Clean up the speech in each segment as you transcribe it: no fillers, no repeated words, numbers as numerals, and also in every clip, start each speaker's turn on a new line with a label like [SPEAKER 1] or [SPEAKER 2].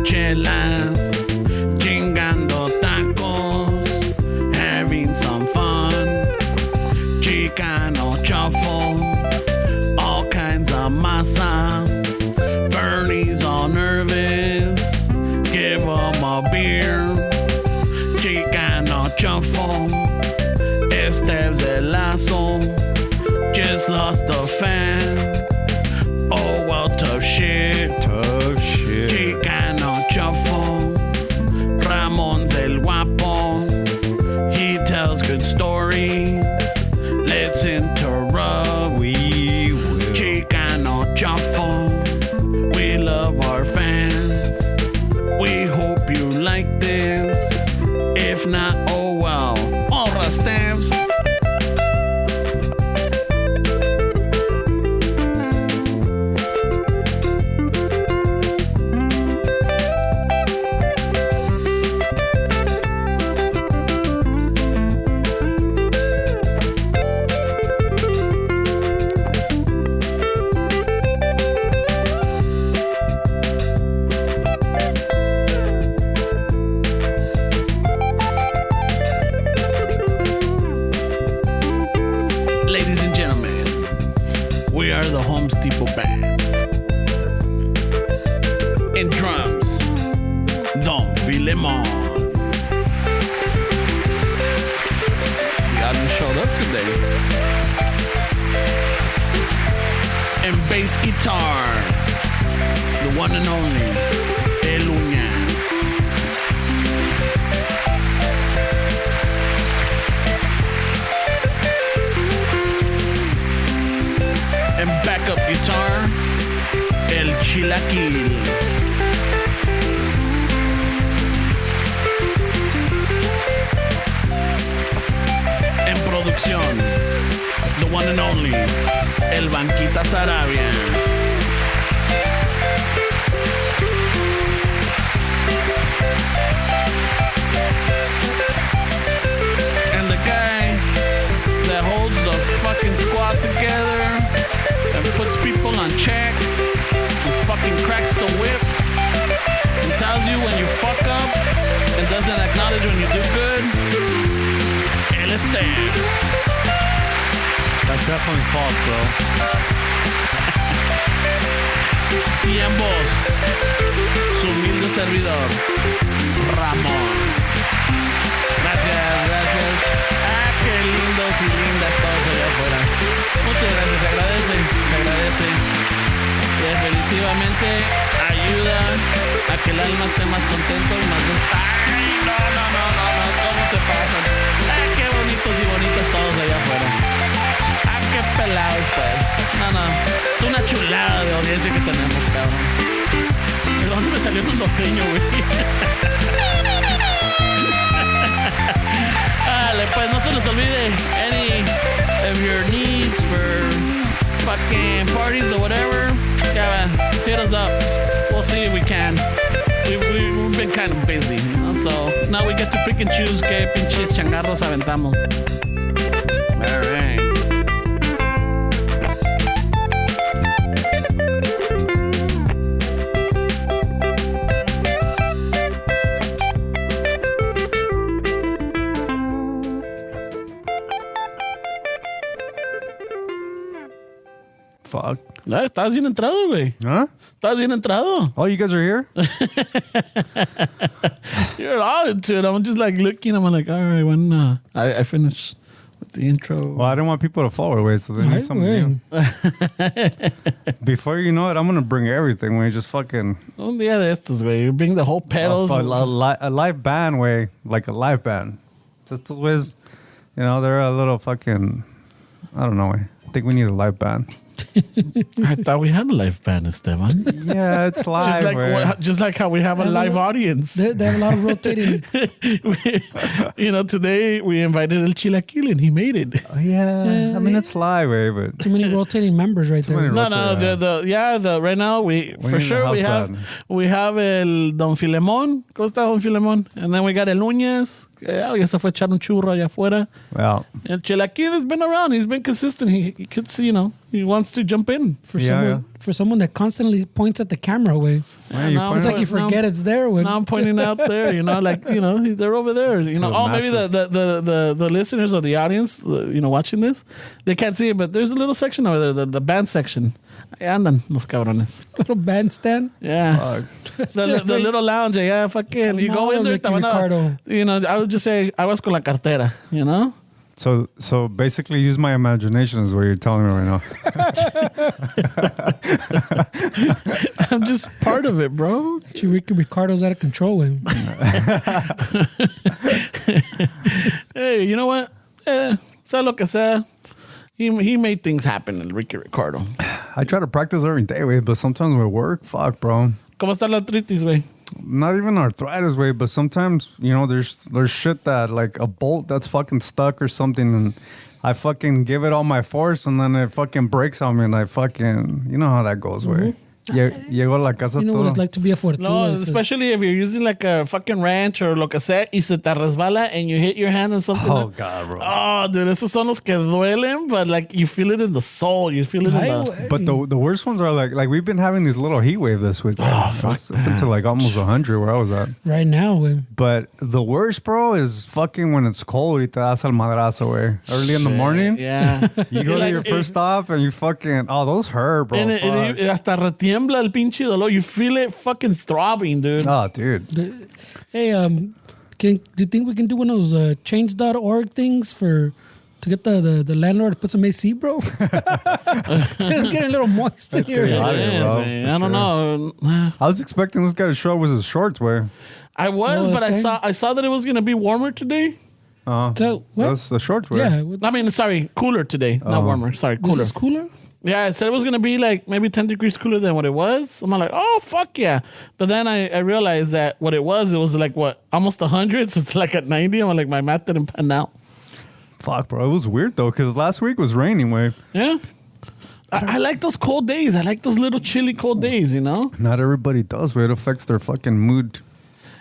[SPEAKER 1] chelas, chingando tacos, having some fun. Chicano shuffle, all kinds of masa. Bernie's all nervous, give him a beer. Chicano shuffle, Esteves el lazo, just lost a fan. Oh well, tough shit. Chicano shuffle, Ramon's el guapo, he tells good stories. Let's interrupt.
[SPEAKER 2] We will.
[SPEAKER 1] Chicano shuffle, we love our fans. We hope you like this. If not, oh well. Ahora Steves. Ladies and gentlemen, we are the Home Steeple Band. In drums, Don Filemon. The audience showed up today. And bass guitar, the one and only El Uñas. And backup guitar, El Chilaquil. En producción, the one and only, El Banquita Sarabia. And the guy that holds the fucking squad together and puts people on check and fucking cracks the whip and tells you when you fuck up and doesn't acknowledge when you do good. El Esteves.
[SPEAKER 2] That's definitely false, bro.
[SPEAKER 1] Y en voz, su humilde servidor, Ramón. Gracias. Ah, qué lindos y lindas todos allá afuera. Muchas gracias, se agradece. Y definitivamente ayuda a que el alma esté más contento y más ¡ay, no! ¿Cómo se pasan? ¡Ah, qué bonitos y bonitas todos allá afuera! ¡Ah, qué pelados, pues! No, es una chulada de audiencia que tenemos, cabrón. ¿De dónde me salió un norteño, güey? Dale, pues no se les olvide any of your needs for fucking parties or whatever. Yeah, hit us up. We'll see if we can. We've been kind of busy, you know? So now we get to pick and choose qué pinches changarros aventamos. All right.
[SPEAKER 2] Fuck.
[SPEAKER 1] Estabas bien entrado, güey.
[SPEAKER 2] Huh?
[SPEAKER 1] Estabas bien entrado.
[SPEAKER 2] Oh, you guys are here?
[SPEAKER 1] You're all into it. I'm just like looking. I'm like, all right, when I finish with the intro.
[SPEAKER 2] Well, I didn't want people to fall away, so they need something new. Before you know it, I'm going to bring everything, güey. Just fucking...
[SPEAKER 1] Un día de estos, güey. You bring the whole pedals.
[SPEAKER 2] A live band, güey. Like a live band. Just those ways, you know, they're a little fucking... I don't know, güey. I think we need a live band.
[SPEAKER 1] I thought we had a live band, Esteban.
[SPEAKER 2] Yeah, it's live.
[SPEAKER 1] Just like how we have a live audience.
[SPEAKER 3] They have a lot of rotating.
[SPEAKER 1] Today we invited El Chilaquil and he made it.
[SPEAKER 2] Oh, yeah. I mean, it's live, way, but
[SPEAKER 3] Too many rotating members right there.
[SPEAKER 1] No. Right now we have El Don Filemon. ¿Cómo está Don Filemon? And then we got El Uñas. ya se fue a echar un churro allá afuera.
[SPEAKER 2] Yeah.
[SPEAKER 1] And Chilaquil has been around. He's been consistent. He could see, he wants to jump in.
[SPEAKER 3] For someone that constantly points at the camera, way.
[SPEAKER 1] Yeah,
[SPEAKER 3] It's like you forget it's there. When
[SPEAKER 1] now I'm pointing out there, they're over there. Maybe the listeners or the audience, watching this, they can't see it, but there's a little section over there, the band section. Ahí andan los cabrones.
[SPEAKER 3] little bandstand.
[SPEAKER 1] Yeah. The little lounge, yeah, fucking. You go in there, I would just say, I was con la cartera,
[SPEAKER 2] So basically, use my imagination is what you're telling me right now.
[SPEAKER 1] I'm just part of it, bro.
[SPEAKER 3] Ricky Ricardo's out of control. Way.
[SPEAKER 1] Hey, you know what? Sea lo que sea. He made things happen, El Ricky Ricardo.
[SPEAKER 2] I try to practice every day, way, but sometimes with work, fuck, bro.
[SPEAKER 1] ¿Cómo está la artritis, güey?
[SPEAKER 2] Not even arthritis, way, but sometimes, there's shit that, like a bolt that's fucking stuck or something, and I fucking give it all my force, and then it fucking breaks on me, and I fucking, you know how that goes, way. Llego a la casa
[SPEAKER 3] You know
[SPEAKER 2] todo.
[SPEAKER 3] what it's like to be a fortuna.
[SPEAKER 1] No, especially if you're using like a fucking wrench or lo que sea y se te resbala and you hit your hand on something.
[SPEAKER 2] Oh, God, bro.
[SPEAKER 1] Oh, dude, esos son los que duelen, but like you feel it in the soul. You feel it in the...
[SPEAKER 2] But the worst ones are like we've been having these little heat wave this week. It's up to like almost 100 where I was at.
[SPEAKER 3] Right now, way.
[SPEAKER 2] But the worst, bro, is fucking when it's cold. Y te das al madrazo, way. Early in the morning.
[SPEAKER 1] Yeah.
[SPEAKER 2] You go to your first stop and you fucking... Oh, those hurt, bro.
[SPEAKER 1] And hasta retiembla el pinche dolor. You feel it fucking throbbing, dude.
[SPEAKER 2] Oh, dude.
[SPEAKER 3] Hey, do you think we can do one of those change.org things to get the landlord to put some AC, bro? It's getting a little moist in here.
[SPEAKER 2] getting hot in here, bro,
[SPEAKER 1] I don't know.
[SPEAKER 2] I was expecting this guy to show up with his shorts, way.
[SPEAKER 1] I was, but I saw that it was going to be warmer today.
[SPEAKER 3] So, what?
[SPEAKER 2] That's the shorts, way.
[SPEAKER 3] Yeah.
[SPEAKER 1] I mean, sorry, cooler today. Not warmer. Sorry, cooler.
[SPEAKER 3] This is cooler?
[SPEAKER 1] Yeah, it said it was going to be like maybe 10 degrees cooler than what it was. I'm like, oh, fuck yeah. But then I realized that what it was like, what, almost 100? So it's like at 90. I'm like, my math didn't pan out.
[SPEAKER 2] Fuck, bro. It was weird, though, because last week was raining, way.
[SPEAKER 1] Yeah. I like those cold days. I like those little chilly cold days,
[SPEAKER 2] Not everybody does, way. It affects their fucking mood.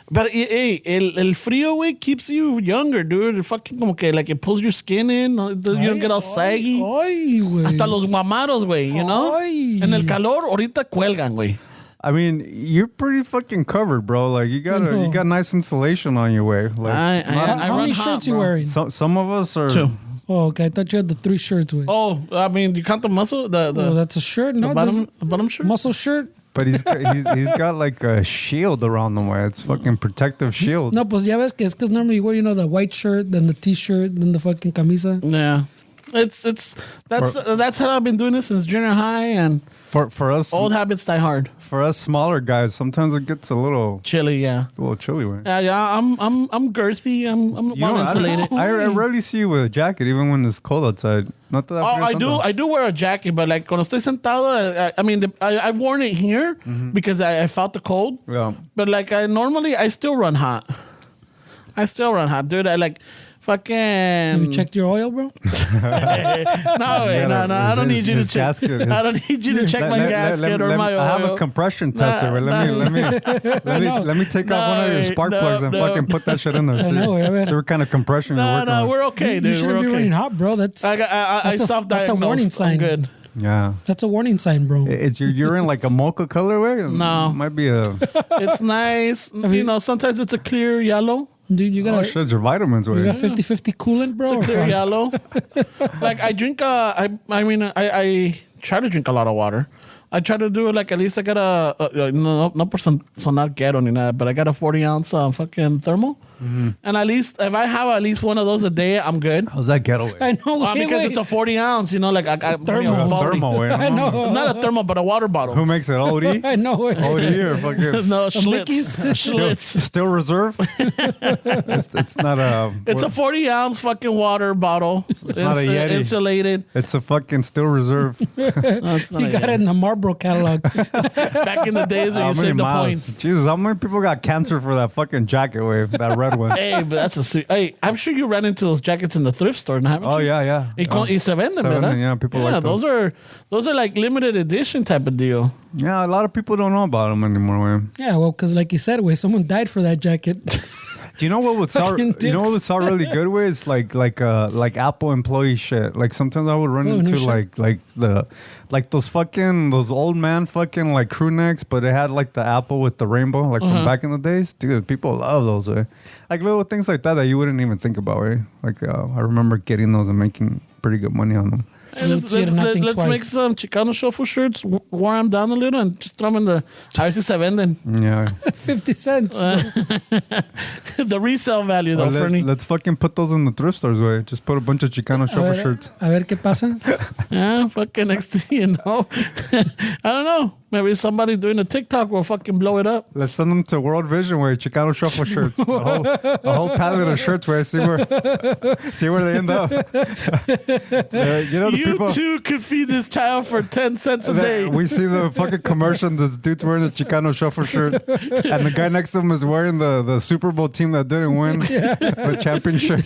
[SPEAKER 1] But hey, el frío, güey, keeps you younger, dude. It fucking como que like it pulls your skin in. You don't get all saggy.
[SPEAKER 3] Ay, güey.
[SPEAKER 1] Hasta los guamaros, güey,
[SPEAKER 3] Ay.
[SPEAKER 1] En el calor, ahorita cuelgan, güey.
[SPEAKER 2] I mean, you're pretty fucking covered, bro. Like you got nice insulation on your way. Like
[SPEAKER 1] I
[SPEAKER 3] How
[SPEAKER 1] run
[SPEAKER 3] many
[SPEAKER 1] hot,
[SPEAKER 3] shirts you
[SPEAKER 1] bro.
[SPEAKER 3] wearing?
[SPEAKER 2] some of us are.
[SPEAKER 1] 2.
[SPEAKER 3] Oh, okay. I thought you had the 3 shirts, way.
[SPEAKER 1] Oh, I mean, you count the muscle, the
[SPEAKER 3] That's a shirt? No,
[SPEAKER 1] the bottom shirt.
[SPEAKER 3] muscle shirt?
[SPEAKER 2] But he's got like a shield around the way. It's fucking protective shield.
[SPEAKER 3] No, pues ya ves que es because normally you wear, the white shirt, then the t-shirt, then the fucking camisa.
[SPEAKER 1] Yeah. That's how I've been doing this since junior high, and
[SPEAKER 2] For us,
[SPEAKER 1] old habits die hard.
[SPEAKER 2] For us smaller guys, sometimes it gets a little
[SPEAKER 1] Chilly, yeah.
[SPEAKER 2] chilly. Way.
[SPEAKER 1] Yeah, I'm girthy. I'm well insulated.
[SPEAKER 2] I rarely see you with a jacket, even when it's cold outside. Not that
[SPEAKER 1] I do wear a jacket, but like cuando estoy sentado, I've worn it here because I felt the cold.
[SPEAKER 2] Yeah.
[SPEAKER 1] But like I still run hot. Dude. I like fucking.
[SPEAKER 3] Have you checked your oil, bro?
[SPEAKER 1] No, I don't need you to check. I don't need you to check my gasket or my oil.
[SPEAKER 2] I have a compression tester. Let me take off one of your spark plugs and fucking put that shit in there. See what kind of compression you're working on.
[SPEAKER 1] We're okay, dude.
[SPEAKER 3] You shouldn't be running hot, bro. That's a warning sign.
[SPEAKER 1] I'm good.
[SPEAKER 2] Yeah.
[SPEAKER 3] That's a warning sign, bro.
[SPEAKER 2] It's your urine like a mocha colorway?
[SPEAKER 1] No.
[SPEAKER 2] Might be a...
[SPEAKER 1] It's nice. Sometimes it's a clear yellow.
[SPEAKER 3] Dude, you gotta...
[SPEAKER 2] Oh, shit, your vitamins, way.
[SPEAKER 3] You got 50-50 coolant, bro?
[SPEAKER 1] It's a clear yellow. Like, I drink... I try to drink a lot of water. I try to do it like at least I got no por sonar ghetto ni nada, but I got a 40-ounce fucking thermal. Mm-hmm. And at least if I have at least one of those a day, I'm good.
[SPEAKER 2] How's that ghetto?
[SPEAKER 3] I know.
[SPEAKER 1] Because it's a 40-ounce, like I
[SPEAKER 2] thermal.
[SPEAKER 3] I know.
[SPEAKER 1] Not a thermal, but a water bottle.
[SPEAKER 2] Who makes it? OD?
[SPEAKER 3] I know.
[SPEAKER 2] OD or fucking...
[SPEAKER 1] No, Schlitz.
[SPEAKER 2] Still reserve? It's not a...
[SPEAKER 1] It's a 40-ounce fucking water bottle. It's
[SPEAKER 2] not a Yeti.
[SPEAKER 1] Insulated.
[SPEAKER 2] It's a fucking still reserve.
[SPEAKER 3] You got it in the Marlboro catalog.
[SPEAKER 1] Back in the days when you saved the points.
[SPEAKER 2] Jesus, how many people got cancer for that fucking jacket, wave? That red one.
[SPEAKER 1] Hey, but that's a sweet... Hey, I'm sure you ran into those jackets in the thrift store, haven't you?
[SPEAKER 2] Oh, yeah.
[SPEAKER 1] Y se venden, ¿verdad?
[SPEAKER 2] Yeah, people like
[SPEAKER 1] those are like limited edition type of deal.
[SPEAKER 2] Yeah, a lot of people don't know about them anymore, way.
[SPEAKER 3] Yeah, well, because like you said, someone died for that jacket.
[SPEAKER 2] Do you know what would sound?
[SPEAKER 3] Fucking
[SPEAKER 2] You know what
[SPEAKER 3] dicks.
[SPEAKER 2] would sound really good with? It's like Apple employee shit. Like sometimes I would run
[SPEAKER 3] Oh, no
[SPEAKER 2] into
[SPEAKER 3] shit.
[SPEAKER 2] like those old man fucking like crew necks, but it had like the Apple with the rainbow, like from back in the days. Dude, people love those. Way. Like little things like that you wouldn't even think about. Right? Like I remember getting those and making pretty good money on them.
[SPEAKER 1] Hey,
[SPEAKER 3] You'll see it and not think
[SPEAKER 1] let's make
[SPEAKER 3] twice.
[SPEAKER 1] some Chicano shuffle shirts, wear them down a little, and just throw them in the. A ver si se venden.
[SPEAKER 2] Yeah.
[SPEAKER 3] 50 cents. bro.
[SPEAKER 1] The resale value, though, Fernie.
[SPEAKER 2] Let's fucking put those in the thrift stores. Way. Just put a bunch of Chicano
[SPEAKER 3] A
[SPEAKER 2] shuffle
[SPEAKER 3] ver,
[SPEAKER 2] shirts.
[SPEAKER 3] a ver qué pasa.
[SPEAKER 1] Yeah, fucking next thing you know. I don't know. Maybe somebody doing a TikTok will fucking blow it up.
[SPEAKER 2] Let's send them to World Vision Way, Chicano shuffle shirts. A whole pallet of shirts where see where they end up. You know the
[SPEAKER 1] You
[SPEAKER 2] people.
[SPEAKER 1] too could feed this child for 10 cents a day.
[SPEAKER 2] We see the fucking commercial. And this dude's wearing a Chicano shuffle shirt, and the guy next to him is wearing the Super Bowl team that didn't win the championship.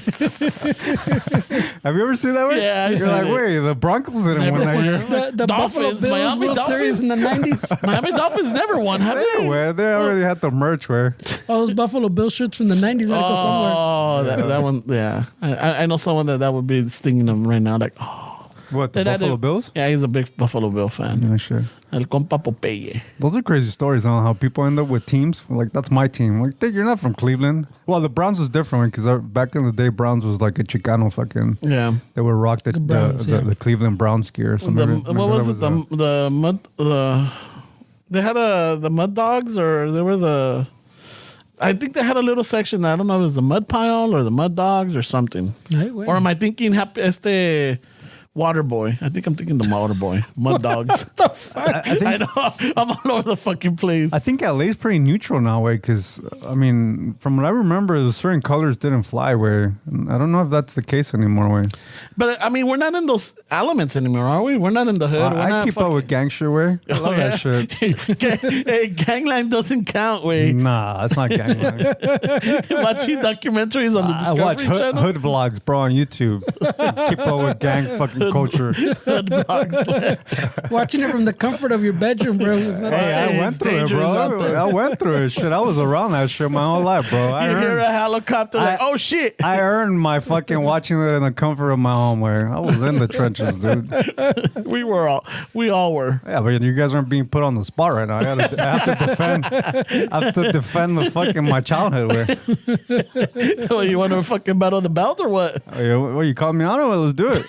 [SPEAKER 2] Have you ever seen that one?
[SPEAKER 1] Yeah, I've
[SPEAKER 2] You're
[SPEAKER 1] seen
[SPEAKER 2] like,
[SPEAKER 1] it.
[SPEAKER 2] wait, the Broncos didn't
[SPEAKER 1] Never
[SPEAKER 2] win that
[SPEAKER 1] won.
[SPEAKER 2] year.
[SPEAKER 3] The Buffalo
[SPEAKER 1] Dolphins,
[SPEAKER 3] Bills
[SPEAKER 1] Miami
[SPEAKER 3] World Series in the 90s.
[SPEAKER 1] Miami Dolphins never won, have
[SPEAKER 2] They
[SPEAKER 1] they?
[SPEAKER 2] win. They already had the merch wear.
[SPEAKER 3] All those Buffalo Bills shirts from the 90s had to go somewhere.
[SPEAKER 1] Oh, that one, yeah. I know someone that would be stinging them right now. Like, oh.
[SPEAKER 2] What, the
[SPEAKER 1] That
[SPEAKER 2] Buffalo
[SPEAKER 1] had-
[SPEAKER 2] Bills?
[SPEAKER 1] Yeah, he's a big Buffalo Bill fan.
[SPEAKER 2] Yeah, sure.
[SPEAKER 1] El compa Popeye.
[SPEAKER 2] Those are crazy stories on how people end up with teams. Like, that's my team. Like, dude, you're not from Cleveland. Well, the Browns was different because back in the day, Browns was like a Chicano fucking.
[SPEAKER 1] Yeah.
[SPEAKER 2] They would rock the
[SPEAKER 3] Browns, yeah.
[SPEAKER 2] the Cleveland Browns gear. So maybe
[SPEAKER 1] What was it?
[SPEAKER 2] that.
[SPEAKER 1] The mud. They had the mud dogs, or they were the. I think they had a little section. I don't know if it was the mud pile or the mud dogs or something.
[SPEAKER 3] Ay, güey.
[SPEAKER 1] Or am I thinking Water Boy? I think I'm thinking the Water Boy. Mud dogs.
[SPEAKER 2] I think
[SPEAKER 1] I know. I'm all over the fucking place.
[SPEAKER 2] I think LA's pretty neutral now, way, because I mean, from what I remember, certain colors didn't fly. Where I don't know if that's the case anymore. Way
[SPEAKER 1] But I mean, we're not in those elements anymore, are we? We're not in the hood. We're
[SPEAKER 2] I
[SPEAKER 1] not
[SPEAKER 2] keep up with gangster way. I love that shit.
[SPEAKER 1] Hey, gangland doesn't count, way.
[SPEAKER 2] Nah, it's not gangland.
[SPEAKER 1] Watching documentaries on the
[SPEAKER 2] I
[SPEAKER 1] Discovery
[SPEAKER 2] watch
[SPEAKER 1] Channel.
[SPEAKER 2] hood vlogs, bro, on YouTube. Keep up with gang fucking culture.
[SPEAKER 1] Hood blogs.
[SPEAKER 3] Watching it from the comfort of your bedroom, bro. It's not the
[SPEAKER 2] Hey,
[SPEAKER 3] same.
[SPEAKER 2] I went
[SPEAKER 1] It's
[SPEAKER 2] through it,
[SPEAKER 1] dangerous out
[SPEAKER 2] bro.
[SPEAKER 1] there.
[SPEAKER 2] I went through it. Shit, I was around that shit my whole life, bro.
[SPEAKER 1] You hear a helicopter like, oh shit.
[SPEAKER 2] I earned my fucking watching it in the comfort of my home. Where I was in the trenches, dude.
[SPEAKER 1] we all were.
[SPEAKER 2] Yeah, but you guys aren't being put on the spot right now. I have to defend the fucking my childhood. Where
[SPEAKER 1] Well, you want to fucking battle the belt or what?
[SPEAKER 2] well, you called me on it. Well, let's do it.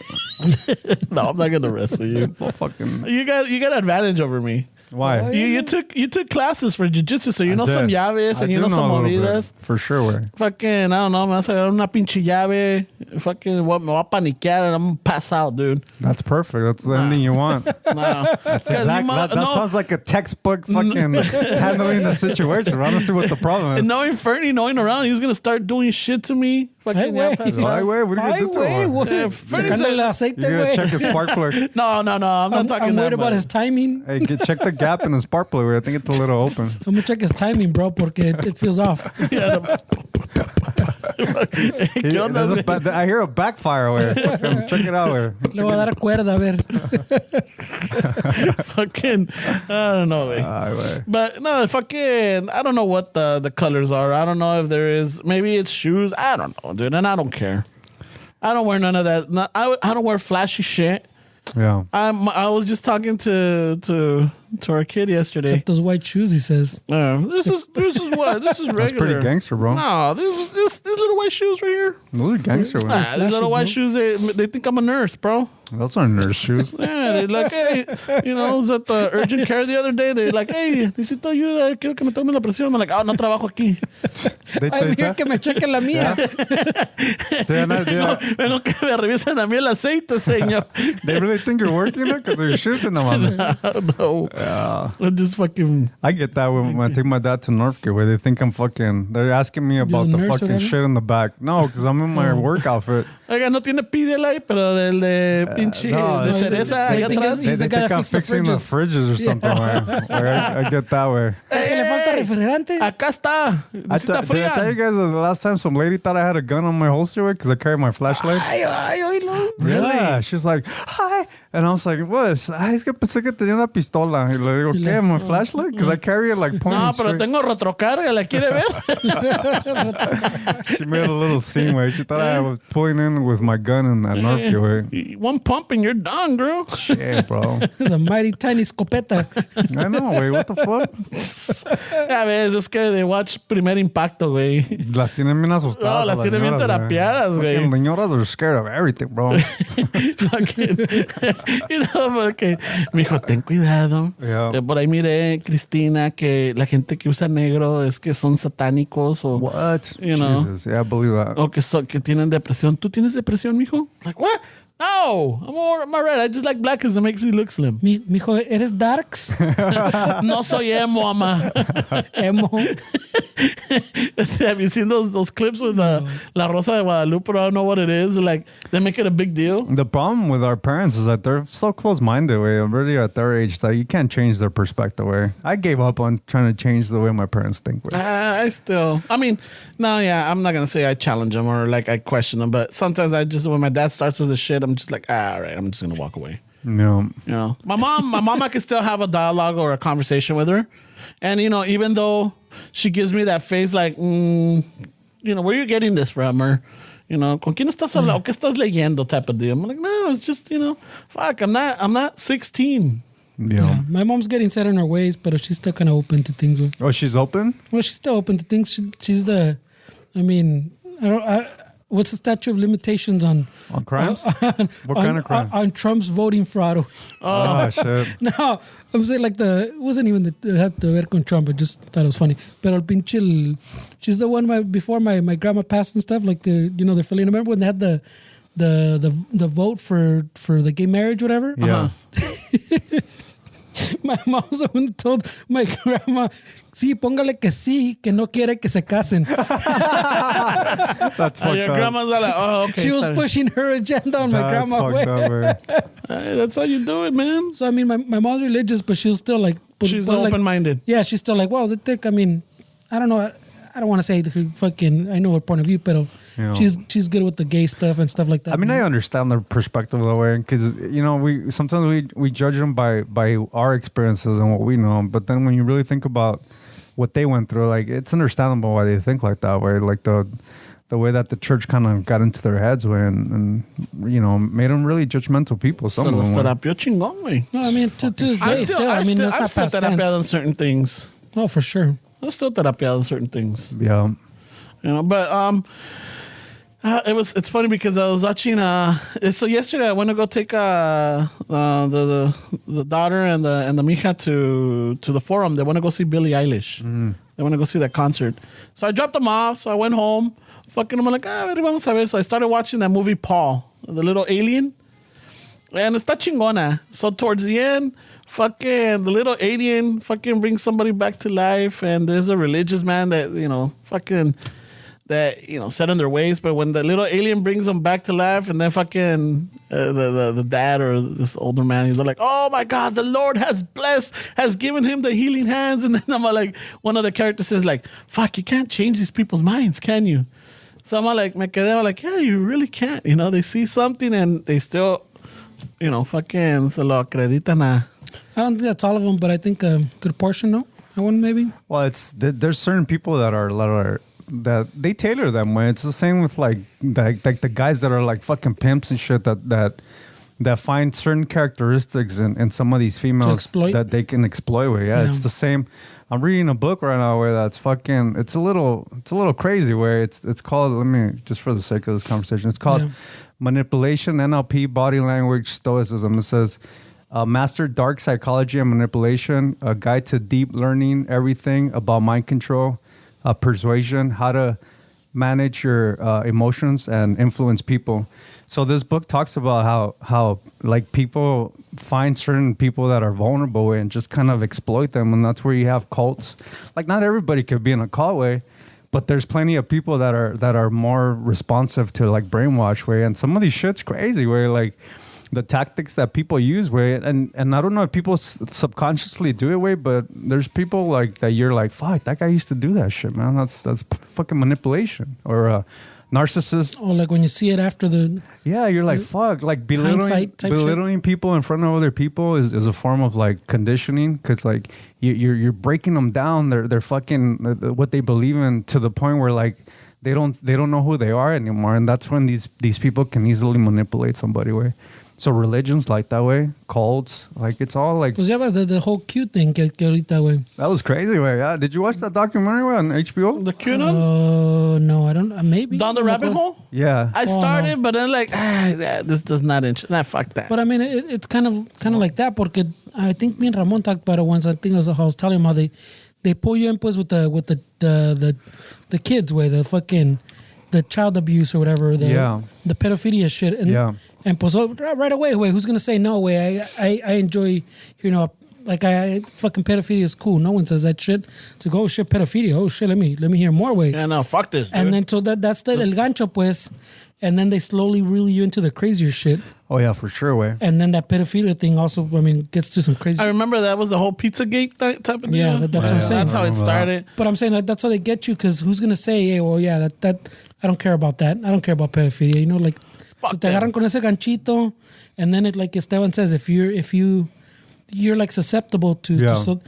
[SPEAKER 1] No, I'm not gonna wrestle you.
[SPEAKER 2] Well, fucking
[SPEAKER 1] You got advantage over me.
[SPEAKER 2] why?
[SPEAKER 1] You took classes for jiu-jitsu, so you know some llaves and you know some movidas.
[SPEAKER 2] for sure. Where
[SPEAKER 1] Fucking, I don't know, me vas a dar una pinche llave. Fucking, me voy a paniquear and I'm gonna pass out, dude.
[SPEAKER 2] that's perfect. That's the ending you want.
[SPEAKER 1] No.
[SPEAKER 2] That's exactly. That sounds like a textbook fucking handling the situation. I don't see what the problem is.
[SPEAKER 1] And knowing Fernie, knowing around, he's gonna start doing shit to me.
[SPEAKER 3] Ay,
[SPEAKER 1] Fucking,
[SPEAKER 3] güey.
[SPEAKER 1] pass
[SPEAKER 2] Ay,
[SPEAKER 1] out.
[SPEAKER 2] güey, what are you gonna do to
[SPEAKER 3] Ay,
[SPEAKER 2] him?
[SPEAKER 3] güey,
[SPEAKER 1] Yeah,
[SPEAKER 3] güey. Checándole el aceite,
[SPEAKER 2] You're gonna
[SPEAKER 3] güey.
[SPEAKER 2] check his spark plug.
[SPEAKER 1] No, I'm not talking
[SPEAKER 3] I'm
[SPEAKER 1] that
[SPEAKER 3] worried about
[SPEAKER 1] much.
[SPEAKER 3] his timing.
[SPEAKER 2] Hey, check the gap in the spark plug. I think it's a little open.
[SPEAKER 3] I'm gonna check his timing, bro, porque it feels off.
[SPEAKER 1] Yeah, ¿Qué onda, güey?
[SPEAKER 2] I hear a backfire. Where fucking check it out. Where
[SPEAKER 3] Le voy a dar cuerda, a ver.
[SPEAKER 1] Fucking, I don't know, güey.
[SPEAKER 2] Ay, güey.
[SPEAKER 1] But no, fucking, I don't know what the colors are. I don't know if there is. Maybe it's shoes. I don't know, dude. And I don't care. I don't wear none of that. I don't wear flashy shit.
[SPEAKER 2] Yeah.
[SPEAKER 1] I was just talking to our kid yesterday.
[SPEAKER 3] Except those white shoes, he says.
[SPEAKER 1] This is what this is regular.
[SPEAKER 2] That's pretty gangster, bro.
[SPEAKER 1] No, these little white shoes right here.
[SPEAKER 2] Those are gangster.
[SPEAKER 1] Nah,
[SPEAKER 2] Man.
[SPEAKER 1] these little white
[SPEAKER 3] bro.
[SPEAKER 1] shoes. They think I'm a nurse, bro.
[SPEAKER 2] Those are nurse shoes.
[SPEAKER 1] Yeah, they're like, hey, you know, I was at the urgent care the other day. They're like, hey, necesito ayuda, quiero que me tomen la presión. I'm like, oh, no trabajo aquí.
[SPEAKER 3] Ay, mira que me chequen la mía.
[SPEAKER 1] Vengo que me revisen a mí el aceite, señor.
[SPEAKER 2] They really think you're working there because they're shooting them on me.
[SPEAKER 1] No. I'm just fucking.
[SPEAKER 2] I get that when I take my dad to Northgate where they think I'm fucking. They're asking me about
[SPEAKER 3] the
[SPEAKER 2] the
[SPEAKER 3] nurse or
[SPEAKER 2] fucking
[SPEAKER 3] whatever?
[SPEAKER 2] shit in the back. No, because I'm in my work outfit.
[SPEAKER 1] Oiga, no tiene pídela ahí, pero del de pinche
[SPEAKER 2] no,
[SPEAKER 1] de
[SPEAKER 2] they-
[SPEAKER 1] cereza
[SPEAKER 3] they
[SPEAKER 1] allá
[SPEAKER 3] think
[SPEAKER 1] atrás.
[SPEAKER 3] it's- He's
[SPEAKER 2] They
[SPEAKER 3] the guy
[SPEAKER 2] think
[SPEAKER 3] that
[SPEAKER 2] I'm
[SPEAKER 3] fixed the
[SPEAKER 2] fixing the fridges or something. Where I get that way.
[SPEAKER 3] Que le falta refrigerante.
[SPEAKER 1] Acá está.
[SPEAKER 2] Did
[SPEAKER 1] Necesita
[SPEAKER 2] I
[SPEAKER 1] fría.
[SPEAKER 2] tell you guys the last time some lady thought I had a gun on my holster because I carried my flashlight?
[SPEAKER 3] Ay, oílo.
[SPEAKER 2] Yeah, she's like, hi. And I was like, what? Ay, es que pensé que tenía una pistola. Y le digo, ¿qué? ¿My flashlight? Because I carry it like pointing
[SPEAKER 1] No, pero
[SPEAKER 2] straight.
[SPEAKER 1] tengo retrocarga. ¿La quiere ver?
[SPEAKER 2] She made a little scene where she thought I was pulling in with my gun in that Northview way.
[SPEAKER 1] One pump and you're done, girl.
[SPEAKER 2] Shit, bro.
[SPEAKER 3] It's a mighty tiny escopeta.
[SPEAKER 2] I know, güey. What the fuck?
[SPEAKER 1] Ya ves, es que de watch Primer Impacto, güey.
[SPEAKER 2] Las tienen bien asustadas.
[SPEAKER 1] No, las tienen bien terapiadas, güey.
[SPEAKER 2] Fucking señoras are scared of everything, bro.
[SPEAKER 1] Fucking, you know, porque me dijo, ten cuidado.
[SPEAKER 2] Yeah.
[SPEAKER 1] Por ahí miré, Cristina, que la gente que usa negro es que son satánicos o,
[SPEAKER 2] What?
[SPEAKER 1] You know.
[SPEAKER 2] Jesus, yeah, I believe that.
[SPEAKER 1] o que tienen depresión. ¿Tú tienes depresión, mijo? Like, what? No, I'm all right. I just like black because it makes me look slim.
[SPEAKER 3] Mijo, ¿eres darks?
[SPEAKER 1] No soy emo, ama.
[SPEAKER 3] Emo.
[SPEAKER 1] Have you seen those clips with La Rosa de Guadalupe? I don't know what it is. Like, they make it a big deal.
[SPEAKER 2] The problem with our parents is that they're so close-minded, way already at their age that you can't change their perspective. Way I gave up on trying to change the way my parents think. Way.
[SPEAKER 1] I mean, no, yeah, I'm not gonna say I challenge them or like I question them, but sometimes when my dad starts with the shit, I'm just like, all right, I'm just gonna walk away.
[SPEAKER 2] No.
[SPEAKER 1] You know, my mom, I can still have a dialogue or a conversation with her, and you know, even though she gives me that face, like, you know, where are you getting this from, or you know, ¿con quién estás hablando? ¿Qué estás leyendo? Type of deal. I'm like, no, it's just, you know, fuck, I'm not 16.
[SPEAKER 2] Yeah.
[SPEAKER 3] My mom's getting set in her ways, but she's still kind of open to things.
[SPEAKER 2] Oh, she's open?
[SPEAKER 3] Well, she's still open to things. She's the, I mean, what's the statute of limitations on
[SPEAKER 2] crimes? What kind of crimes?
[SPEAKER 3] On Trump's voting fraud.
[SPEAKER 2] Oh, shit.
[SPEAKER 3] No, I'm saying like it wasn't even it had to ver con Trump. I just thought it was funny. Pero el pinche, she's the one before my grandma passed and stuff. Like the Filipino. Remember when they had the vote for the gay marriage, whatever?
[SPEAKER 2] Yeah.
[SPEAKER 3] My mom was the one that told my grandma, sí, póngale que sí, que no quiere que se casen.
[SPEAKER 2] That's fucked
[SPEAKER 1] Your
[SPEAKER 2] up.
[SPEAKER 1] grandma's like, oh, okay.
[SPEAKER 3] She was pushing her agenda on my
[SPEAKER 2] That's
[SPEAKER 3] grandma.
[SPEAKER 2] fucked up, man.
[SPEAKER 1] Hey, that's how you do it, man.
[SPEAKER 3] So, I mean, my mom's religious, but she'll still like...
[SPEAKER 1] She's
[SPEAKER 3] like,
[SPEAKER 1] open-minded.
[SPEAKER 3] Yeah, she's still like, well, the thick, I mean, I don't know. I don't want to say fucking, I know her point of view, but she's good with the gay stuff and stuff like that.
[SPEAKER 2] I mean, I understand their perspective of the way, because you know, we sometimes judge them by our experiences and what we know, but then when you really think about what they went through, like, it's understandable why they think like that way, like the way that the church kind of got into their heads way and you know, made them really judgmental people. Some of them.
[SPEAKER 1] Terapió chingón, güey.
[SPEAKER 3] No, I mean, to this day, still, I mean, that's
[SPEAKER 1] I'm
[SPEAKER 3] not
[SPEAKER 1] still
[SPEAKER 3] past
[SPEAKER 1] terapiado on
[SPEAKER 3] tense.
[SPEAKER 1] certain things.
[SPEAKER 3] Oh, for sure.
[SPEAKER 1] I'm still terapiado on certain things.
[SPEAKER 2] Yeah.
[SPEAKER 1] You know, but it's funny because I was watching so yesterday I went to go take the daughter and the mija to the forum. They want to go see Billie Eilish. They want to go see that concert. So I dropped them off. So I went home. Fucking, I'm like, vamos a ver. So I started watching that movie Paul, the little alien. And está chingona. So towards the end, fucking the little alien fucking brings somebody back to life, and there's a religious man that, you know, fucking that, you know, set in their ways. But when the little alien brings them back to life, and then fucking the dad or this older man, he's like, oh my God, the Lord has given him the healing hands. And then I'm like, one of the characters says like, fuck, you can't change these people's minds, can you? So I'm like, me quedé like, yeah, you really can't. You know, they see something and they still, you know, fucking se lo acreditan a.
[SPEAKER 3] I don't think that's all of them, but I think a good portion, no? I want maybe.
[SPEAKER 2] Well, there's certain people that they tailor them way. It's the same with like the guys that are like fucking pimps and shit that find certain characteristics in some of these females that they can exploit with. Yeah, it's the same. I'm reading a book right now where that's fucking. It's a little crazy. Where it's called. Let me just for the sake of this conversation. It's called Manipulation, NLP, Body Language, Stoicism. It says. Master Dark Psychology and Manipulation, a guide to deep learning everything about mind control, persuasion, how to manage your emotions and influence people. So this book talks about how like people find certain people that are vulnerable and just kind of exploit them, and that's where you have cults. Like not everybody could be in a cult way, but there's plenty of people that are more responsive to like brainwash way, and some of these shit's crazy where like. the tactics that people use, way, and I don't know if people subconsciously do it, way, but there's people like that. You're like, fuck, that guy used to do that shit, man. That's fucking manipulation or narcissist.
[SPEAKER 3] Oh, like when you see it after the
[SPEAKER 2] Yeah, you're like, fuck, like belittling people in front of other people is a form of like conditioning, because like you're breaking them down. They're fucking what they believe in to the point where like they don't know who they are anymore, and that's when these people can easily manipulate somebody, way. So religions like that way, cults, like it's all like.
[SPEAKER 3] Pues ya va the whole Q thing que ahorita, güey.
[SPEAKER 2] That was crazy, way. Yeah, did you watch that documentary on HBO?
[SPEAKER 1] The Chicano?
[SPEAKER 3] Oh no, I don't. Maybe
[SPEAKER 1] Down the rabbit hole.
[SPEAKER 2] Yeah,
[SPEAKER 1] I started,
[SPEAKER 3] no.
[SPEAKER 1] but then like, this does not interest. Nah, fuck that.
[SPEAKER 3] But I mean, it's kind of like that, porque I think me and Ramon talked about it once. I think I was telling him how they pull you in pues with the kids, way, the fucking the child abuse or whatever, the pedophilia shit, and pues right away, way, who's gonna say no? Way, I enjoy, like I fucking pedophilia is cool. No one says that shit. To go, oh shit, pedophilia. Oh shit, let me hear more, way.
[SPEAKER 1] Yeah, no, fuck this, dude.
[SPEAKER 3] And then so that's the el gancho, pues. And then they slowly reel you into the crazier shit.
[SPEAKER 2] Oh yeah, for sure, way.
[SPEAKER 3] And then that pedophilia thing also, I mean, gets to some crazy.
[SPEAKER 1] I remember that was the whole Pizzagate type of deal.
[SPEAKER 3] Yeah, that's what I'm saying.
[SPEAKER 1] That's how it started.
[SPEAKER 3] But I'm saying that's how they get you, because who's gonna say, hey, well, yeah, that I don't care about that. I don't care about pedophilia. Like, so te agarran con ese ganchito, and then it, like Esteban says, if you're like susceptible to so,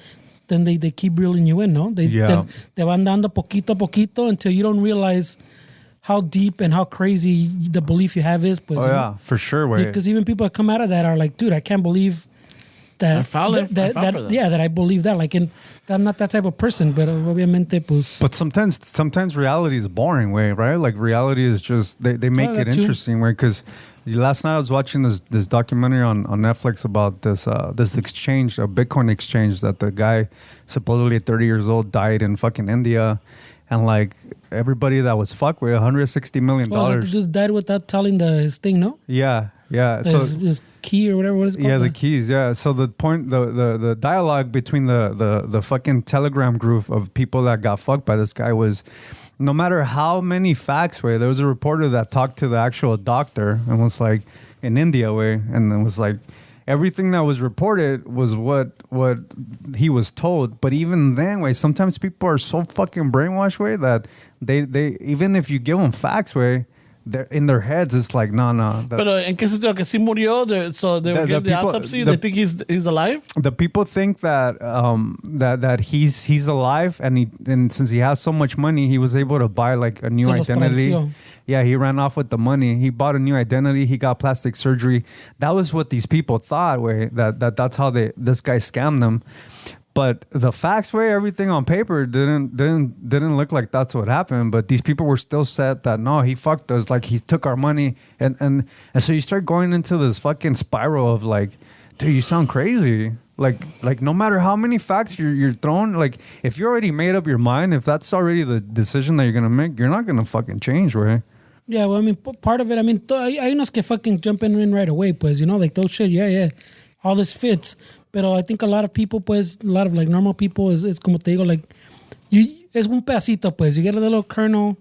[SPEAKER 3] then they keep reeling you in, no? They van dando poquito a poquito until you don't realize how deep and how crazy the belief you have is. Pues,
[SPEAKER 2] for sure, way.
[SPEAKER 3] Because even people that come out of that are like, dude, I can't believe that that I believe that. Like, I'm not that type of person, but obviamente, pues.
[SPEAKER 2] But sometimes reality is boring, way, right? Like reality is just they make it interesting, way. Because last night I was watching this documentary on Netflix about this exchange, a Bitcoin exchange, that the guy supposedly at 30 years old died in fucking India. And like everybody that was fucked with $160 million.
[SPEAKER 3] The dude died without telling his thing, no?
[SPEAKER 2] Yeah.
[SPEAKER 3] So his key or whatever. What is it called?
[SPEAKER 2] Yeah, the keys. Yeah. So the point, the dialogue between the fucking Telegram group of people that got fucked by this guy was, no matter how many facts were, there was a reporter that talked to the actual doctor and was like, in India way, and it was like, everything that was reported was what he was told. But even then, way, sometimes people are so fucking brainwashed, way, that they even if you give them facts, way, they're in their heads, it's like, no.
[SPEAKER 1] But en qué sentido que sí murió, so they will give the autopsy. They think he's alive.
[SPEAKER 2] The people think that that he's alive, and since he has so much money, he was able to buy like a new identity. Yeah, he ran off with the money. He bought a new identity. He got plastic surgery. That was what these people thought, way, that's how this guy scammed them. But the facts, way, everything on paper didn't look like that's what happened. But these people were still set that no, he fucked us, like he took our money, and so you start going into this fucking spiral of like, dude, you sound crazy. Like no matter how many facts you're throwing, like if you already made up your mind, if that's already the decision that you're gonna make, you're not gonna fucking change, right?
[SPEAKER 3] Yeah, well, I mean, part of it, I mean, hay unos que fucking jumping in right away, pues, like those shit, yeah, all this fits. But I think a lot of people, pues, a lot of like normal people is como te digo, like, es un pedacito, pues, you get a little kernel,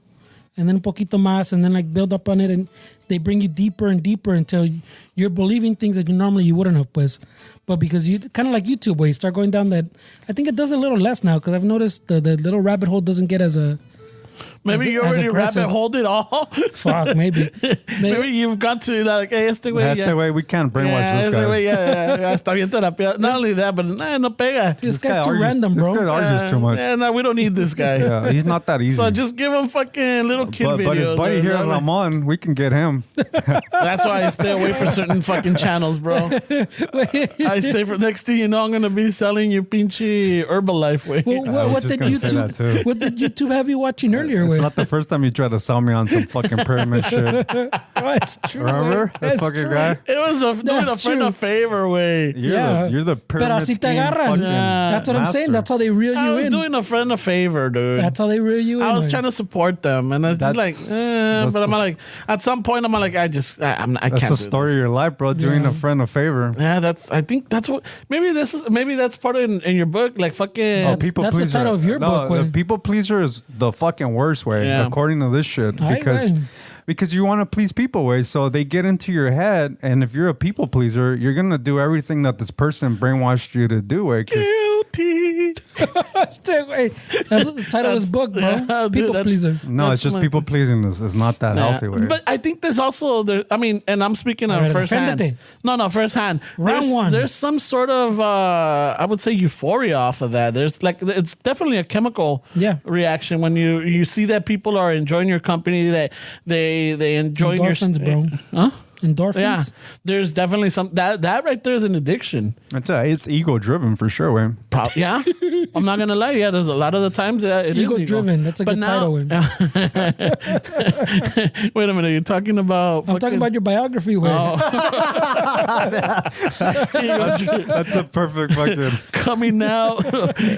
[SPEAKER 3] and then un poquito más, and then like build up on it, and they bring you deeper and deeper until you're believing things that you wouldn't have, pues. But because you kind of like YouTube, where you start going down that, I think it does a little less now, because I've noticed the little rabbit hole doesn't get as a.
[SPEAKER 1] Maybe you already rabbit holed it all.
[SPEAKER 3] Fuck, maybe.
[SPEAKER 1] Maybe you've got to like, hey, este güey,
[SPEAKER 2] we can't brainwash this guy.
[SPEAKER 1] Yeah, está bien terapia. Not only that, but no pega.
[SPEAKER 3] This guy's too random, bro.
[SPEAKER 2] This guy argues too much.
[SPEAKER 1] Yeah, no, we don't need this guy.
[SPEAKER 2] Yeah, he's not that easy.
[SPEAKER 1] So just give him fucking little kid videos.
[SPEAKER 2] But his buddy here, Ramon, we can get him.
[SPEAKER 1] That's why I stay away from certain fucking channels, bro. I stay for next thing you know, I'm gonna be selling you pinche Herbalife way.
[SPEAKER 3] Well, what did YouTube have you watching earlier?
[SPEAKER 2] It's not the first time you tried to sell me on some fucking pyramid shit.
[SPEAKER 3] That's true.
[SPEAKER 2] Remember? That fucking guy?
[SPEAKER 1] It was doing a friend a favor way.
[SPEAKER 2] You're the pyramid scheme.
[SPEAKER 3] That's what I'm saying. That's how they reel you in.
[SPEAKER 1] I was doing a friend a favor, dude.
[SPEAKER 3] That's how they reel you in.
[SPEAKER 1] I was trying to support them, and it's just like, but I'm like, at some point, I'm like, I can't. That's
[SPEAKER 2] the story of your life, bro. Doing a friend a favor.
[SPEAKER 1] Yeah, I think that's what. Maybe that's part of in your book, like fucking.
[SPEAKER 2] People
[SPEAKER 3] that's
[SPEAKER 2] pleaser.
[SPEAKER 3] The title of your book.
[SPEAKER 2] The people pleaser is the fucking worst way, according to this shit, because you want to please people, way. So they get into your head, and if you're a people pleaser, you're gonna do everything that this person brainwashed you to do, way.
[SPEAKER 1] Guilty.
[SPEAKER 3] That's the title of his book, bro.
[SPEAKER 1] Yeah, dude,
[SPEAKER 3] People pleaser.
[SPEAKER 2] No, it's just people pleasing is not that healthy, way.
[SPEAKER 1] But I think there's also and I'm speaking of first hand. No, first hand. There's some sort of I would say euphoria off of that. There's it's definitely a chemical reaction when you see that people are enjoying your company, that they enjoy
[SPEAKER 3] endorphins, bro.
[SPEAKER 1] Huh?
[SPEAKER 3] Endorphins.
[SPEAKER 1] Yeah, there's definitely some that right there is an addiction.
[SPEAKER 2] It's ego driven for sure, way.
[SPEAKER 1] Yeah, I'm not gonna lie. Yeah, there's a lot of the times it is
[SPEAKER 3] ego driven. That's a good title. Wait
[SPEAKER 1] a minute, you're talking about?
[SPEAKER 3] I'm talking about your biography.
[SPEAKER 1] Oh.
[SPEAKER 2] That's a perfect fucking
[SPEAKER 1] coming out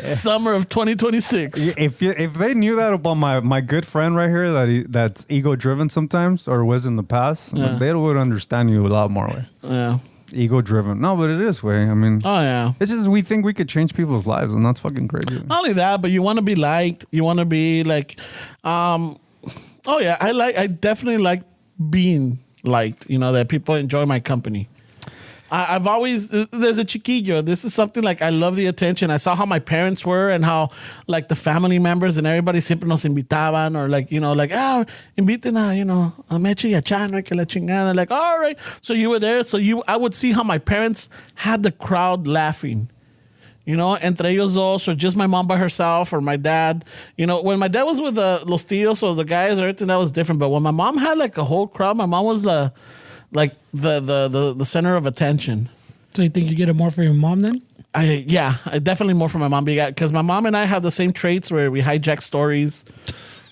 [SPEAKER 1] summer of 2026.
[SPEAKER 2] If they knew that about my good friend right here, that's ego driven sometimes, or was in the past, they would understand you a lot more, way.
[SPEAKER 1] Yeah.
[SPEAKER 2] Ego driven. No, but it is, way. I mean,
[SPEAKER 1] oh yeah.
[SPEAKER 2] It's just we think we could change people's lives, and that's fucking crazy.
[SPEAKER 1] Not only that, but you want to be liked. You want to be like, oh yeah, I definitely like being liked. You know, that people enjoy my company. I've always, there's a chiquillo. This is something like, I love the attention. I saw how my parents were and how like the family members and everybody siempre nos invitaban, or like, inviten a Meche y a Chano y que la chingada. Like, all right. So you were there. So I would see how my parents had the crowd laughing. Entre ellos dos, or just my mom by herself, or my dad. When my dad was with los tíos or the guys or everything, that was different. But when my mom had like a whole crowd, my mom was the center of attention.
[SPEAKER 3] So you think you get it more for your mom then?
[SPEAKER 1] I definitely more for my mom, because my mom and I have the same traits where we hijack stories.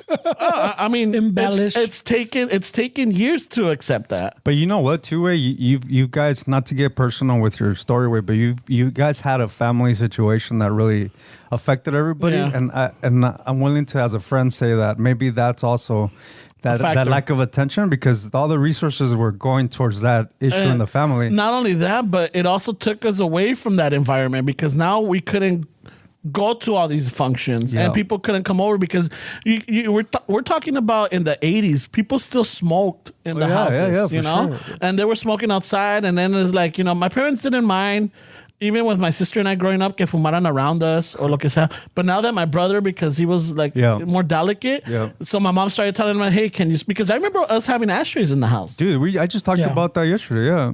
[SPEAKER 1] I mean, embellish. It's taken years to accept that.
[SPEAKER 2] But you know what, too, way you guys, not to get personal with your story, way, but you guys had a family situation that really affected everybody, and I'm willing to, as a friend, say that maybe that's also that lack of attention, because all the resources were going towards that issue in the family.
[SPEAKER 1] Not only that, but it also took us away from that environment, because now we couldn't go to all these functions and people couldn't come over, because we're talking about in the 80s, people still smoked in the houses, sure. And they were smoking outside. And then it's like, my parents didn't mind, even with my sister and I growing up, que fumaran around us or lo que sea. But now that my brother, because he was like more delicate, so my mom started telling him, hey, can you, because I remember us having ashtrays in the house.
[SPEAKER 2] Dude, I just talked about that yesterday,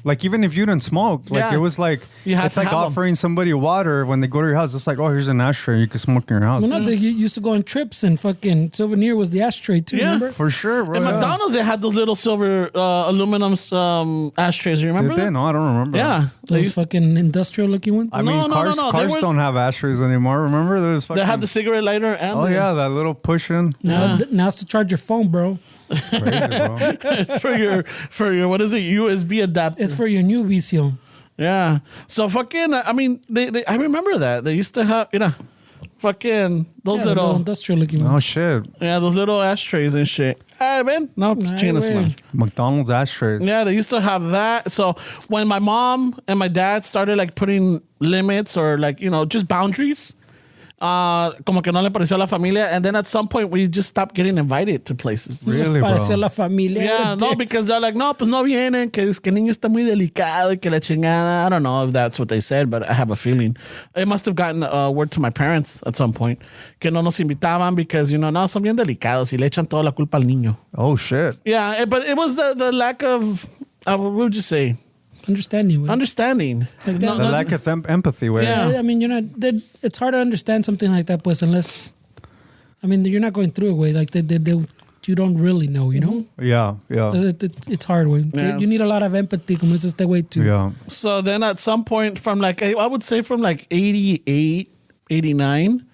[SPEAKER 2] Like, even if you didn't smoke, like, it was like, it's like offering somebody water when they go to your house. It's like, oh, here's an ashtray. You can smoke in your house.
[SPEAKER 3] Well, no, they used to go on trips, and fucking Souvenir was the ashtray, too, remember?
[SPEAKER 2] For sure, bro.
[SPEAKER 1] At McDonald's, they had those little silver aluminum ashtrays. You remember
[SPEAKER 2] that? No, I don't remember.
[SPEAKER 1] Yeah.
[SPEAKER 3] Those fucking industrial-looking ones?
[SPEAKER 2] I mean, cars don't have ashtrays anymore, remember?
[SPEAKER 1] They had the cigarette lighter and
[SPEAKER 2] that little push-in.
[SPEAKER 3] Now it's to charge your phone, bro.
[SPEAKER 2] It's crazy, bro.
[SPEAKER 1] It's for your what is it, USB adapter.
[SPEAKER 3] It's for your new Vision.
[SPEAKER 1] Yeah. So fucking, I mean, they I remember that they used to have fucking those little
[SPEAKER 3] industrial looking ones.
[SPEAKER 2] Oh shit.
[SPEAKER 1] Yeah, those little ashtrays and shit. Hey man, no,
[SPEAKER 2] McDonald's ashtrays.
[SPEAKER 1] Yeah, they used to have that. So when my mom and my dad started like putting limits or like just boundaries. Como que no le pareció a la familia, and then at some point we just stopped getting invited to places.
[SPEAKER 2] Really, bro?
[SPEAKER 3] Pareció a la familia.
[SPEAKER 1] Yeah, no, because they're like, no, pues no vienen, que el niño está muy delicado y que la chingada. I don't know if that's what they said, but I have a feeling. It must have gotten word to my parents at some point, que no nos invitaban because, no, son bien delicados y le echan toda la culpa al niño.
[SPEAKER 2] Oh, shit.
[SPEAKER 1] Yeah, but it was the lack of, what would you say?
[SPEAKER 3] Understanding.
[SPEAKER 1] Like
[SPEAKER 2] the lack of empathy.
[SPEAKER 3] Yeah, I mean, it's hard to understand something like that, pues, unless, I mean, you're not going through it, way. Like, you don't really know,
[SPEAKER 2] Mm-hmm. Yeah.
[SPEAKER 3] It's hard, way. Yeah. You need a lot of empathy, como es este way, too.
[SPEAKER 2] Yeah.
[SPEAKER 1] So then at some point from like, I would say from like 88, 89,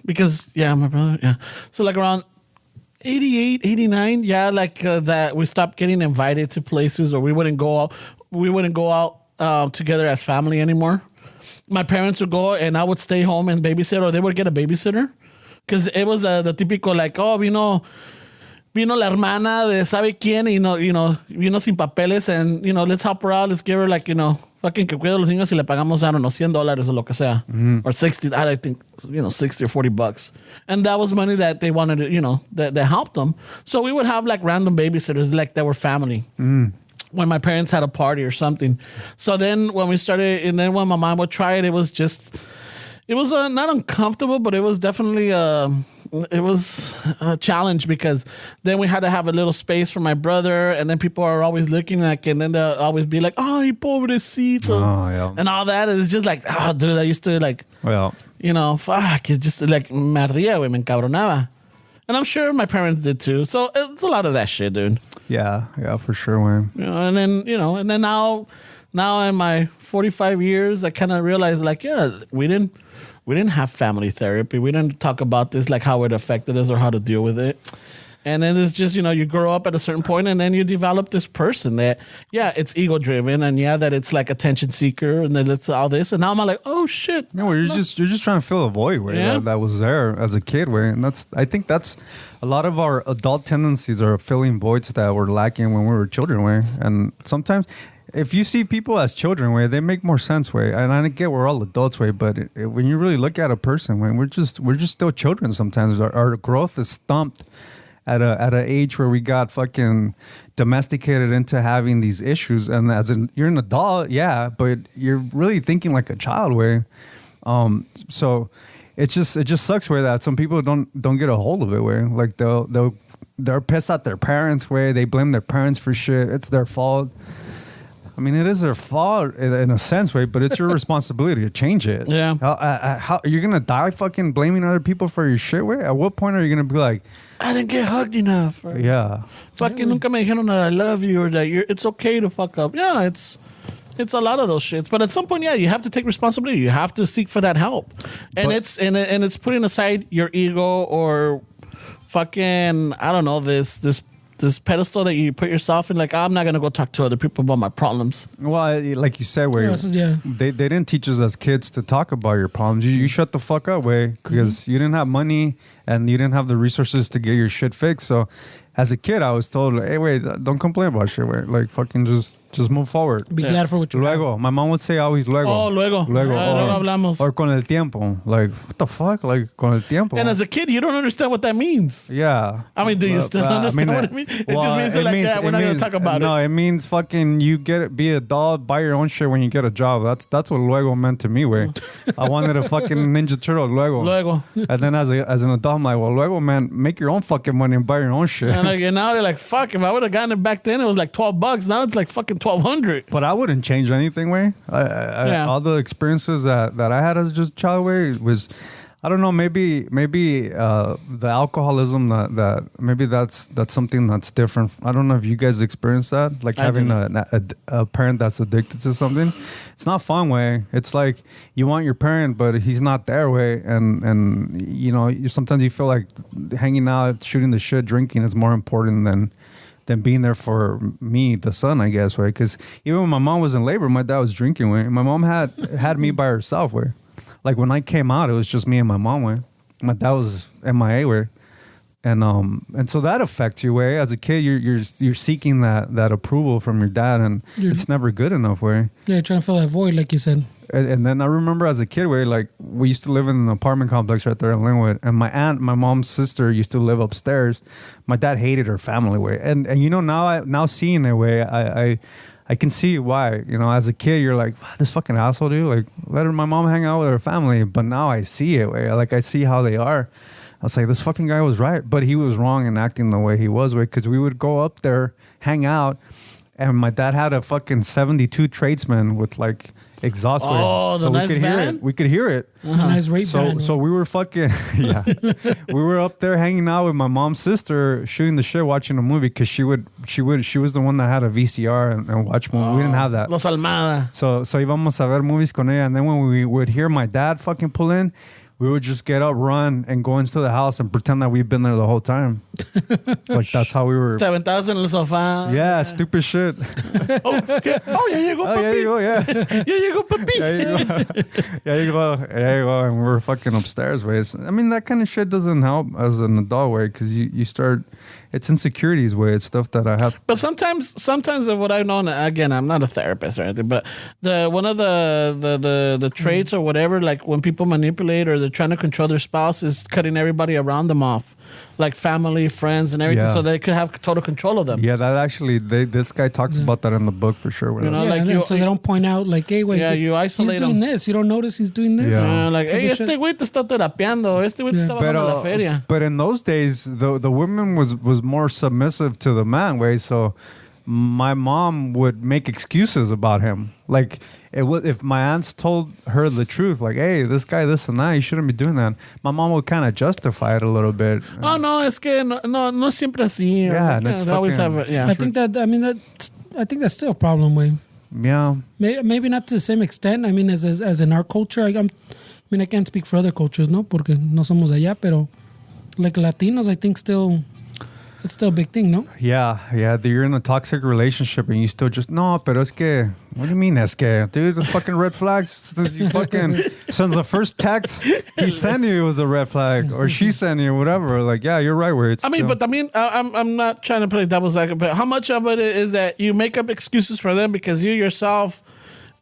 [SPEAKER 1] because, my brother, So like around 88, 89, like that we stopped getting invited to places, or we wouldn't go out together as family anymore. My parents would go and I would stay home and babysit, or they would get a babysitter, because it was the typical like, oh, vino la hermana de sabe quién, vino sin papeles, and let's help her out, let's give her like fucking que cuida a los niños y le pagamos, I don't know, $100 or lo que sea. Or 60, I think, 60 or $40. And that was money that they wanted to, that helped them. So we would have like random babysitters like that were family. When my parents had a party or something. So then when we started, and then when my mom would try it, it was not uncomfortable, but it was definitely it was a challenge because then we had to have a little space for my brother, and then people are always looking like, and then they'll always be like, "Oh, you pobrecito," and all that. And it's just like, oh, dude, I used to like, fuck, it's just like me ardía, güey, me encabronaba. And I'm sure my parents did too. So it's a lot of that shit, dude.
[SPEAKER 2] Yeah, for sure, man.
[SPEAKER 1] And then now in my 45 years, I kind of realized like, yeah, we didn't have family therapy. We didn't talk about this, like how it affected us or how to deal with it. And then it's just, you grow up at a certain point and then you develop this person that, yeah, it's ego driven and that it's like attention seeker and then it's all this. And now I'm like, oh shit.
[SPEAKER 2] No, you're just trying to fill a void that was there as a kid, and I think that's a lot of our adult tendencies are filling voids that were lacking when we were children, and sometimes if you see people as children, they make more sense, and I get we're all adults, but when you really look at a person, we're just still children sometimes. Our growth is stumped at an age where we got fucking domesticated into having these issues, and you're an adult, but you're really thinking like a child, so it just sucks that some people don't get a hold of it, like they're pissed at their parents, they blame their parents for shit. It's their fault. I mean, it is their fault in a sense, but it's your responsibility to change it.
[SPEAKER 1] Yeah.
[SPEAKER 2] How you're gonna die fucking blaming other people for your shit, At what point are you gonna be like,
[SPEAKER 1] I didn't get hugged enough? Or, fucking nunca me dijeron that I love you or that it's okay to fuck up. Yeah, it's a lot of those shits. But at some point, you have to take responsibility. You have to seek for that help. And it's putting aside your ego or fucking, I don't know, this pedestal that you put yourself in, like, I'm not gonna go talk to other people about my problems.
[SPEAKER 2] Well, like you said, they didn't teach us as kids to talk about your problems. You shut the fuck up, because you didn't have money and you didn't have the resources to get your shit fixed. So as a kid, I was told, hey, don't complain about shit, like fucking just move forward.
[SPEAKER 3] Be glad for what you
[SPEAKER 2] Luego. My mom would say always luego.
[SPEAKER 1] Oh, luego.
[SPEAKER 2] Luego.
[SPEAKER 1] Luego hablamos.
[SPEAKER 2] Or con el tiempo. Like, what the fuck? Like, con el tiempo.
[SPEAKER 1] And as a kid, you don't understand what that means.
[SPEAKER 2] Yeah.
[SPEAKER 1] I mean, do you still understand what it means? It just means that like that. We're not going to talk about it.
[SPEAKER 2] No, it means fucking you be a dog, buy your own shit when you get a job. That's what luego meant to me, I wanted a fucking Ninja Turtle luego.
[SPEAKER 1] Luego.
[SPEAKER 2] And then as an adult, I'm like, well, luego, man, make your own fucking money and buy your own shit.
[SPEAKER 1] And now they're like, fuck, if I would have gotten it back then, it was like $12. Now it's like fucking $1,200.
[SPEAKER 2] But I wouldn't change anything, all the experiences that I had as just a child, was, I don't know, maybe the alcoholism that maybe that's something that's different. I don't know if you guys experienced that, like having a parent that's addicted to something. It's not fun, It's like you want your parent, but he's not there, and sometimes you feel like hanging out, shooting the shit, drinking is more important than being there for me, the son, I guess, Because even when my mom was in labor, my dad was drinking, My mom had me by herself, Like when I came out, it was just me and my mom, My dad was MIA, And so that affects you, As a kid, you're seeking that approval from your dad, and it's never good enough,
[SPEAKER 3] Yeah, trying to fill that void, like you said.
[SPEAKER 2] And then I remember as a kid, like we used to live in an apartment complex right there in Linwood, and my aunt, my mom's sister, used to live upstairs. My dad hated her family, and now seeing it, I can see why. As a kid, you're like, this fucking asshole, dude. Like, let my mom hang out with her family. But now I see it, like I see how they are. I was like, this fucking guy was right, but he was wrong in acting the way he was, because we would go up there, hang out, and my dad had a fucking 72 tradesman with like exhaust way.
[SPEAKER 1] Oh,
[SPEAKER 2] so
[SPEAKER 1] the
[SPEAKER 2] we
[SPEAKER 1] nice
[SPEAKER 2] could hear
[SPEAKER 1] van?
[SPEAKER 2] it. We could hear it.
[SPEAKER 3] Nice rape van.
[SPEAKER 2] So we were fucking we were up there hanging out with my mom's sister, shooting the shit, watching a movie, because she was the one that had a VCR and watch movies. We didn't have that.
[SPEAKER 1] Los Almada.
[SPEAKER 2] So íbamos a ver movies con ella, and then when we would hear my dad fucking pull in, we would just get up, run, and go into the house and pretend that we've been there the whole time. Like that's how we were.
[SPEAKER 1] Te aventabas en el sofá.
[SPEAKER 2] Yeah, stupid shit.
[SPEAKER 1] ¿Qué? Oh, ya llegó
[SPEAKER 2] Oh,
[SPEAKER 1] papi.
[SPEAKER 2] yeah, you go, yeah.
[SPEAKER 1] Ya llegó papi.
[SPEAKER 2] Yeah, you go. Yeah, you go. Yeah, you go. And we were fucking upstairs, ways. I mean, that kind of shit doesn't help as an adult way because you start. It's insecurities way. It's stuff that I have.
[SPEAKER 1] But sometimes of what I've known, again, I'm not a therapist or anything, but one of the traits or whatever, like when people manipulate or they're trying to control their spouse, is cutting everybody around them off, like family, friends, and everything,
[SPEAKER 2] Yeah.
[SPEAKER 1] so they could have total control of them.
[SPEAKER 2] Yeah, that actually, this guy talks about that in the book for sure.
[SPEAKER 1] You know,
[SPEAKER 3] Yeah,
[SPEAKER 1] like
[SPEAKER 3] and then, so they don't point out, like, hey, wait,
[SPEAKER 1] Yeah, you isolate
[SPEAKER 3] he's doing
[SPEAKER 1] him.
[SPEAKER 3] this. You don't notice he's doing this.
[SPEAKER 2] Yeah.
[SPEAKER 1] Like, hey, este güey te está terapeando, este güey te está bajando la feria.
[SPEAKER 2] But in those days, the woman was more submissive to the man way. So my mom would make excuses about him. Like if my aunts told her the truth, like, hey, this guy, this and that, you shouldn't be doing that. My mom would kind of justify it a little bit.
[SPEAKER 1] Oh no, es que no siempre así.
[SPEAKER 2] Yeah, and it's
[SPEAKER 1] they always
[SPEAKER 2] fucking-
[SPEAKER 1] have it. Yeah,
[SPEAKER 3] I think that's still a problem, way.
[SPEAKER 2] Yeah.
[SPEAKER 3] Maybe not to the same extent. I mean, as in our culture, I can't speak for other cultures, no, porque no somos allá, pero like Latinos, I think it's still a big thing, no?
[SPEAKER 2] Yeah. You're in a toxic relationship and you still just, no, pero es que, what do you mean es que? Dude, it's fucking red flags. You fucking, since the first text he sent you was a red flag, or she sent you, whatever. Like, yeah, you're right, where it's
[SPEAKER 1] I'm not trying to play devil's advocate, but how much of it is that you make up excuses for them because you yourself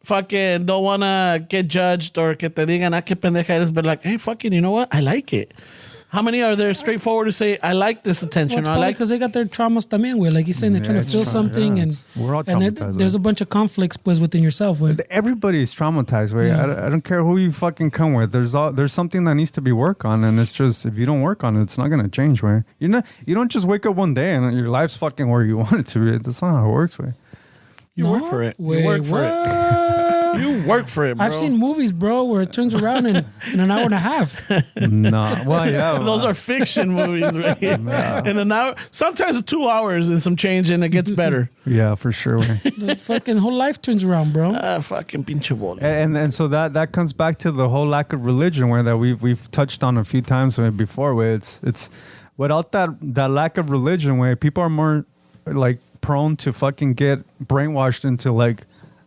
[SPEAKER 1] fucking don't want to get judged or que te digan, ah, qué pendeja eres, but like, hey, fucking, you know what? I like it. How many are there straightforward to say, I like this attention?
[SPEAKER 3] Well,
[SPEAKER 1] or I like
[SPEAKER 3] because they got their traumas también, güey. Like he's saying, they're trying to
[SPEAKER 2] it's
[SPEAKER 3] feel
[SPEAKER 2] true.
[SPEAKER 3] something,
[SPEAKER 2] Yeah,
[SPEAKER 3] and
[SPEAKER 2] we're all
[SPEAKER 3] and
[SPEAKER 2] traumatized,
[SPEAKER 3] there's a bunch of conflicts, pues, within yourself, güey.
[SPEAKER 2] Everybody's traumatized, way.
[SPEAKER 3] Yeah.
[SPEAKER 2] I don't care who you fucking come with. There's something that needs to be worked on, and it's just, if you don't work on it, it's not gonna change, way. You don't just wake up one day and your life's fucking where you want it to be. That's not how it works, way.
[SPEAKER 1] You work for it. You work for it. You work for it, bro.
[SPEAKER 3] I've seen movies, bro, where it turns around in an hour and a half.
[SPEAKER 2] No, well, yeah,
[SPEAKER 1] Those are fiction movies, right? In an hour, sometimes 2 hours and some change, and it gets better.
[SPEAKER 2] yeah, for sure, way.
[SPEAKER 3] The fucking whole life turns around, bro.
[SPEAKER 1] Fucking pinche bola.
[SPEAKER 2] And so that comes back to the whole lack of religion, where that we've touched on a few times before, where it's without that lack of religion, where people are more like prone to fucking get brainwashed into like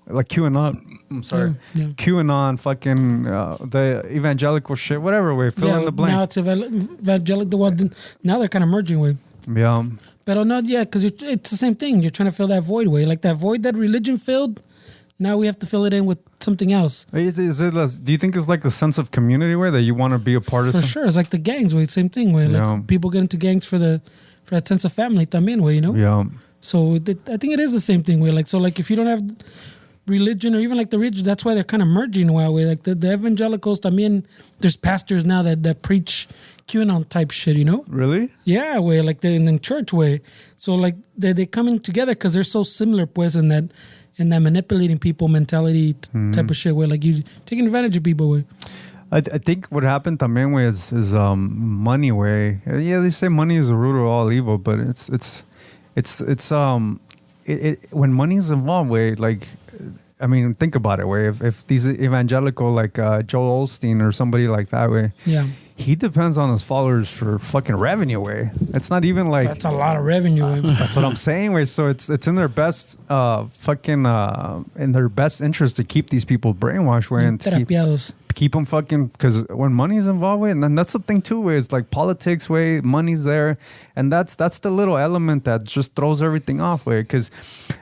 [SPEAKER 2] QAnon. I'm sorry,
[SPEAKER 3] Yeah.
[SPEAKER 2] QAnon, fucking the evangelical shit, whatever way. Fill in the blank.
[SPEAKER 3] Now it's evangelic. Now they're kind of merging with.
[SPEAKER 2] Yeah.
[SPEAKER 3] But not yet, because it's the same thing. You're trying to fill that void way, like that void that religion filled. Now we have to fill it in with something else.
[SPEAKER 2] Is it do you think it's like a sense of community where that you want to be a part of?
[SPEAKER 3] For sure, it's like the gangs way. Same thing way. Like
[SPEAKER 2] Yeah.
[SPEAKER 3] people get into gangs for that sense of family. También way, you know.
[SPEAKER 2] Yeah.
[SPEAKER 3] So I think it is the same thing way. Like if you don't have religion or even like the religion, that's why they're kind of merging a while way. Like the evangelicals, también there's pastors now that preach QAnon type shit, you know?
[SPEAKER 2] Really?
[SPEAKER 3] Yeah, way like in church way. So like they coming together because they're so similar, pues, in that manipulating people mentality type of shit. Where like you taking advantage of people. Way.
[SPEAKER 2] I think what happened también way is money way. Yeah, they say money is the root of all evil, but it's when money is involved way, like, I mean, think about it way. If these evangelical like Joel Osteen or somebody like that way,
[SPEAKER 3] Yeah.
[SPEAKER 2] he depends on his followers for fucking revenue way. It's not even like
[SPEAKER 3] That's a lot of revenue. Way.
[SPEAKER 2] that's what I'm saying way. So it's in their best in their best interest to keep these people brainwashed way and to
[SPEAKER 3] Terapiados.
[SPEAKER 2] keep them fucking, because when money's involved way, and then that's the thing too way, it's like politics way, money's there, and that's the little element that just throws everything off way. Because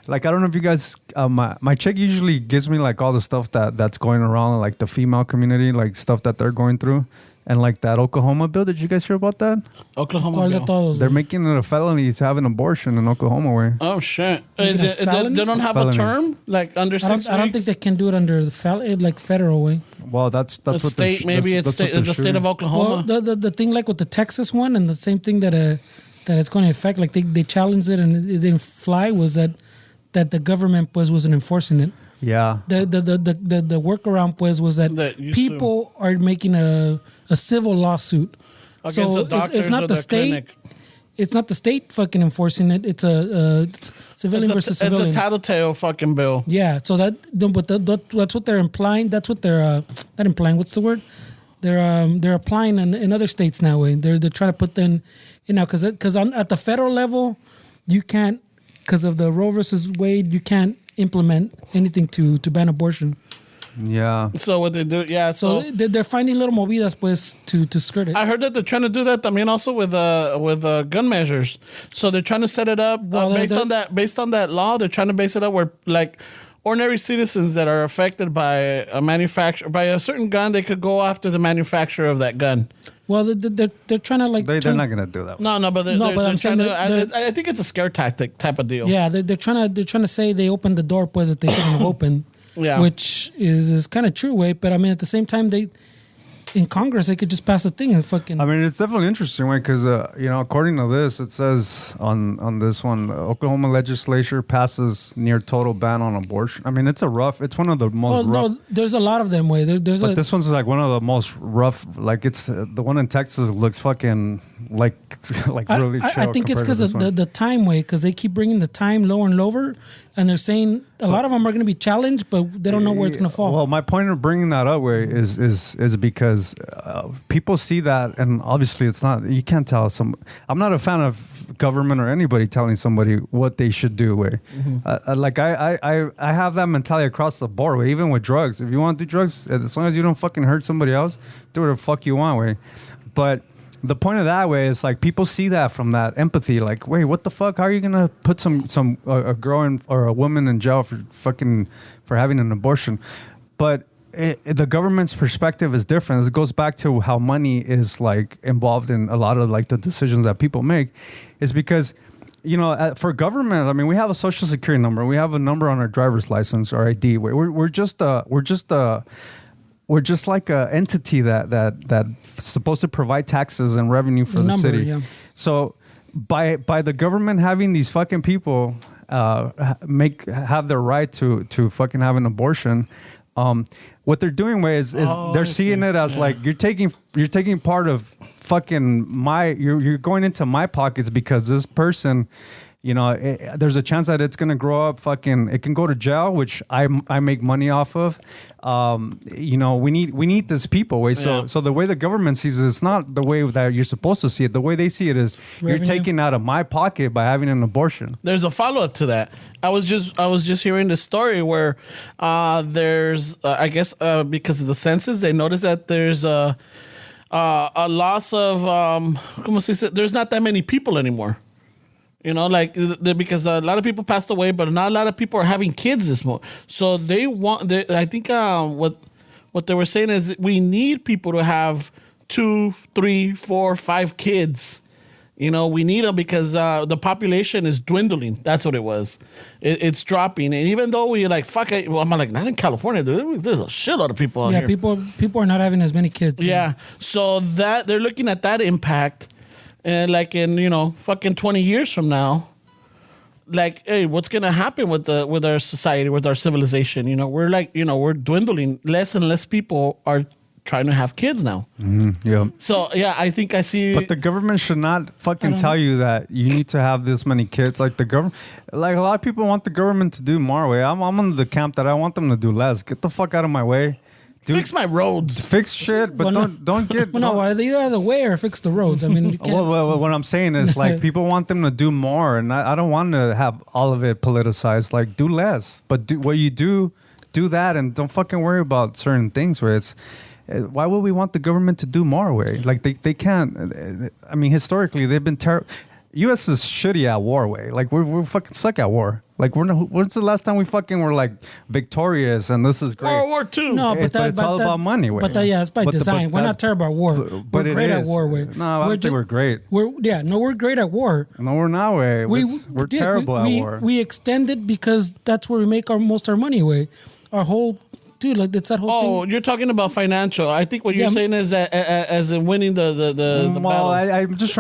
[SPEAKER 2] like, I don't know if you guys my chick usually gives me like all the stuff that's going around in, like the female community, like stuff that they're going through. And like that Oklahoma bill, did you guys hear about that?
[SPEAKER 1] Oklahoma
[SPEAKER 3] ¿Cuál de
[SPEAKER 1] bill.
[SPEAKER 3] todos?
[SPEAKER 2] They're making it a felony to have an abortion in Oklahoma way.
[SPEAKER 1] Oh shit!
[SPEAKER 3] Is it a felony?
[SPEAKER 1] They don't have
[SPEAKER 2] Felony.
[SPEAKER 1] a term like under 6 weeks.
[SPEAKER 3] I don't think they can do it under the like federal way.
[SPEAKER 2] Well, that's
[SPEAKER 1] The
[SPEAKER 2] what
[SPEAKER 1] state, maybe it's the state of Oklahoma.
[SPEAKER 3] Well, the thing like with the Texas one and the same thing that it's going to affect, like they challenged it and it didn't fly, was that the government wasn't enforcing it.
[SPEAKER 2] Yeah.
[SPEAKER 3] The workaround was that
[SPEAKER 1] you
[SPEAKER 3] people are making a civil lawsuit.
[SPEAKER 1] Against the doctors
[SPEAKER 3] it's not
[SPEAKER 1] or
[SPEAKER 3] the
[SPEAKER 1] the
[SPEAKER 3] state.
[SPEAKER 1] clinic.
[SPEAKER 3] It's not the state fucking enforcing it. It's it's civilian versus civilian.
[SPEAKER 1] It's a tattletale fucking bill.
[SPEAKER 3] Yeah, so that's what they're implying. That's what they're not implying. What's the word? they're applying in other states now. Way they're trying to put them in now because at the federal level you can't, because of the Roe versus Wade, you can't implement anything to ban abortion.
[SPEAKER 2] Yeah.
[SPEAKER 1] So what they do, yeah.
[SPEAKER 3] So they're finding little movidas pues to skirt it.
[SPEAKER 1] I heard that they're trying to do that. I mean, also with gun measures. So they're trying to set it up based on that law. They're trying to base it up where like ordinary citizens that are affected by a certain gun, they could go after the manufacturer of that gun.
[SPEAKER 3] Well, they're trying to like.
[SPEAKER 2] They're not gonna do that.
[SPEAKER 1] No, but they're trying to. I think it's a scare tactic type of deal.
[SPEAKER 3] Yeah, they're trying to say they opened the door pues that they shouldn't have opened.
[SPEAKER 1] Yeah,
[SPEAKER 3] which is kind of true, way. But I mean, at the same time, in Congress they could just pass a thing and fucking.
[SPEAKER 2] I mean, it's definitely interesting, way, because according to this, it says on this one, Oklahoma legislature passes near total ban on abortion. I mean, it's one of the most rough.
[SPEAKER 3] No, there's a lot of them, way. But
[SPEAKER 2] this one's like one of the most rough. Like it's the one in Texas looks fucking like really chill.
[SPEAKER 3] I think it's because of the time, way, because they keep bringing the time lower and lower, and they're saying a lot of them are going to be challenged, but they don't know where it's going to fall.
[SPEAKER 2] Well, my point of bringing that up, way, is because people see that, and obviously it's not. You can't tell I'm not a fan of government or anybody telling somebody what they should do. Way, I have that mentality across the board. Way, even with drugs. If you want to do drugs, as long as you don't fucking hurt somebody else, do whatever the fuck you want. Way, but the point of that, way, is like people see that from that empathy. Like, wait, what the fuck? How are you gonna put a girl or a woman in jail for having an abortion? But the government's perspective is different. It goes back to how money is like involved in a lot of like the decisions that people make. Is because for government, I mean, we have a social security number. We have a number on our driver's license, our ID. We're just like a entity that's supposed to provide taxes and revenue for the city. Yeah. So by the government having these fucking people have their right to fucking have an abortion, what they're doing is they're seeing it as like you're taking part of fucking you're going into my pockets because this person. There's a chance that it's gonna grow up fucking. It can go to jail, which I make money off of. We need this people way. So the way the government sees it, it's not the way that you're supposed to see it. The way they see it is revenue. You're taking out of my pocket by having an abortion.
[SPEAKER 1] There's a follow up to that. I was just hearing this story where there's I guess because of the census, they noticed that there's a loss of there's not that many people anymore. Because a lot of people passed away, but not a lot of people are having kids this month. So I think what they were saying is that we need people to have 2, 3, 4, 5 kids. We need them because the population is dwindling. That's what it was. It's dropping. And even though we like, fuck it, well, I'm like, not in California. There's a shitload of people out here.
[SPEAKER 3] Yeah, people are not having as many kids.
[SPEAKER 1] Yeah. So that they're looking at that impact. And like in, fucking 20 years from now, like, hey, what's going to happen with our society, with our civilization? We're like, we're dwindling. Less and less people are trying to have kids now.
[SPEAKER 2] Yeah.
[SPEAKER 1] So, yeah, I think I see.
[SPEAKER 2] But the government should not fucking tell you that you need to have this many kids. Like the government, like a lot of people want the government to do more. Way. I'm on the camp that I want them to do less. Get the fuck out of my way.
[SPEAKER 1] Dude, fix my roads.
[SPEAKER 2] Fix shit, but don't get.
[SPEAKER 3] Well, no, either the way or fix the roads. I mean, you can't.
[SPEAKER 2] Well, what I'm saying is like people want them to do more, and I don't want to have all of it politicized. Like, do less, but do what you do that, and don't fucking worry about certain things. Where why would we want the government to do more? Way like they can't. I mean, historically they've been terrible. U.S. is shitty at war. Way like we're fucking suck at war. Like when's the last time we fucking were like victorious and this is great?
[SPEAKER 1] World War II.
[SPEAKER 3] No, but
[SPEAKER 2] it's all about money. Way.
[SPEAKER 3] But it's by design. We're not terrible at war. We're great at war. Way.
[SPEAKER 2] No, I don't think we're great.
[SPEAKER 3] We're great at war.
[SPEAKER 2] No, we're not. Way. We're terrible at war.
[SPEAKER 3] We extend it because that's where we make most our money. Way. Our whole. Dude, like it's that whole thing.
[SPEAKER 1] Oh, you're talking about financial. I think what you're saying is that as in winning the
[SPEAKER 2] well,
[SPEAKER 1] battles.
[SPEAKER 2] I'm just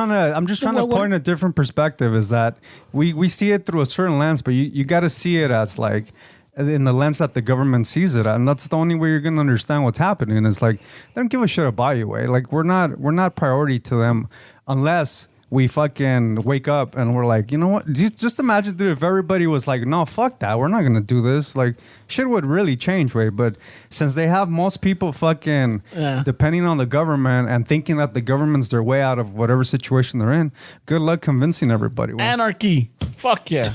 [SPEAKER 2] trying to point a different perspective. Is that we see it through a certain lens, but you got to see it as like in the lens that the government sees it at, and that's the only way you're gonna understand what's happening. It's like they don't give a shit about you. Way like we're not priority to them unless we fucking wake up and we're like, you know what? Just imagine, dude, if everybody was like, no, fuck that. We're not going to do this. Like, shit would really change, way. But since they have most people fucking depending on the government and thinking that the government's their way out of whatever situation they're in, good luck convincing everybody. Way.
[SPEAKER 1] Anarchy. Fuck yeah.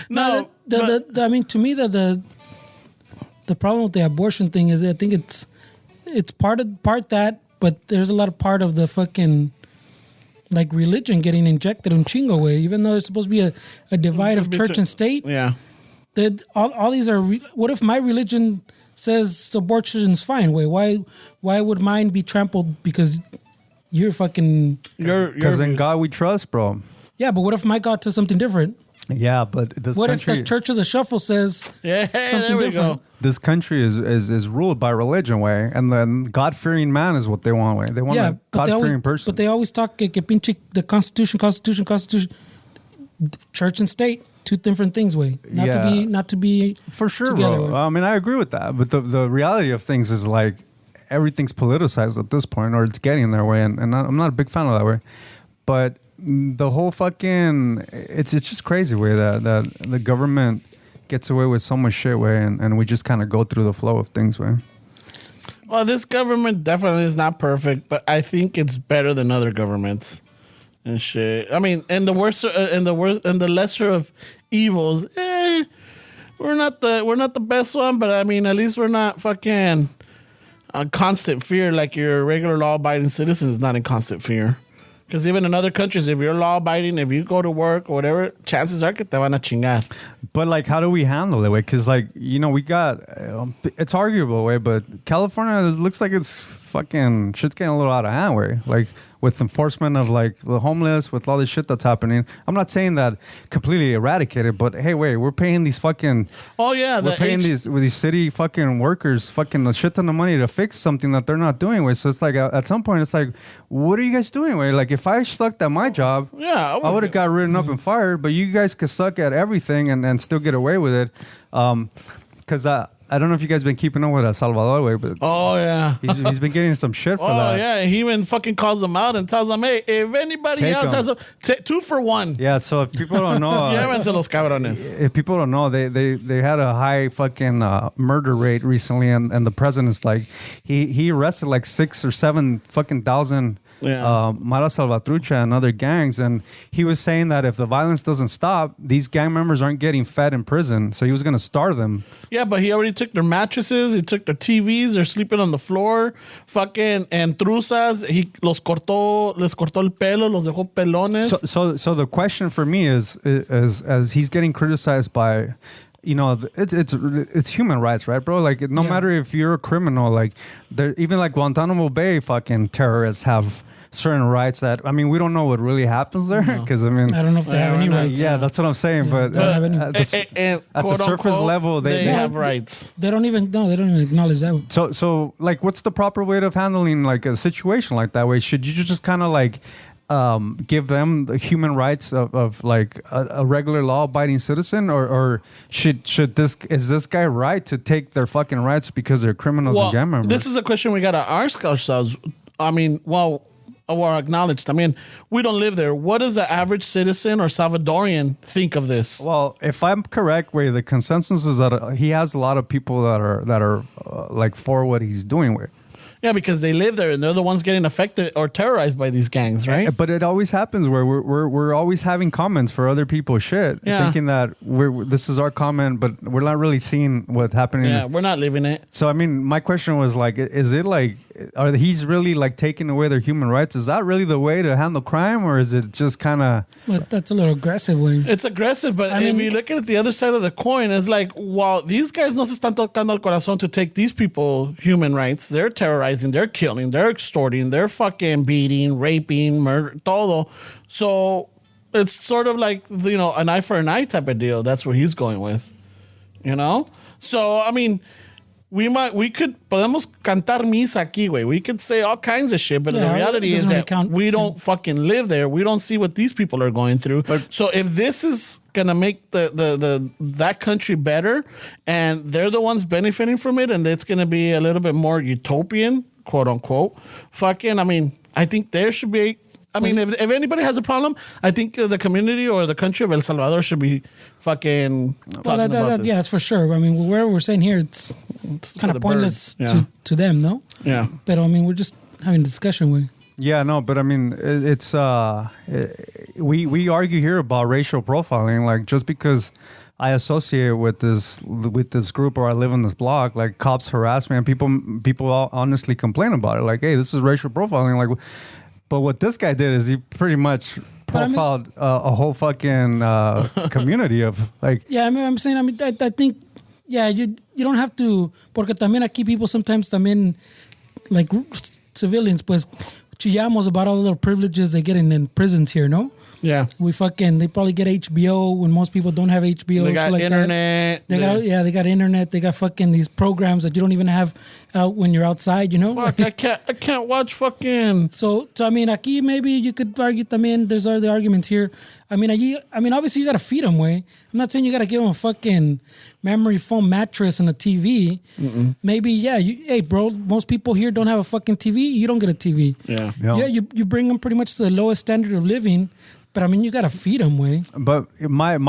[SPEAKER 1] No.
[SPEAKER 3] I mean, to me, the problem with the abortion thing is I think it's part that, but there's a lot of part of the fucking like religion getting injected in chingo way, even though it's supposed to be a divide of church and state.
[SPEAKER 1] Yeah.
[SPEAKER 3] That all these are. What if my religion says abortion's fine? Why would mine be trampled because you're fucking?
[SPEAKER 2] Because in God we trust, bro.
[SPEAKER 3] Yeah, but what if my God says something different?
[SPEAKER 2] Yeah, but this
[SPEAKER 3] what
[SPEAKER 2] country,
[SPEAKER 3] if the Church of the Shuffle says something different?
[SPEAKER 2] This country is ruled by religion, way, and then God-fearing man is what they want, way. They want a God-fearing person.
[SPEAKER 3] But they always talk que pinche the Constitution, church and state, two different things, way. Not to be
[SPEAKER 2] for sure,
[SPEAKER 3] together,
[SPEAKER 2] bro. I mean, I agree with that, but the reality of things is like everything's politicized at this point, or it's getting their way, and I'm not a big fan of that way, but. The whole fucking it's just crazy way that the government gets away with so much shit way and we just kind of go through the flow of things way.
[SPEAKER 1] Well, this government definitely is not perfect, but I think it's better than other governments and shit. I mean, and the worst and the lesser of evils, we're not the best one, but I mean, at least we're not fucking constant fear like your regular law-abiding citizen is not in constant fear. Because even in other countries, if you're law-abiding, if you go to work or whatever, chances are que te van a chingar.
[SPEAKER 2] But, like, how do we handle it, way? Because, like, you know, we got... it's arguable, way, but California looks like it's fucking... shit's getting a little out of hand, way. Like, with enforcement of, like, the homeless, with all this shit that's happening. I'm not saying that completely eradicated, but, hey, wait, we're paying these fucking...
[SPEAKER 1] Oh, yeah.
[SPEAKER 2] We're paying these city fucking workers fucking a shit ton of money to fix something that they're not doing, way. So, it's like, at some point, it's like, what are you guys doing, way? Like, if I sucked at my job, I would have got ridden up and fired, but you guys could suck at everything and still get away with it. Because I don't know if you guys been keeping up with El Salvador way, but
[SPEAKER 1] oh yeah,
[SPEAKER 2] he's been getting some shit for that.
[SPEAKER 1] Oh yeah, he even fucking calls them out and tells them, hey, if anybody else has 2 for 1.
[SPEAKER 2] Yeah, so if people don't know,
[SPEAKER 1] los cabrones.
[SPEAKER 2] If people don't know, they had a high fucking murder rate recently, and the president's like he arrested like 6 or 7 fucking thousand. Mara Salvatrucha and other gangs, and he was saying that if the violence doesn't stop, these gang members aren't getting fed in prison, so he was going to starve them.
[SPEAKER 1] Yeah, but he already took their mattresses, he took their TVs, they're sleeping on the floor, fucking, and truzas, he les cortó el pelo, los dejó pelones.
[SPEAKER 2] So the question for me is as he's getting criticized by, you know, it's human rights, right, bro? Like, no matter if you're a criminal, like, even like Guantanamo Bay fucking terrorists have certain rights that, I mean, we don't know what really happens there, because I mean,
[SPEAKER 3] I don't know if they have any rights.
[SPEAKER 2] Yeah, that's what I'm saying. But
[SPEAKER 3] at
[SPEAKER 2] the surface level, they
[SPEAKER 1] have rights.
[SPEAKER 3] They don't even acknowledge that.
[SPEAKER 2] So like, what's the proper way of handling like a situation like that? Way should you just kind of like give them the human rights of like a regular law-abiding citizen, or is this guy right to take their fucking rights because they're criminals and gang members?
[SPEAKER 1] This is a question we gotta ask ourselves. I mean, or acknowledged. I mean, we don't live there. What does the average citizen or Salvadorian think of this?
[SPEAKER 2] Well, if I'm correct, the consensus is that he has a lot of people that are like for what he's doing with.
[SPEAKER 1] Yeah, because they live there and they're the ones getting affected or terrorized by these gangs, right?
[SPEAKER 2] But it always happens where we're always having comments for other people's shit, thinking that this is our comment, but we're not really seeing what's happening.
[SPEAKER 1] Yeah, we're not living it.
[SPEAKER 2] So I mean, my question was like, is it like, he's really like taking away their human rights? Is that really the way to handle crime, or is it just kind of?
[SPEAKER 3] Well, that's a little aggressive, Wayne.
[SPEAKER 1] It's aggressive, but if you look at the other side of the coin, it's like, well, these guys no se están tocando el corazón to take these people human rights. They're terrorizing, they're killing, they're extorting, they're fucking beating, raping, murder, todo. So it's sort of like, you know, an eye for an eye type of deal. That's what he's going with, you know? So, I mean, podemos cantar misa aquí, güey. We could say all kinds of shit, but the reality is that we don't fucking live there. We don't see what these people are going through. So if this is gonna make that country better, and they're the ones benefiting from it, and it's gonna be a little bit more utopian, quote unquote, fucking, I mean, I think there should be. I mean, if anybody has a problem, I think the community or the country of El Salvador should be fucking talking about this.
[SPEAKER 3] Yeah, that's for sure. I mean, where we're saying here, it's kind of pointless to them, no?
[SPEAKER 1] Yeah.
[SPEAKER 3] But I mean, we're just having a discussion with.
[SPEAKER 2] Yeah, no, but I mean, we argue here about racial profiling. Like, just because I associate with this group or I live in this block, like cops harass me, and people honestly complain about it. Like, hey, this is racial profiling. Like, but what this guy did is he pretty much profiled a whole fucking community of like.
[SPEAKER 3] Yeah, I'm saying. I think. Yeah, you don't have to. Porque también aquí people sometimes también like civilians pues chillamos about all the little privileges they get in prisons here, no?
[SPEAKER 1] Yeah.
[SPEAKER 3] They probably get HBO when most people don't have HBO.
[SPEAKER 1] They got internet.
[SPEAKER 3] They got internet. They got fucking these programs that you don't even have out when you're outside, you know?
[SPEAKER 1] Fuck, I can't watch fucking.
[SPEAKER 3] So I mean, aquí maybe you could argue también, there's other arguments here. I mean, obviously you got to feed them, way. I'm not saying you got to give them a fucking memory foam mattress and a TV. Mm-mm. Maybe, hey, bro, most people here don't have a fucking TV. You don't get a TV.
[SPEAKER 1] Yeah.
[SPEAKER 3] Yeah, you bring them pretty much to the lowest standard of living. But I mean, you gotta feed them, way.
[SPEAKER 2] But my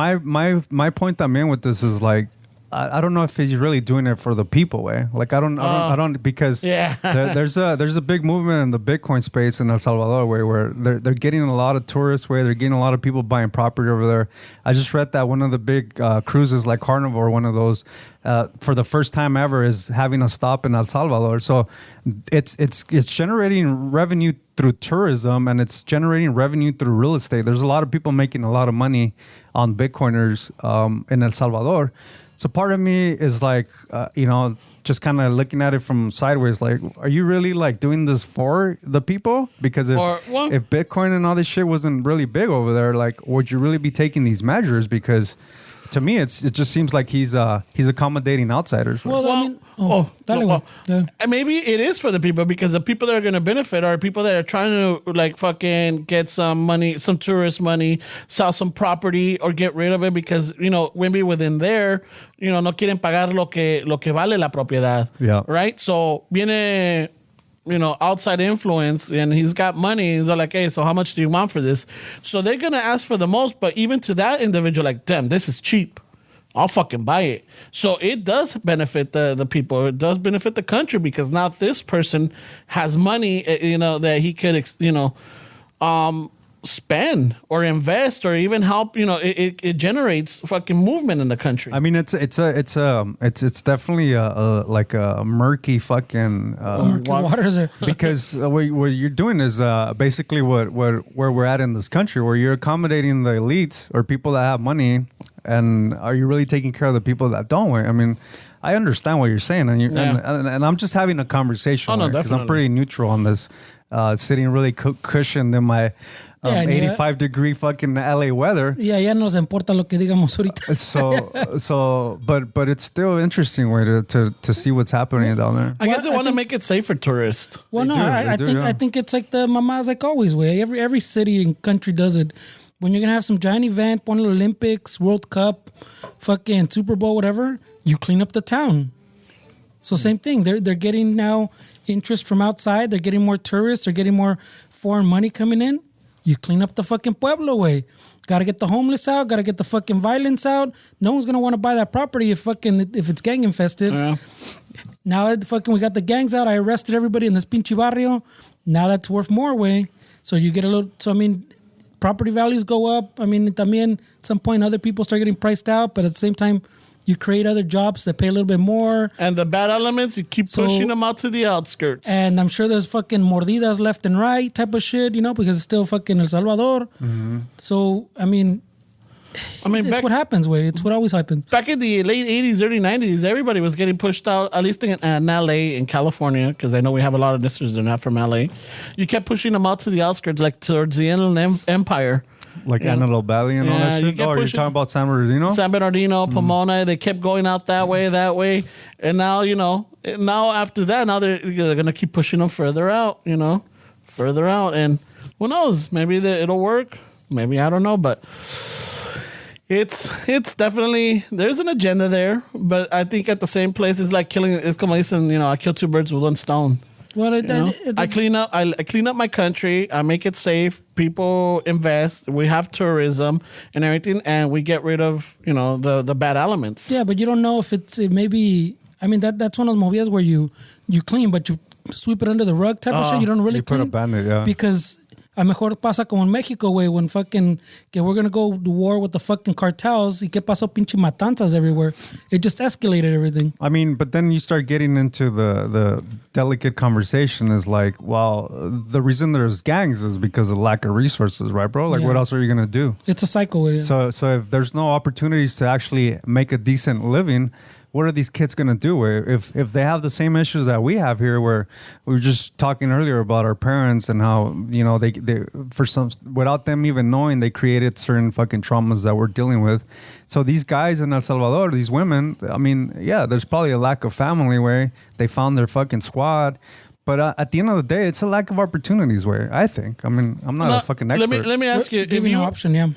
[SPEAKER 2] point también with this is like, I don't know if he's really doing it for the people, way. Like I don't because there's a big movement in the Bitcoin space in El Salvador, where they're getting a lot of tourists, where they're getting a lot of people buying property over there. I just read that one of the big cruises like Carnival, one of those, for the first time ever, is having a stop in El Salvador. So it's generating revenue through tourism, and it's generating revenue through real estate. There's a lot of people making a lot of money on Bitcoiners in El Salvador. So part of me is like, just kind of looking at it from sideways, like, are you really like doing this for the people? Because if Bitcoin and all this shit wasn't really big over there, like, would you really be taking these measures? Because to me, it just seems like he's accommodating outsiders.
[SPEAKER 1] And maybe it is for the people, because the people that are going to benefit are people that are trying to like fucking get some money, some tourist money, sell some property or get rid of it because, maybe within there, no quieren pagar lo que vale la propiedad.
[SPEAKER 2] Yeah.
[SPEAKER 1] Right? So viene, outside influence, and he's got money. They're like, hey, so how much do you want for this? So they're going to ask for the most, but even to that individual, like, damn, this is cheap. I'll fucking buy it. So it does benefit the people. It does benefit the country, because now this person has money, that he could, spend or invest or even help. It generates fucking movement in the country.
[SPEAKER 2] I mean, it's definitely like a murky fucking
[SPEAKER 3] murky waters are
[SPEAKER 2] because what you're doing is basically where we're at in this country, where you're accommodating the elites or people that have money. And are you really taking care of the people that don't? I mean, I understand what you're saying, and I'm just having a conversation because I'm pretty neutral on this, sitting really cushioned in my 85-degree fucking LA weather.
[SPEAKER 3] Yeah, ya nos importa lo que digamos ahorita.
[SPEAKER 2] But it's still interesting way to see what's happening down there.
[SPEAKER 1] I guess they want to make it safe for tourists.
[SPEAKER 3] Well, I think it's like the mamas like always way. Every city and country does it. When you're gonna have some giant event, one of the Olympics, World Cup, fucking Super Bowl, whatever, you clean up the town. So same thing. They're getting now interest from outside. They're getting more tourists. They're getting more foreign money coming in. You clean up the fucking pueblo way. Got to get the homeless out. Got to get the fucking violence out. No one's gonna want to buy that property if it's gang infested.
[SPEAKER 1] Yeah.
[SPEAKER 3] Now that we got the gangs out, I arrested everybody in this pinche barrio. Now that's worth more way. So you get a little. So I mean, property values go up. I mean, también at some point other people start getting priced out, but at the same time, you create other jobs that pay a little bit more.
[SPEAKER 1] And the bad elements, you keep pushing them out to the outskirts.
[SPEAKER 3] And I'm sure there's fucking mordidas left and right type of shit, because it's still fucking El Salvador.
[SPEAKER 2] Mm-hmm.
[SPEAKER 3] So, I mean, it's what happens, way. It's what always happens.
[SPEAKER 1] Back in the late 80s, early 90s, everybody was getting pushed out, at least in LA, in California, because I know we have a lot of listeners that are not from LA. You kept pushing them out to the outskirts, like towards the Inland Empire.
[SPEAKER 2] Like Antelope Valley and all that shit? You're talking about San Bernardino?
[SPEAKER 1] San Bernardino, Pomona. They kept going out that way. And now, now after that, now they're going to keep pushing them further out, further out. And who knows? Maybe it'll work. Maybe, I don't know. But it's definitely, there's an agenda there. But I think at the same place, it's like killing, it's como dicen, I kill two birds with one stone.
[SPEAKER 3] Well,
[SPEAKER 1] I clean up. I clean up my country. I make it safe. People invest. We have tourism and everything, and we get rid of the bad elements.
[SPEAKER 3] Yeah, but you don't know if it maybe. I mean that's one of those movies where you clean, but you sweep it under the rug type of shit. You don't really clean.
[SPEAKER 2] Put a Band-Aid, yeah.
[SPEAKER 3] Because a mejor pasa como en Mexico, way when fucking we're gonna go to war with the fucking cartels. Y que pasó pinche matanzas everywhere. It just escalated everything.
[SPEAKER 2] I mean, but then you start getting into the delicate conversation is like, well, the reason there's gangs is because of lack of resources, right, bro? Like, what else are you gonna do?
[SPEAKER 3] It's a cycle. Yeah.
[SPEAKER 2] So if there's no opportunities to actually make a decent living, what are these kids going to do? Where if they have the same issues that we have here, where we were just talking earlier about our parents and how, they for some, without them even knowing, they created certain fucking traumas that we're dealing with. So these guys in El Salvador, these women, I mean, yeah, there's probably a lack of family where they found their fucking squad. But at the end of the day, it's a lack of opportunities where I think. I mean, I'm not a fucking expert.
[SPEAKER 1] Let me ask you.
[SPEAKER 3] Give you an option, yeah.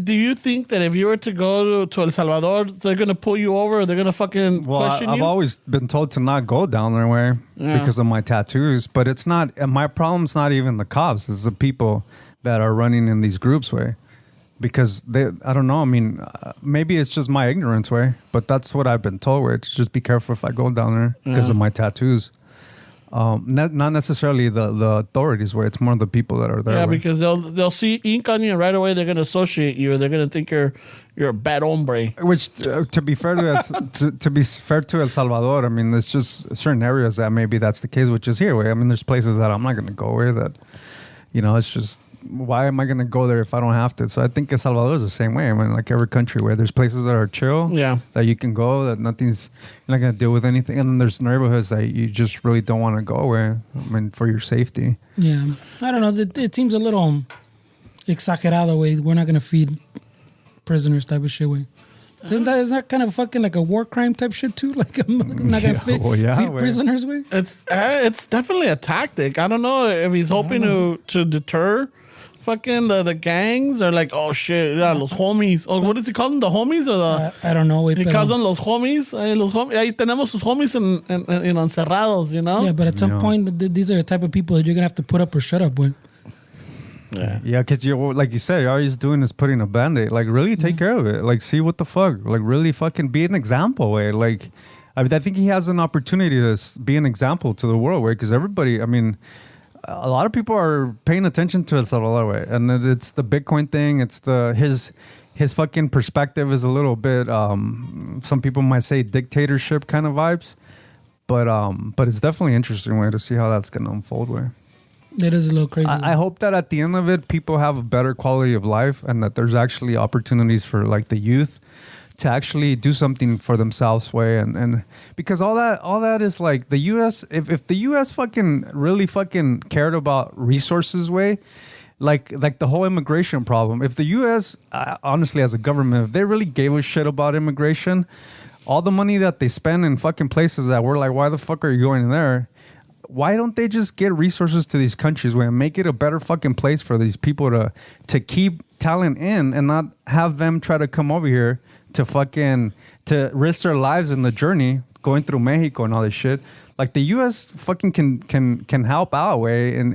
[SPEAKER 1] Do you think that if you were to go to El Salvador, they're going to pull you over? Or they're going to fucking question you?
[SPEAKER 2] I've always been told to not go down their way because of my tattoos. But it's not, my problem's not even the cops. It's the people that are running in these groups way. Because I don't know. I mean, maybe it's just my ignorance way. But that's what I've been told where to just be careful if I go down there because of my tattoos. Not necessarily the authorities, where it's more the people that are there.
[SPEAKER 1] Yeah, because they'll see ink on you and right away they're going to associate you. Or they're going to think you're a bad hombre.
[SPEAKER 2] Which, to be fair to El Salvador, I mean, there's just certain areas that maybe that's the case, which is here. Where I mean, there's places that I'm not going to go where that, it's just. Why am I going to go there if I don't have to? So I think El Salvador is the same way. I mean, like every country where there's places that are chill, that you can go, that you're not going to deal with anything. And then there's neighborhoods that you just really don't want to go where, I mean, for your safety.
[SPEAKER 3] Yeah. I don't know. It seems a little exagerado way. We're not going to feed prisoners type of shit way. Isn't that kind of fucking like a war crime type shit too? Like I'm not gonna feed prisoners way.
[SPEAKER 1] It's definitely a tactic. I don't know if he's hoping to deter fucking the gangs or like, oh shit, los homies. Or what does he call them? The homies or the?
[SPEAKER 3] I don't know.
[SPEAKER 1] He calls them los homies. Ahí tenemos sus homies encerrados,
[SPEAKER 3] Yeah, but at some point, these are the type of people that you're gonna have to put up or shut up with.
[SPEAKER 2] Yeah, because like you said, all he's doing is putting a Band-Aid. Like, really take care of it. Like, see what the fuck. Like, really fucking be an example, way. Like, I think he has an opportunity to be an example to the world, way. Because everybody, I mean, a lot of people are paying attention to El Salvador, way. And it's the Bitcoin thing. It's his fucking perspective is a little bit, some people might say dictatorship kind of vibes. But it's definitely interesting, way, to see how that's going to unfold, way.
[SPEAKER 3] It is a little crazy.
[SPEAKER 2] I hope that at the end of it, people have a better quality of life and that there's actually opportunities for like the youth to actually do something for themselves way. And because all that is like the U.S. If the U.S. fucking really fucking cared about resources way, like the whole immigration problem, if the U.S. Honestly as a government, if they really gave a shit about immigration, all the money that they spend in fucking places that we're like, why the fuck are you going there? Why don't they just get resources to these countries and make it a better fucking place for these people to keep talent in and not have them try to come over here to risk their lives in the journey going through Mexico and all this shit. Like the U.S. fucking can help out way and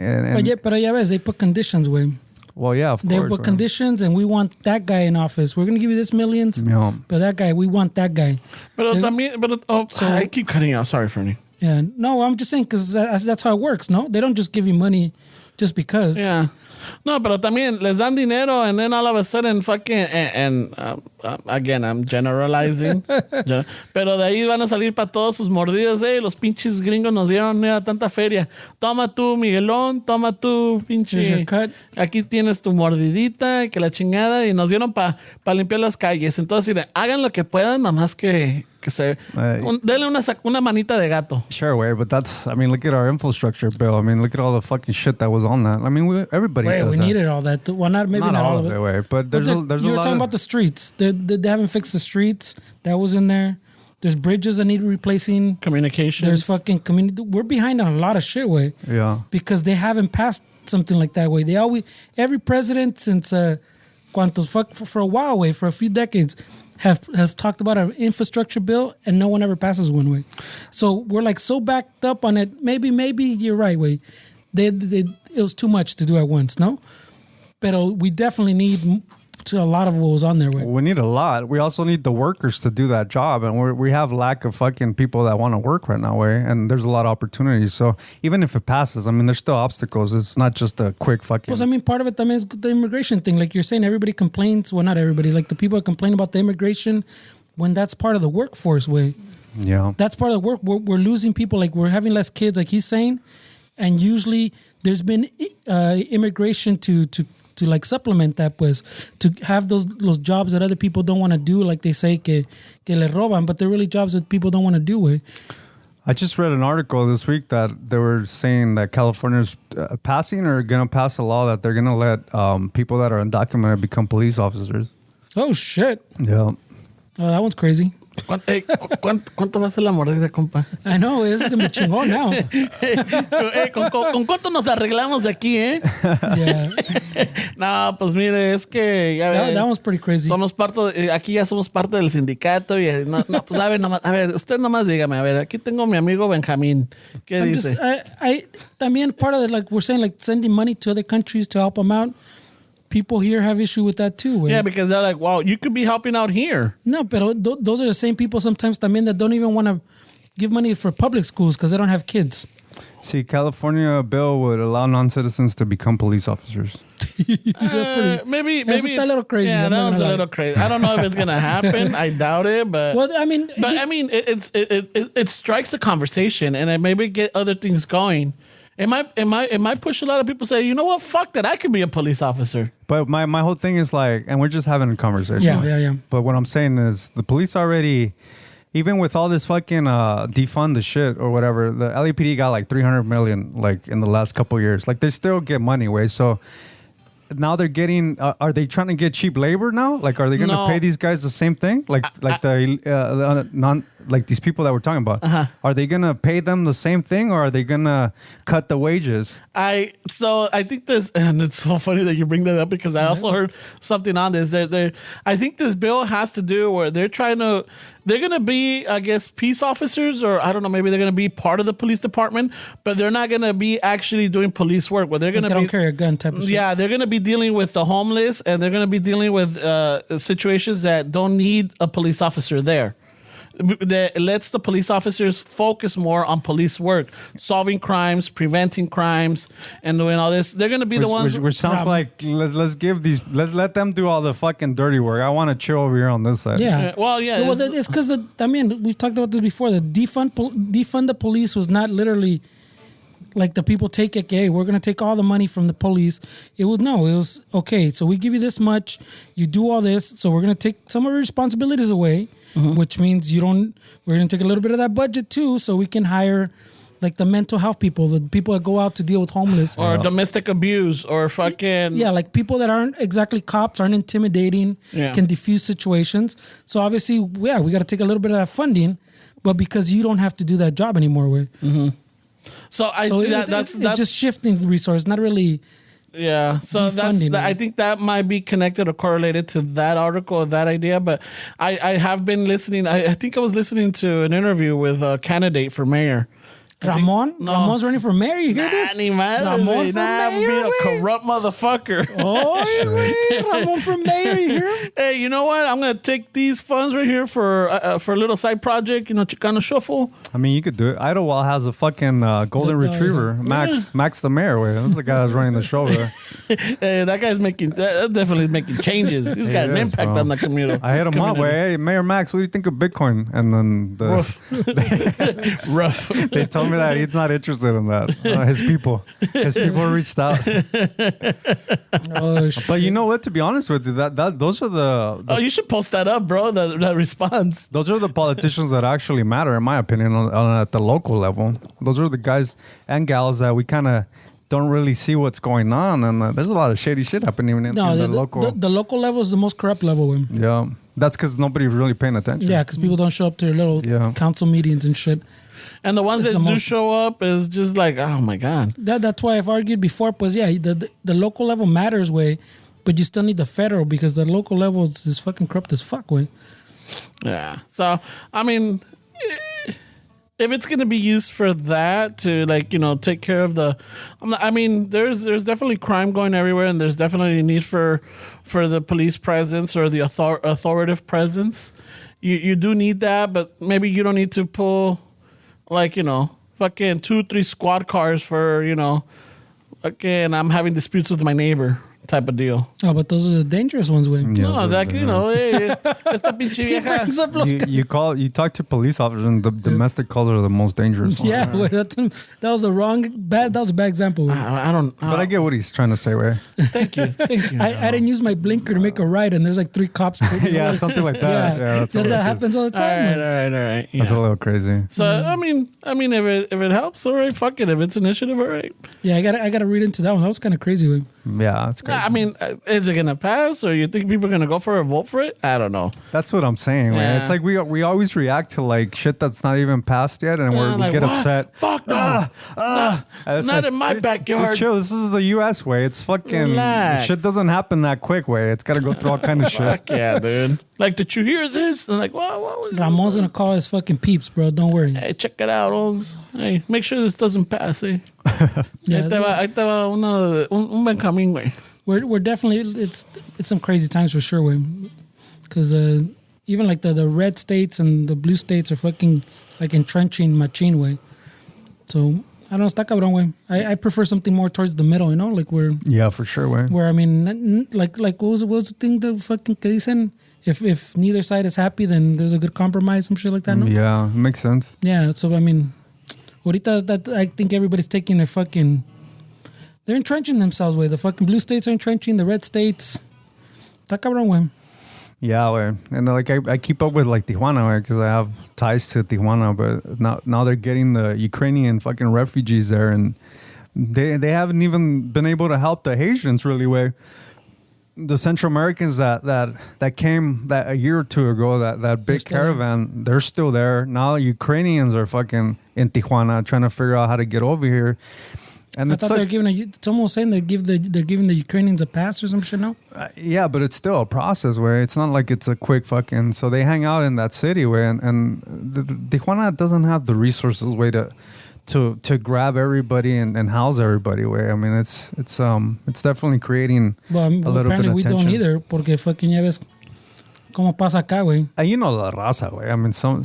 [SPEAKER 3] but yeah, they put conditions way.
[SPEAKER 2] Well, yeah, of course.
[SPEAKER 3] They put conditions, and we want that guy in office. We're gonna give you this millions, but that guy, we want that guy.
[SPEAKER 1] I keep cutting out. Sorry, Fernie.
[SPEAKER 3] Yeah, no, I'm just saying because that's how it works. No, they don't just give you money just because.
[SPEAKER 1] Yeah, no, pero también les dan dinero, and then all of a sudden, fucking, again, I'm generalizing. Pero de ahí van a salir para todos sus mordidas. Los pinches gringos nos dieron tanta feria. Toma tú, Miguelón, toma tú, pinche. Aquí tienes tu mordidita, que la chingada, y nos dieron para limpiar las calles. Entonces, hagan lo que puedan, nomás que denle una manita de gato.
[SPEAKER 2] Sure, way, but look at our infrastructure bill. I mean, look at all the fucking shit that was on that. I mean, everybody does that.
[SPEAKER 3] Needed all that. Well, not all of it.
[SPEAKER 2] Way, but there's a lot.
[SPEAKER 3] You were talking about the streets. They haven't fixed the streets. That was in there. There's bridges that need replacing.
[SPEAKER 1] Communications.
[SPEAKER 3] There's fucking community. We're behind on a lot of shit, way.
[SPEAKER 2] Yeah.
[SPEAKER 3] Because they haven't passed something like that, way. Every president since for a while, way, for a few decades, have talked about an infrastructure bill and no one ever passes one way. So we're like so backed up on it. Maybe you're right, way. It was too much to do at once, no? But we definitely need to a lot of what was on there. Way.
[SPEAKER 2] We need a lot. We also need the workers to do that job, and we have lack of fucking people that want to work right now, way. And there's a lot of opportunities. So even if it passes, I mean, there's still obstacles. It's not just a quick fucking.
[SPEAKER 3] Plus, I mean, part of it, I mean, is the immigration thing. Like you're saying, everybody complains. Well, not everybody. Like the people that complain about the immigration, when that's part of the workforce, way.
[SPEAKER 2] Yeah,
[SPEAKER 3] that's part of the work. We're losing people. Like we're having less kids, like he's saying, and usually there's been immigration to like supplement that, pues, to have those jobs that other people don't want to do, like they say que le roban, but they're really jobs that people don't want to do. Way.
[SPEAKER 2] I just read an article this week that they were saying that California's passing or going to pass a law that they're going to let people that are undocumented become police officers.
[SPEAKER 3] Oh shit!
[SPEAKER 2] Yeah.
[SPEAKER 3] Oh, that one's crazy.
[SPEAKER 1] ¿Cuánto va a ser la mordida, compa?
[SPEAKER 3] I know, this is gonna be chingón now.
[SPEAKER 1] ¿Con cuánto nos arreglamos aquí, eh?
[SPEAKER 3] Yeah.
[SPEAKER 1] No, pues mire, es que ya ves,
[SPEAKER 3] that one's pretty crazy.
[SPEAKER 1] Somos aquí ya somos parte del sindicato y no, pues a ver, usted nomás dígame, a ver, aquí tengo a mi amigo Benjamín. ¿Qué dice?
[SPEAKER 3] También part of it, like we're saying, like sending money to other countries to help them out. People here have issue with that too. Right?
[SPEAKER 1] Yeah, because they're like, wow, you could be helping out here.
[SPEAKER 3] No, but those are the same people sometimes también that don't even want to give money for public schools because they don't have kids.
[SPEAKER 2] See, California bill would allow non-citizens to become police officers.
[SPEAKER 3] That's
[SPEAKER 1] maybe
[SPEAKER 3] that's a little crazy.
[SPEAKER 1] Yeah, that was a little crazy. I don't know if it's gonna happen. I doubt it, but
[SPEAKER 3] well, I mean,
[SPEAKER 1] it strikes a conversation and it maybe get other things going. It might push a lot of people to say, you know what, fuck that, I could be a police officer.
[SPEAKER 2] But my whole thing is like, and we're just having a conversation.
[SPEAKER 3] Yeah.
[SPEAKER 2] But what I'm saying is the police already, even with all this fucking defund the shit or whatever, the LAPD got like 300 million like in the last couple of years. Like they still get money, way. So now they're getting, are they trying to get cheap labor now? Like, are they going to pay these guys the same thing? Like like these people that we're talking about, are they going to pay them the same thing or are they going to cut the wages?
[SPEAKER 1] I think this, and it's so funny that you bring that up because I also heard something on this. I think this bill has to do where they're going to be, I guess, peace officers, or I don't know, maybe they're going to be part of the police department, but they're not going to be actually doing police work. Where they're going to
[SPEAKER 3] don't carry a gun type of shit.
[SPEAKER 1] Yeah, they're going to be dealing with the homeless and they're going to be dealing with situations that don't need a police officer there. That lets the police officers focus more on police work, solving crimes, preventing crimes, and doing all this. They're going to be the ones.
[SPEAKER 2] Which sounds like let's give these let them do all the fucking dirty work. I want to chill over here on this side.
[SPEAKER 3] Yeah.
[SPEAKER 1] Well, yeah.
[SPEAKER 3] Well, it's because we've talked about this before. The defund the police was not literally like the people take it. Hey, we're going to take all the money from the police. It was okay. So we give you this much. You do all this. So we're going to take some of your responsibilities away. Mm-hmm. Which means we're going to take a little bit of that budget too, so we can hire like the mental health people, the people that go out to deal with homeless.
[SPEAKER 1] Or domestic abuse or fucking...
[SPEAKER 3] Yeah, like people that aren't exactly cops, aren't intimidating, can diffuse situations. So obviously, we got to take a little bit of that funding, but because you don't have to do that job anymore.
[SPEAKER 1] Mm-hmm. That's
[SPEAKER 3] just shifting resources, not really...
[SPEAKER 1] Yeah, so I think that might be connected or correlated to that article or that idea. But I have been listening. I think I was listening to an interview with a candidate for mayor.
[SPEAKER 3] Ramon's running for mayor. You hear this?
[SPEAKER 1] Ramon for mayor. Be a corrupt motherfucker.
[SPEAKER 3] Oh, Ramon for mayor. You hear him?
[SPEAKER 1] Hey, you know what? I'm gonna take these funds right here for a little side project. Chicano shuffle.
[SPEAKER 2] I mean, you could do it. Idlewild has a fucking golden retriever, Max the mayor. That's the guy that's running the show there.
[SPEAKER 1] Hey, that guy's definitely making changes. He's got an impact on the community.
[SPEAKER 2] I hit him up. Hey, Mayor Max, what do you think of Bitcoin? And then
[SPEAKER 1] rough.
[SPEAKER 2] They told me that he's not interested in that. His people reached out. But you know what? To be honest with you, those are the
[SPEAKER 1] you should post that up, bro. That response.
[SPEAKER 2] Those are the politicians that actually matter, in my opinion, at the local level. Those are the guys and gals that we kind of don't really see what's going on, and there's a lot of shady shit happening in the local.
[SPEAKER 3] The local level is the most corrupt level.
[SPEAKER 2] Yeah, that's because nobody's really paying attention.
[SPEAKER 3] Yeah, because people don't show up to their little council meetings and shit.
[SPEAKER 1] And the ones that do show up is just like, oh my God.
[SPEAKER 3] That's why I've argued before, but the local level matters, way, but you still need the federal because the local level is fucking corrupt as fuck, way.
[SPEAKER 1] Yeah. So, I mean, if it's going to be used for that to, like, you know, take care of the, I mean, there's definitely crime going everywhere, and there's definitely a need for the police presence or the authoritative presence. You do need that, but maybe you don't need to pull, like, you know, fucking 2-3 squad cars for, you know, fucking I'm having disputes with my neighbor type of deal.
[SPEAKER 3] Oh, but those are the dangerous ones, güey.
[SPEAKER 2] Yeah,
[SPEAKER 1] No, that, you know, esta pinche vieja.
[SPEAKER 2] You talk to police officers, and the domestic calls are the most dangerous ones.
[SPEAKER 3] Yeah, güey, that was that was a bad example, güey.
[SPEAKER 1] I don't.
[SPEAKER 2] But I get what he's trying to say, way.
[SPEAKER 1] Thank you.
[SPEAKER 3] I didn't use my blinker to make a right, and there's like 3 cops.
[SPEAKER 2] Yeah, something like that. Yeah, that's
[SPEAKER 3] that happens all the
[SPEAKER 1] All
[SPEAKER 3] time.
[SPEAKER 1] right.
[SPEAKER 3] güey.
[SPEAKER 1] Yeah.
[SPEAKER 2] That's a little crazy.
[SPEAKER 1] So I mean, if it helps, all right, fuck it. If it's initiative, all right.
[SPEAKER 3] Yeah, I gotta read into that one. That was kind of crazy, güey.
[SPEAKER 2] Yeah, that's crazy.
[SPEAKER 1] I mean, is it gonna pass, or you think people are gonna go for a vote for it? I don't know.
[SPEAKER 2] That's what I'm saying, man.
[SPEAKER 1] Yeah.
[SPEAKER 2] It's like we always react to like shit that's not even passed yet, and we
[SPEAKER 1] Like,
[SPEAKER 2] get
[SPEAKER 1] what?
[SPEAKER 2] upset.
[SPEAKER 1] Fuck no.
[SPEAKER 2] It's
[SPEAKER 1] Not
[SPEAKER 2] like,
[SPEAKER 1] in my
[SPEAKER 2] dude,
[SPEAKER 1] backyard.
[SPEAKER 2] chill. This is the U.S. way. It's fucking
[SPEAKER 1] Relax.
[SPEAKER 2] shit doesn't happen that quick way. It's got to go through all kind of shit.
[SPEAKER 1] Fuck yeah, dude. Like, did you hear this? And like, what was
[SPEAKER 3] Ramon's gonna call his fucking peeps, bro. Don't worry.
[SPEAKER 1] Hey, check it out. Hey, make sure this doesn't pass, eh?
[SPEAKER 3] Yeah,
[SPEAKER 1] Ahí te va un buen camino, güey.
[SPEAKER 3] we're definitely it's some crazy times for sure, way. Because even like the red states and the blue states are fucking like entrenching machine way. So I don't know, está cabrón, way. I prefer something more towards the middle, you know, like
[SPEAKER 2] Yeah, for sure, way.
[SPEAKER 3] where I mean, like what was the thing the fucking que dicen? If neither side is happy, then there's a good compromise, some shit like that, no?
[SPEAKER 2] Yeah, makes sense.
[SPEAKER 3] Yeah, so I mean, ahorita that I think everybody's taking their fucking, they're entrenching themselves, way. The fucking blue states are entrenching, the red states. Está cabrón, way.
[SPEAKER 2] Yeah, way. And like I keep up with like Tijuana, because I have ties to Tijuana, but now they're getting the Ukrainian fucking refugees there, and they haven't even been able to help the Haitians really, way. The Central Americans that came that a year or two ago, that big caravan, they're still there. Now Ukrainians are fucking in Tijuana trying to figure out how to get over here. And
[SPEAKER 3] I thought they're giving someone saying they're giving the Ukrainians a pass or some shit now.
[SPEAKER 2] Yeah, but it's still a process where it's not like it's a quick fucking. So they hang out in that city where and Tijuana doesn't have the resources way to grab everybody and house everybody. Way I mean, it's definitely creating a little bit
[SPEAKER 3] apparently
[SPEAKER 2] of
[SPEAKER 3] we
[SPEAKER 2] tension.
[SPEAKER 3] don't either, porque fucking ya ves cómo pasa acá, güey.
[SPEAKER 2] And you know la raza, way. I mean, some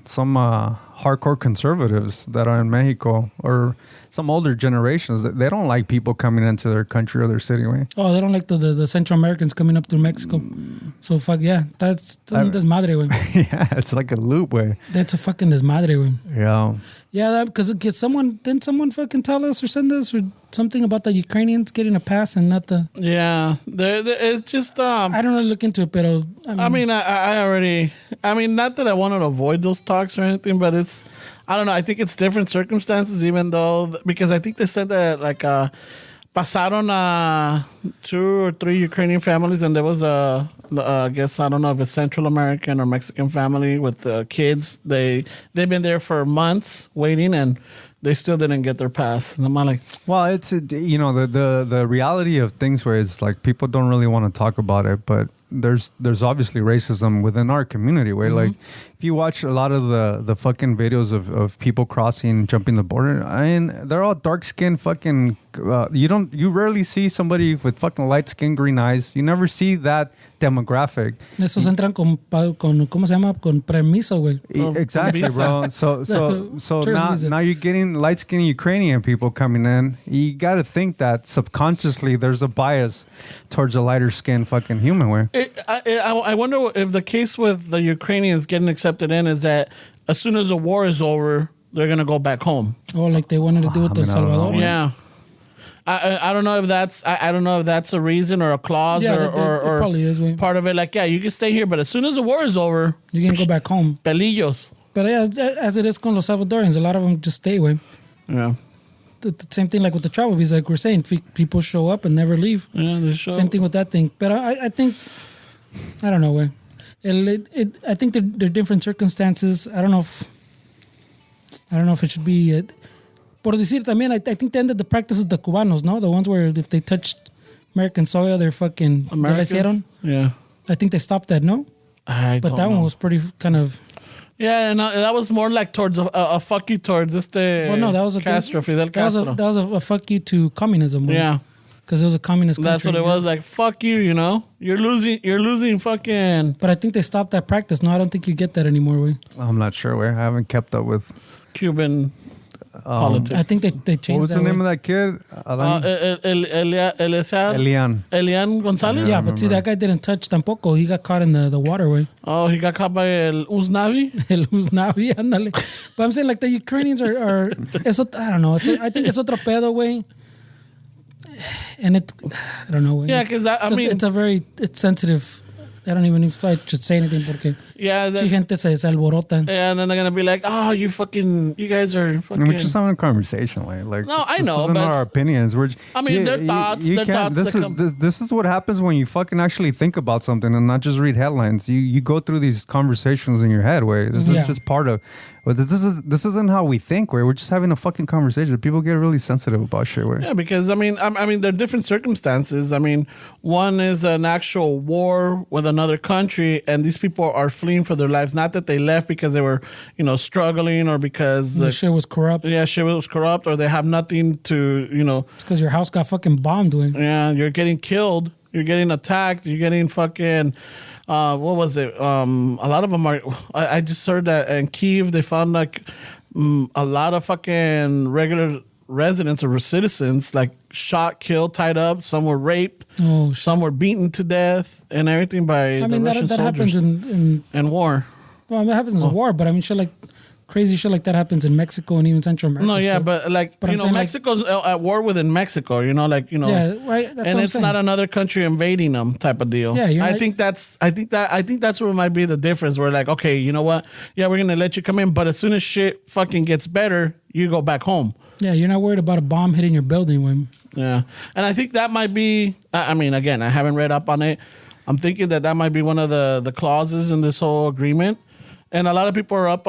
[SPEAKER 2] hardcore conservatives that are in Mexico or some older generations, they don't like people coming into their country or their city, way.
[SPEAKER 3] Oh, they don't like the Central Americans coming up through Mexico. So fuck yeah, that's desmadre, güey.
[SPEAKER 2] Yeah, it's like a loop, way.
[SPEAKER 3] That's a fucking desmadre, güey.
[SPEAKER 2] Yeah.
[SPEAKER 3] Yeah, because someone fucking tell us or send us or something about the Ukrainians getting a pass and not the.
[SPEAKER 1] Yeah, it's just.
[SPEAKER 3] I don't really look into it, pero
[SPEAKER 1] I mean, I already. I mean, not that I want to avoid those talks or anything, but it's. I don't know. I think it's different circumstances, even though because I think they said that like pasaron 2 or 3 Ukrainian families, and there was I guess I don't know if it's Central American or Mexican family with kids. They've been there for months waiting, and they still didn't get their pass. And I'm like,
[SPEAKER 2] well, it's the reality of things where it's like people don't really want to talk about it, but there's obviously racism within our community where like if you watch a lot of the fucking videos of people crossing, jumping the border, I mean, they're all dark skinned fucking you rarely see somebody with fucking light skin, green eyes. You never see that demographic.
[SPEAKER 3] Esos entran con ¿cómo se llama? Con permiso, güey.
[SPEAKER 2] Exactly, bro. So now you're getting light skinned Ukrainian people coming in. You got to think that subconsciously there's a bias towards a lighter skinned fucking human. Where
[SPEAKER 1] I wonder if the case with the Ukrainians getting accepted in is that as soon as the war is over, they're gonna go back home.
[SPEAKER 3] Oh, like they wanted to do with El Salvador.
[SPEAKER 1] Yeah. I don't know if that's I don't know if that's a reason or a clause or
[SPEAKER 3] probably is, güey.
[SPEAKER 1] part of it. Like, yeah, you can stay here, but as soon as the war is over,
[SPEAKER 3] You can go back home.
[SPEAKER 1] pelillos.
[SPEAKER 3] But yeah, as it is con los Salvadorians, a lot of them just stay away.
[SPEAKER 1] Yeah.
[SPEAKER 3] The same thing like with the travel visa, like we're saying, people show up and never leave.
[SPEAKER 1] Yeah, they show.
[SPEAKER 3] Same thing with that thing. But I think, I don't know, way. I think they're different circumstances. I don't know if it should be. Por decir también, I think they ended the practice of the Cubanos, no? The ones where if they touched American soil, they're fucking.
[SPEAKER 1] Americans?
[SPEAKER 3] Yeah. I think they stopped that, no? But that one was pretty kind of.
[SPEAKER 1] Yeah, and that was more like towards a fuck you towards
[SPEAKER 3] Well, no, that was a
[SPEAKER 1] Castro, Fidel Castro.
[SPEAKER 3] That was a fuck you to communism. Way.
[SPEAKER 1] Yeah.
[SPEAKER 3] Because it was a communist country.
[SPEAKER 1] That's what it was. Like, fuck you, you know? You're losing fucking...
[SPEAKER 3] But I think they stopped that practice. No, I don't think you get that anymore, way.
[SPEAKER 2] I'm not sure. I haven't kept up with
[SPEAKER 1] Cuban politics.
[SPEAKER 3] I think they changed that.
[SPEAKER 2] What was the name of that kid?
[SPEAKER 1] Elian Gonzalez?
[SPEAKER 3] Yeah, but see, that guy didn't touch tampoco. He got caught in the waterway.
[SPEAKER 1] Oh, he got caught by El Uznavi?
[SPEAKER 3] El Uznavi, ándale. But I'm saying, like, the Ukrainians are eso, I don't know. I think it's otro pedo, way. And I don't know.
[SPEAKER 1] Yeah, because
[SPEAKER 3] it's sensitive. I don't even know if I should say anything porque gente se alborota.
[SPEAKER 1] Yeah, and then they're gonna be like, "Oh, you guys are fucking."
[SPEAKER 2] We're just having a conversation, like.
[SPEAKER 1] No, I know,
[SPEAKER 2] but our opinions.
[SPEAKER 1] Their thoughts.
[SPEAKER 2] This is what happens when you fucking actually think about something and not just read headlines. You go through these conversations in your head. Where this is just part of. But this isn't how we think. Where we're just having a fucking conversation. People get really sensitive about shit. Where
[SPEAKER 1] yeah, because I mean, there are different circumstances. I mean, one is an actual war with another country, and these people are fleeing for their lives. Not that they left because they were, struggling or because
[SPEAKER 3] the shit was corrupt.
[SPEAKER 1] Yeah, shit was corrupt, or they have nothing to,
[SPEAKER 3] It's because your house got fucking bombed.
[SPEAKER 1] Yeah, you're getting killed. You're getting attacked. You're getting fucking. What was it? A lot of them are. I just heard that in Kyiv they found like a lot of fucking regular residents or citizens like shot, killed, tied up. Some were raped.
[SPEAKER 3] Oh,
[SPEAKER 1] some were beaten to death and everything by the Russian
[SPEAKER 3] that
[SPEAKER 1] soldiers.
[SPEAKER 3] happens in
[SPEAKER 1] war.
[SPEAKER 3] Well, that happens in war, but I mean, shit like. Crazy shit like that happens in Mexico and even Central America.
[SPEAKER 1] No, yeah, but Mexico's at war within Mexico.
[SPEAKER 3] Yeah, right. That's
[SPEAKER 1] and it's not another country invading them, type of deal.
[SPEAKER 3] Yeah,
[SPEAKER 1] I think that's what might be the difference. We're like, okay, you know what? Yeah, we're gonna let you come in, but as soon as shit fucking gets better, you go back home.
[SPEAKER 3] Yeah, you're not worried about a bomb hitting your building, when.
[SPEAKER 1] Yeah, and I think that might be. I mean, again, I haven't read up on it. I'm thinking that might be one of the clauses in this whole agreement. And a lot of people are up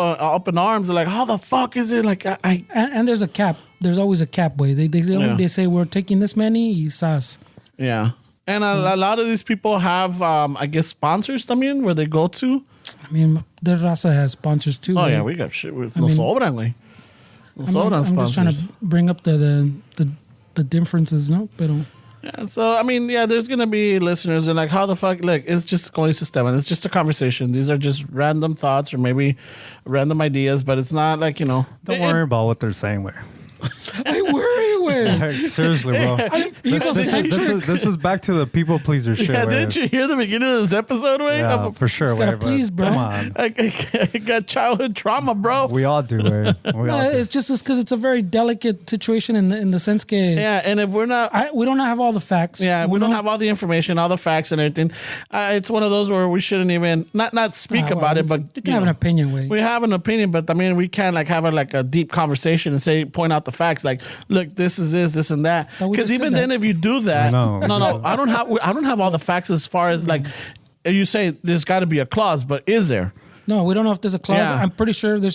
[SPEAKER 1] in arms. They're like, "How the fuck is it?" Like,
[SPEAKER 3] and there's a cap. There's always a cap. Way they say we're taking this many. Quizás.
[SPEAKER 1] Yeah, and a lot of these people have, I guess, sponsors. Where they go to.
[SPEAKER 3] I mean, the raza has sponsors too.
[SPEAKER 1] Oh yeah, we got shit with sobran, güey.
[SPEAKER 3] I'm just trying to bring up the differences, no, pero.
[SPEAKER 1] Yeah, so I mean, there's gonna be listeners and like, how the fuck? Look, it's just going to STEM. It's just a conversation. These are just random thoughts or maybe random ideas, but it's not like
[SPEAKER 2] Don't worry about what they're saying. Where
[SPEAKER 3] I worry with.
[SPEAKER 2] Seriously, bro. This is back to the people pleaser shit.
[SPEAKER 1] Yeah, didn't you hear the beginning of this episode, Wade?
[SPEAKER 2] Yeah, for sure.
[SPEAKER 3] Gotta please, bro.
[SPEAKER 2] Come on.
[SPEAKER 1] I got childhood trauma, bro.
[SPEAKER 2] We all do, Wade.
[SPEAKER 3] It's just because it's a very delicate situation in the sense that
[SPEAKER 1] and if we're not,
[SPEAKER 3] we don't have all the facts.
[SPEAKER 1] Yeah, we don't have all the information, all the facts, and everything. It's one of those where we shouldn't even not speak about it, but
[SPEAKER 3] you can have an opinion, Wade.
[SPEAKER 1] We have an opinion, but I mean, we can't like have a deep conversation and point out the facts. Like, look, this is this and that. Because even then, if you do that, no, I don't have all the facts as far as like you say. There's got to be a clause, but is there?
[SPEAKER 3] No, we don't know if there's a clause. Yeah. I'm pretty sure they're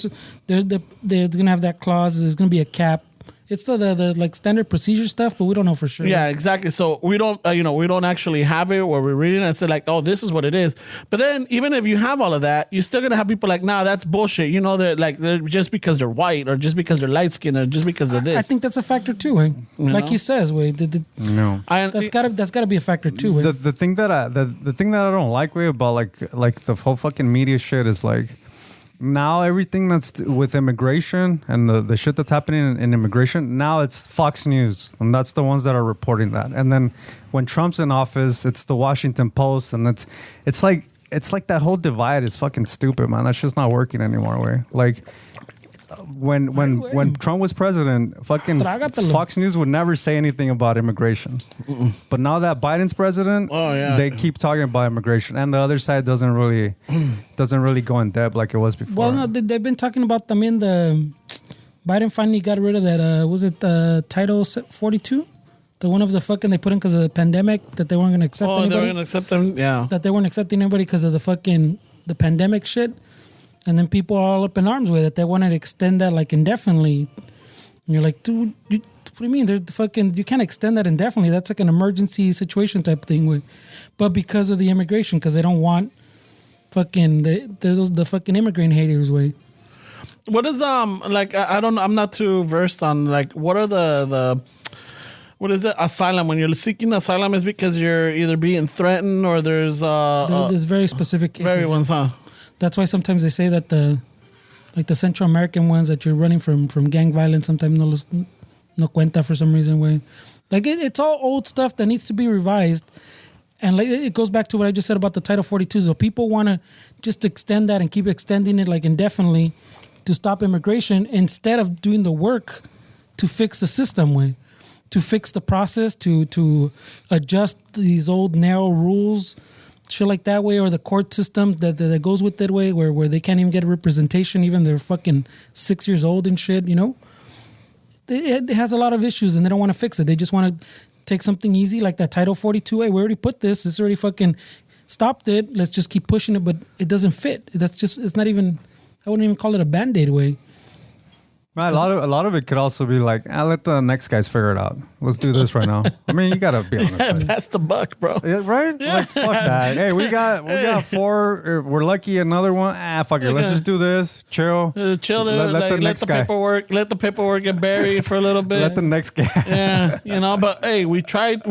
[SPEAKER 3] gonna have that clause. There's gonna be a cap. It's the like standard procedure stuff, but we don't know for sure.
[SPEAKER 1] Yeah, exactly. So we don't, we don't actually have it where we're reading it and say like, oh, this is what it is. But then even if you have all of that, you're still gonna have people like, nah, that's bullshit. They're just because they're white or just because they're light skinned or just because of this.
[SPEAKER 3] I think that's a factor too. Like he says,
[SPEAKER 2] no,
[SPEAKER 3] that's gotta be a factor too.
[SPEAKER 2] The thing that I don't like about like the whole fucking media shit is like. Now everything that's with immigration and the shit that's happening in immigration, now it's Fox News. And that's the ones that are reporting that. And then when Trump's in office, it's the Washington Post. And it's like that whole divide is fucking stupid, man. That's just not working anymore. Where like when Trump was president, fucking Fox News would never say anything about immigration. But now that Biden's president, they keep talking about immigration, and the other side doesn't really go in depth like it was before.
[SPEAKER 3] Well, no, they've been talking about the Biden finally got rid of that. Was it Title 42? The one of the fucking they put in because of the pandemic that they weren't going to accept anybody.
[SPEAKER 1] They were going to accept them, yeah.
[SPEAKER 3] That they weren't accepting anybody because of the pandemic shit. And then people are all up in arms with it. They want to extend that like indefinitely. And you're like, dude, what do you mean? You can't extend that indefinitely. That's like an emergency situation type thing. But because of the immigration, because they don't want fucking there's the fucking immigrant haters way.
[SPEAKER 1] What is like I don't know, I'm not too versed on like what are the what is it? Asylum. When you're seeking asylum is because you're either being threatened or there's
[SPEAKER 3] there's very specific cases.
[SPEAKER 1] very ones, huh?
[SPEAKER 3] That's why sometimes they say that the Central American ones that you're running from gang violence sometimes no cuenta for some reason way. Like it's all old stuff that needs to be revised. And like it goes back to what I just said about the Title 42. So people want to just extend that and keep extending it like indefinitely to stop immigration instead of doing the work to fix the system way, to fix the process, to adjust these old narrow rules, shit like that way, or the court system that goes with that way where they can't even get representation, even they're fucking 6 years old and shit, you know? It has a lot of issues and they don't want to fix it. They just want to take something easy like that Title 42. Hey, we already put this. It's already fucking stopped it. Let's just keep pushing it, but it doesn't fit. It's not even, I wouldn't even call it a Band-Aid way.
[SPEAKER 2] Man, a lot of it could also be like, let the next guys figure it out. Let's do this right now. I mean, you gotta be honest.
[SPEAKER 1] Yeah, pass the buck, bro.
[SPEAKER 2] Yeah, right? Yeah. Like, fuck that. Hey, we got 4. We're lucky another one. Fuck it. Let's just do this. Chill.
[SPEAKER 1] Chill. Let the paperwork get buried for a little bit.
[SPEAKER 2] Let the next guy.
[SPEAKER 1] Yeah, you know. But hey, we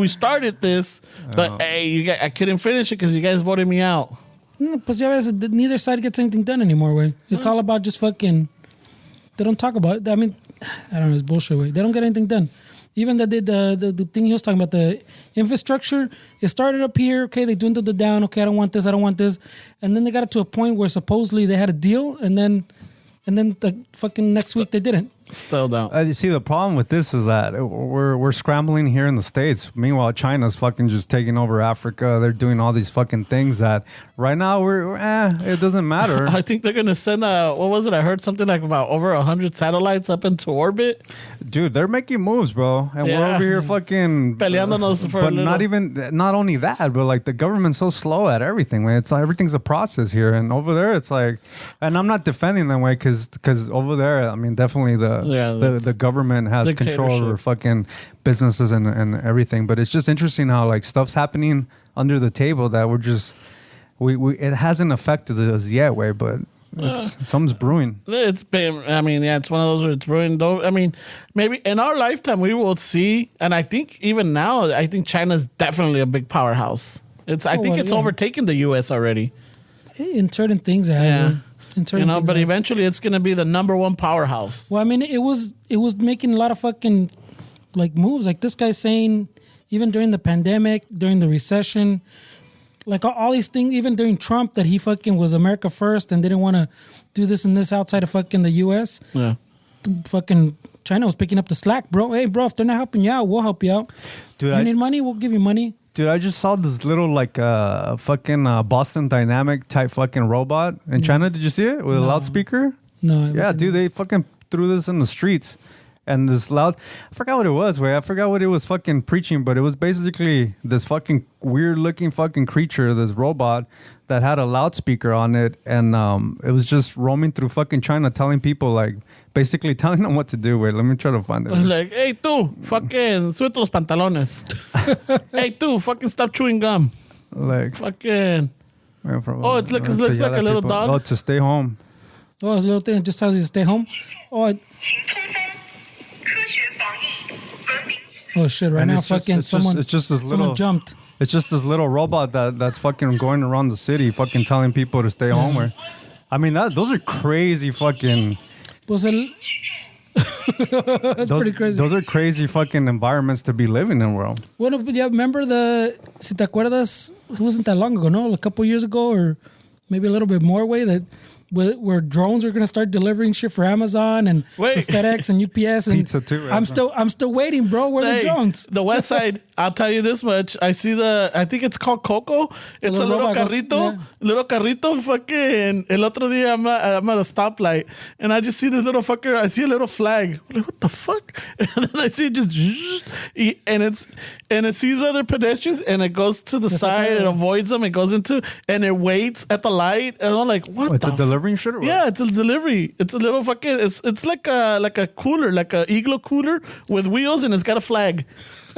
[SPEAKER 1] started this, but hey, I couldn't finish it because you guys voted me out.
[SPEAKER 3] But neither side gets anything done anymore. Way it's all about just fucking. They don't talk about it. I mean, I don't know. It's bullshit. Way they don't get anything done. Even the thing he was talking about, the infrastructure, it started up here. Okay, they dwindled it down. Okay, I don't want this. And then they got it to a point where supposedly they had a deal, and then the fucking next week they didn't.
[SPEAKER 1] Still don't.
[SPEAKER 2] You see, the problem with this is that we're scrambling here in the States. Meanwhile, China's fucking just taking over Africa. They're doing all these fucking things that right now it doesn't matter.
[SPEAKER 1] I think they're gonna send what was it? I heard something like about over 100 satellites up into orbit.
[SPEAKER 2] Dude, they're making moves, bro, and we're over here fucking
[SPEAKER 1] peleándonos for.
[SPEAKER 2] But not only that, but like the government's so slow at everything. Man, it's like everything's a process here, and over there it's like, and I'm not defending them way because over there, I mean, definitely the government has control over fucking businesses and everything. But it's just interesting how like stuff's happening under the table that we're just we it hasn't affected us yet, way, but something's brewing.
[SPEAKER 1] It's been, I mean, it's one of those where it's brewing. I mean, maybe in our lifetime we will see, and I think even now, I think China's definitely a big powerhouse. I think it's overtaken the U.S. already.
[SPEAKER 3] In certain things, it has.
[SPEAKER 1] But eventually it's going to be the number one powerhouse.
[SPEAKER 3] Well, I mean, it was making a lot of fucking like moves. Like this guy's saying, even during the pandemic, during the recession, like all these things, even during Trump, that he fucking was America first and didn't want to do this and this outside of fucking the U.S.
[SPEAKER 1] Yeah.
[SPEAKER 3] Fucking China was picking up the slack, bro. Hey, bro, if they're not helping you out, we'll help you out. Dude, you need money? We'll give you money.
[SPEAKER 2] Dude, I just saw this little like fucking Boston Dynamic type fucking robot in China. Did you see it with a loudspeaker?
[SPEAKER 3] No.
[SPEAKER 2] Yeah, dude, they fucking threw this in the streets. And this I forgot what it was, I forgot what it was fucking preaching, but it was basically this fucking weird looking fucking creature, this robot that had a loudspeaker on it. And it was just roaming through fucking China telling people, like, basically telling them what to do. Wait, let me try to find it.
[SPEAKER 1] Like, hey, tú, fucking suelta los pantalones. Hey, tú, fucking stop chewing gum.
[SPEAKER 2] Like,
[SPEAKER 1] fucking. It looks like a little dog.
[SPEAKER 2] Oh, to stay home.
[SPEAKER 3] Oh, this little thing just tells you to stay home. Oh shit! Right now, someone jumped.
[SPEAKER 2] It's just this little robot that's fucking going around the city, fucking telling people to stay home. I mean, those are crazy fucking.
[SPEAKER 3] That's pretty crazy.
[SPEAKER 2] Those are crazy fucking environments to be living in, bro.
[SPEAKER 3] Well, yeah, remember si te acuerdas, it wasn't that long ago, no? A couple years ago, or maybe a little bit more that where drones are going to start delivering shit for Amazon and for FedEx and UPS and
[SPEAKER 2] pizza too.
[SPEAKER 3] I'm still waiting, bro. Where are the drones?
[SPEAKER 1] The West Side. I'll tell you this much. I see I think it's called Coco. It's a little carrito. Little carrito. Fucking. El otro día I'm at a stoplight and I just see this little fucker. I see a little flag. I'm like, what the fuck? And then I see it just and it sees other pedestrians and it goes to the side. It avoids them. It goes into and it waits at the light. And I'm like, what?
[SPEAKER 2] It's a delivery shit, or what?
[SPEAKER 1] Yeah, it's a delivery. It's a little fucking. It's like a cooler, like a igloo cooler with wheels, and it's got a flag.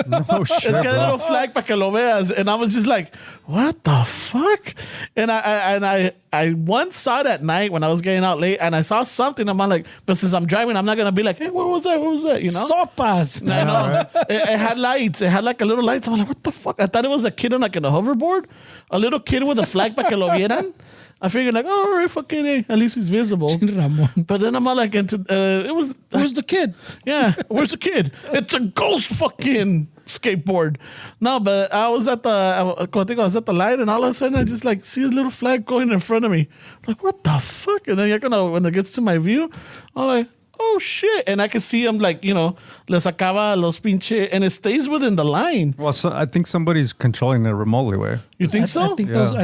[SPEAKER 2] No shit,
[SPEAKER 1] It's got a little flag para que lo veas. And I was just like, what the fuck? And I once saw it at night when I was getting out late, and I saw something. I'm like, but since I'm driving, I'm not gonna be like, hey, what was that? What was that? You know?
[SPEAKER 3] Sopas.
[SPEAKER 1] I know. It had lights. It had like a little lights. I'm like, what the fuck? I thought it was a kid on like in a hoverboard, a little kid with a flag para que lo vieran. I figured like, oh, all right, fucking A. At least he's visible.
[SPEAKER 3] Ramon.
[SPEAKER 1] But then I'm all like, into it was.
[SPEAKER 3] Where's the kid?
[SPEAKER 1] Yeah, where's the kid? It's a ghost fucking skateboard. No, but I was at the light, and all of a sudden I just like see a little flag going in front of me. I'm like, what the fuck? And then when it gets to my view, I'm like, oh shit. And I can see him like, le sacaba los pinche, and it stays within the line.
[SPEAKER 2] Well, so I think somebody's controlling it remotely. Way.
[SPEAKER 1] You think so?
[SPEAKER 3] I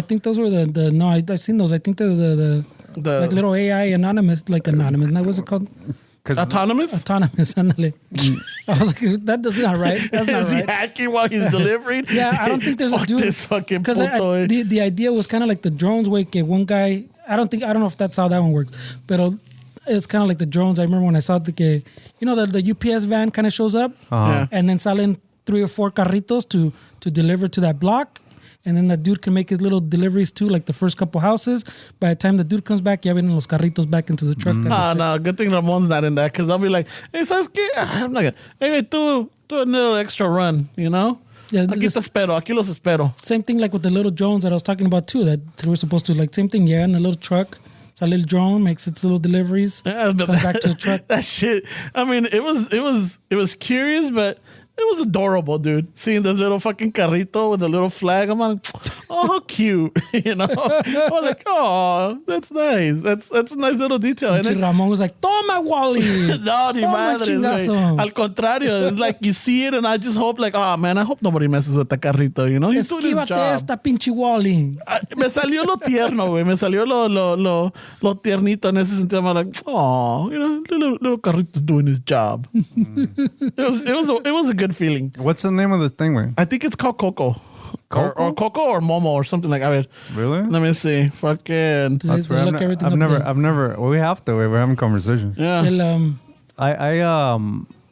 [SPEAKER 3] think those were the no, I've seen those. I think they're the like little AI anonymous. Now, what's it called?
[SPEAKER 1] Autonomous?
[SPEAKER 3] Autonomous, ándale. I was like, that's not right. That's not
[SPEAKER 1] Is
[SPEAKER 3] right.
[SPEAKER 1] he hacking while he's delivering?
[SPEAKER 3] Yeah, I don't think there's a dude.
[SPEAKER 1] This fucking
[SPEAKER 3] because
[SPEAKER 1] puto,
[SPEAKER 3] the idea was kind of like the drones way. Que one guy, I don't know if that's how that one works, but it's kind of like the drones. I remember when I saw the UPS van kind of shows up,
[SPEAKER 1] Yeah.
[SPEAKER 3] and then salen 3 or 4 carritos to deliver to that block. And then that dude can make his little deliveries too, like the first couple houses. By the time the dude comes back, ya vienen los carritos back into the truck.
[SPEAKER 1] No, good thing Ramon's not in that, because I'll be like, hey, ¿sabes qué? I'm not gonna, hey, do a little extra run, you know?
[SPEAKER 3] Yeah,
[SPEAKER 1] Aquí los espero.
[SPEAKER 3] Same thing like with the little drones that I was talking about too, that they were supposed to, like, same thing, yeah, in a little truck. It's a little drone, makes its little deliveries,
[SPEAKER 1] Yeah, but
[SPEAKER 3] comes back to the truck.
[SPEAKER 1] That shit, I mean, it was curious, but it was adorable, dude. Seeing the little fucking carrito with the little flag. I'm like, oh, how cute, I'm like, oh, that's nice. That's a nice little detail. And
[SPEAKER 3] Ramon was like, "Toma, Wally."
[SPEAKER 1] no, ni
[SPEAKER 3] Toma,
[SPEAKER 1] madres,
[SPEAKER 3] chingazo.
[SPEAKER 1] güey. Al contrario, it's like you see it, and I just hope, like, oh man, I hope nobody messes with the carrito. He's doing his
[SPEAKER 3] Esquívate
[SPEAKER 1] job.
[SPEAKER 3] esta pinche Wally.
[SPEAKER 1] Me salió lo tierno, güey. Me salió lo tiernito en ese sentido. I'm like, oh, little carrito's doing his job. It was a good feeling.
[SPEAKER 2] What's the name of this thing, man?
[SPEAKER 1] I think it's called Coco. Or Coco or Momo or something like that.
[SPEAKER 2] Really?
[SPEAKER 1] Let me see. Fucking.
[SPEAKER 3] They look everything up there.
[SPEAKER 2] I've never. Well, we have to. We're having conversation.
[SPEAKER 1] Yeah.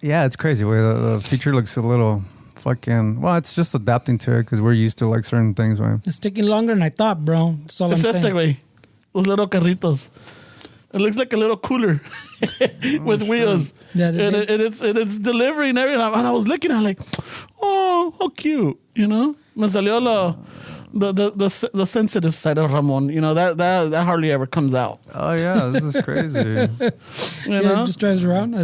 [SPEAKER 2] Yeah, it's crazy. The feature looks a little fucking. Well, it's just adapting to it because we're used to like certain things, man.
[SPEAKER 3] It's taking longer than I thought, bro. That's all I'm saying.
[SPEAKER 1] güey. Those little carritos. It looks like a little cooler with wheels.
[SPEAKER 3] Yeah,
[SPEAKER 1] and it's delivering everything. And I was looking at it like, oh, how cute, Me salió the sensitive side of Ramon. That hardly ever comes out.
[SPEAKER 2] Oh yeah, this is crazy.
[SPEAKER 3] It just drives around.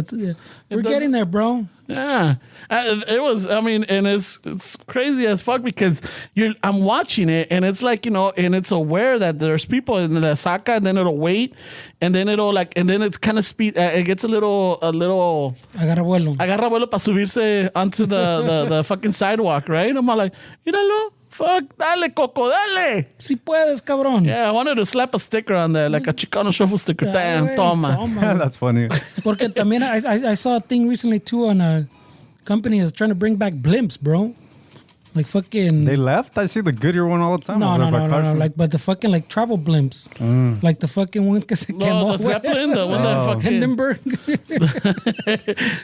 [SPEAKER 3] We're getting there, bro.
[SPEAKER 1] Yeah, it was. I mean, and it's crazy as fuck because I'm watching it, and it's like and it's aware that there's people in the saca, and then it'll wait, and then and then it's kind of speed. It gets a little.
[SPEAKER 3] Agarra vuelo
[SPEAKER 1] para subirse onto the fucking sidewalk, right? I'm all like, míralo. Fuck, dale, Coco, dale.
[SPEAKER 3] Si puedes, cabrón.
[SPEAKER 1] Yeah, I wanted to slap a sticker on there, like a Chicano shuffle sticker. Damn, toma.
[SPEAKER 2] That's funny.
[SPEAKER 3] Porque también I saw a thing recently too on a company is trying to bring back blimps, bro. Like fucking.
[SPEAKER 2] They left? I see the Goodyear one all the time.
[SPEAKER 3] No. Like, but the fucking like travel blimps. Like the fucking one que se quemó.
[SPEAKER 1] The Zeppelin, the one that fucking.
[SPEAKER 3] Hindenburg.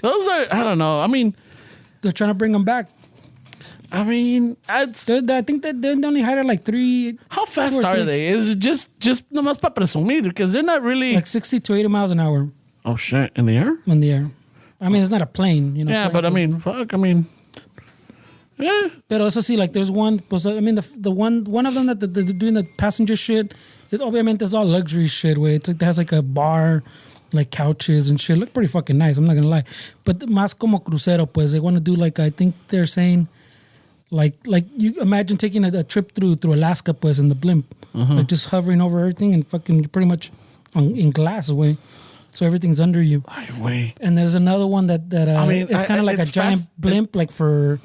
[SPEAKER 1] Those are, I don't know. I mean.
[SPEAKER 3] They're trying to bring them back.
[SPEAKER 1] I mean,
[SPEAKER 3] I think that they only hired like 3.
[SPEAKER 1] How fast are they? Is it just nomás para presumir? Because they're not really
[SPEAKER 3] like 60 to 80 miles an hour.
[SPEAKER 1] Oh shit! In the air?
[SPEAKER 3] In the air. I mean, it's not a plane,
[SPEAKER 1] Yeah, but I mean, fuck. I mean, yeah.
[SPEAKER 3] Pero eso sí, like there's one. I mean, the one of them that they're doing the passenger shit is obviamente it's all luxury shit. Where it's like it has like a bar, like couches and shit. Look pretty fucking nice. I'm not gonna lie. But más como crucero, pues they want to do like I think they're saying. Like you imagine taking a trip through Alaska, pues, in the blimp, like just hovering over everything and fucking pretty much in glass away, so everything's under you.
[SPEAKER 1] Wait.
[SPEAKER 3] And there's another one that I mean, it's kind of like a giant blimp, like for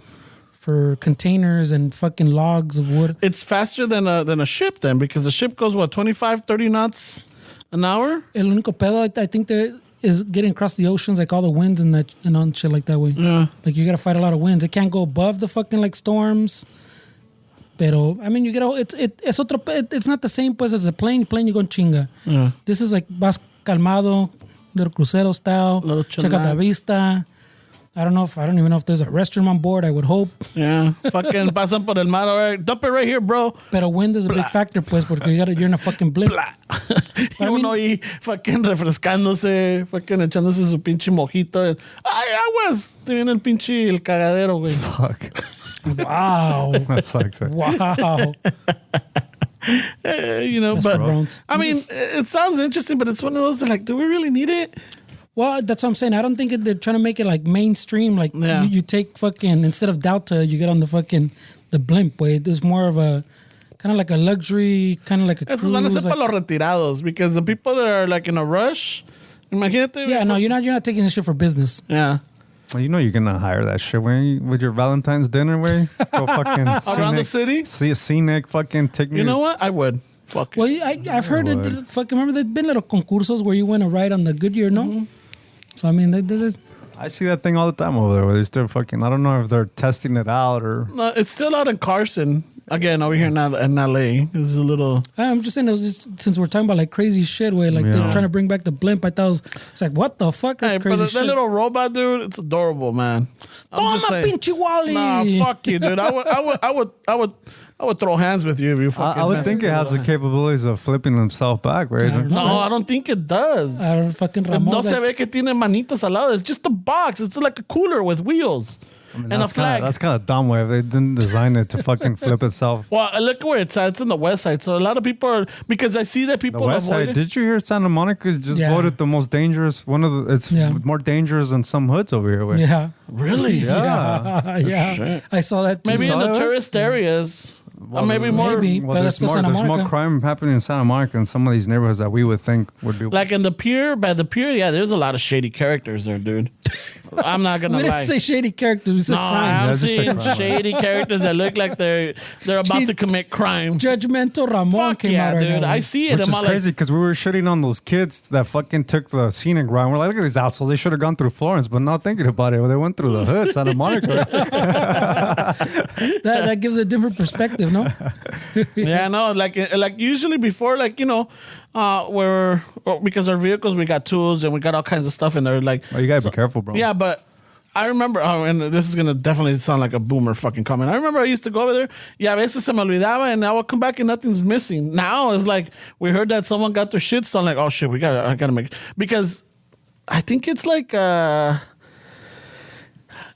[SPEAKER 3] containers and fucking logs of wood.
[SPEAKER 1] It's faster than a ship then, because a ship goes 25, 30 knots an hour.
[SPEAKER 3] El único pedo, I think there is getting across the oceans, like all the winds and that and on shit like that way.
[SPEAKER 1] Yeah.
[SPEAKER 3] Like you gotta fight a lot of winds. It can't go above the fucking like storms. Pero I mean, it's not the same pues as a plane. Plane you go chinga.
[SPEAKER 1] Yeah.
[SPEAKER 3] This is like vas calmado, little crucero style.
[SPEAKER 1] Little
[SPEAKER 3] Check out the vista. I don't even know if there's a restroom on board. I would hope.
[SPEAKER 1] Yeah, fucking pasan por el mar. All right, dump it right here, bro.
[SPEAKER 3] Pero wind is a big factor, pues, porque you're in a fucking blimp.
[SPEAKER 1] Y uno ahí fucking refrescándose, fucking echándose su pinche mojito. Ay, aguas. Tienen el pinche el cagadero, güey.
[SPEAKER 2] Fuck.
[SPEAKER 3] Wow.
[SPEAKER 2] That sucks, right?
[SPEAKER 3] Wow.
[SPEAKER 1] You know,
[SPEAKER 3] That's
[SPEAKER 1] but
[SPEAKER 3] gross.
[SPEAKER 1] I mean, it sounds interesting, but it's one of those that like, do we really need it?
[SPEAKER 3] Well, that's what I'm saying. I don't think they're trying to make it like mainstream. Like you take fucking, instead of Delta, you get on the fucking, the blimp, way. There's more of a, kind of like a luxury, kind of like a cruise.
[SPEAKER 1] Esos van a ser para los retirados, because the people that are like in a rush, imagínate.
[SPEAKER 3] Yeah, no, you're not taking this shit for business.
[SPEAKER 1] Yeah.
[SPEAKER 2] Well, you know you're gonna hire that shit with your Valentine's dinner, way. Go fucking
[SPEAKER 1] Around the city?
[SPEAKER 2] See a scenic, fucking take me.
[SPEAKER 1] You know what? I would. Fuck it.
[SPEAKER 3] Well, I've heard it. Fucking remember, there's been little concursos where you win a ride on the Goodyear, no? Mm-hmm. So I mean,
[SPEAKER 2] I see that thing all the time over there. Where they're still fucking. I don't know if they're testing it out or.
[SPEAKER 1] No, it's still out in Carson. Again, over here in LA. It's a little.
[SPEAKER 3] I'm just saying, since we're talking about like crazy shit, where like they're trying to bring back the blimp, I thought it's like, what the fuck? That's crazy shit.
[SPEAKER 1] That little robot, dude, it's adorable, man.
[SPEAKER 3] Toma, pinche Wally.
[SPEAKER 1] Nah, fuck you, dude. I would throw hands with you if you fucking.
[SPEAKER 2] I would think it has the capabilities of flipping himself back, right?
[SPEAKER 1] No, I don't think it does.
[SPEAKER 3] I don't fucking
[SPEAKER 1] No se ve que tiene manitas al lado. It's just a box. It's like a cooler with wheels.
[SPEAKER 2] I mean,
[SPEAKER 1] and a flag.
[SPEAKER 2] That's kind of dumb way. They didn't design it to fucking flip itself.
[SPEAKER 1] Well, look where it's at. It's in the west side. So a lot of people are, because I see that people
[SPEAKER 2] the west side. Did you hear Santa Monica just voted the most dangerous? It's more dangerous than some hoods over here. With.
[SPEAKER 3] Yeah.
[SPEAKER 1] Really?
[SPEAKER 2] Yeah.
[SPEAKER 3] Yeah. I saw that too.
[SPEAKER 1] Maybe in the tourist areas.
[SPEAKER 2] Well,
[SPEAKER 1] maybe more.
[SPEAKER 2] Well, there's more crime happening in Santa Monica in some of these neighborhoods that we would think would be
[SPEAKER 1] like in the pier. By the pier, yeah, there's a lot of shady characters there, dude. I'm not gonna lie.
[SPEAKER 3] We didn't say shady characters. We said crime.
[SPEAKER 1] I'm seeing shady characters that look like they're about to commit crime.
[SPEAKER 3] Judgmental Ramon came out,
[SPEAKER 1] dude. I see it.
[SPEAKER 2] Which is crazy because we were shitting on those kids that fucking took the scenic route. We're like, look at these assholes. They should have gone through Florence, but not thinking about it. They went through the hood, Santa Monica.
[SPEAKER 3] that gives a different perspective, no?
[SPEAKER 1] Yeah, no, like usually before, like, you know, because our vehicles, we got tools and we got all kinds of stuff in there. Like,
[SPEAKER 2] oh, you gotta be careful, bro.
[SPEAKER 1] Yeah, but I remember, and this is gonna definitely sound like a boomer fucking comment. I remember I used to go over there. Yeah, a veces se me olvidaba, and I would come back and nothing's missing. Now it's like we heard that someone got their shit stolen. Like, oh shit, I gotta make it. Because I think it's like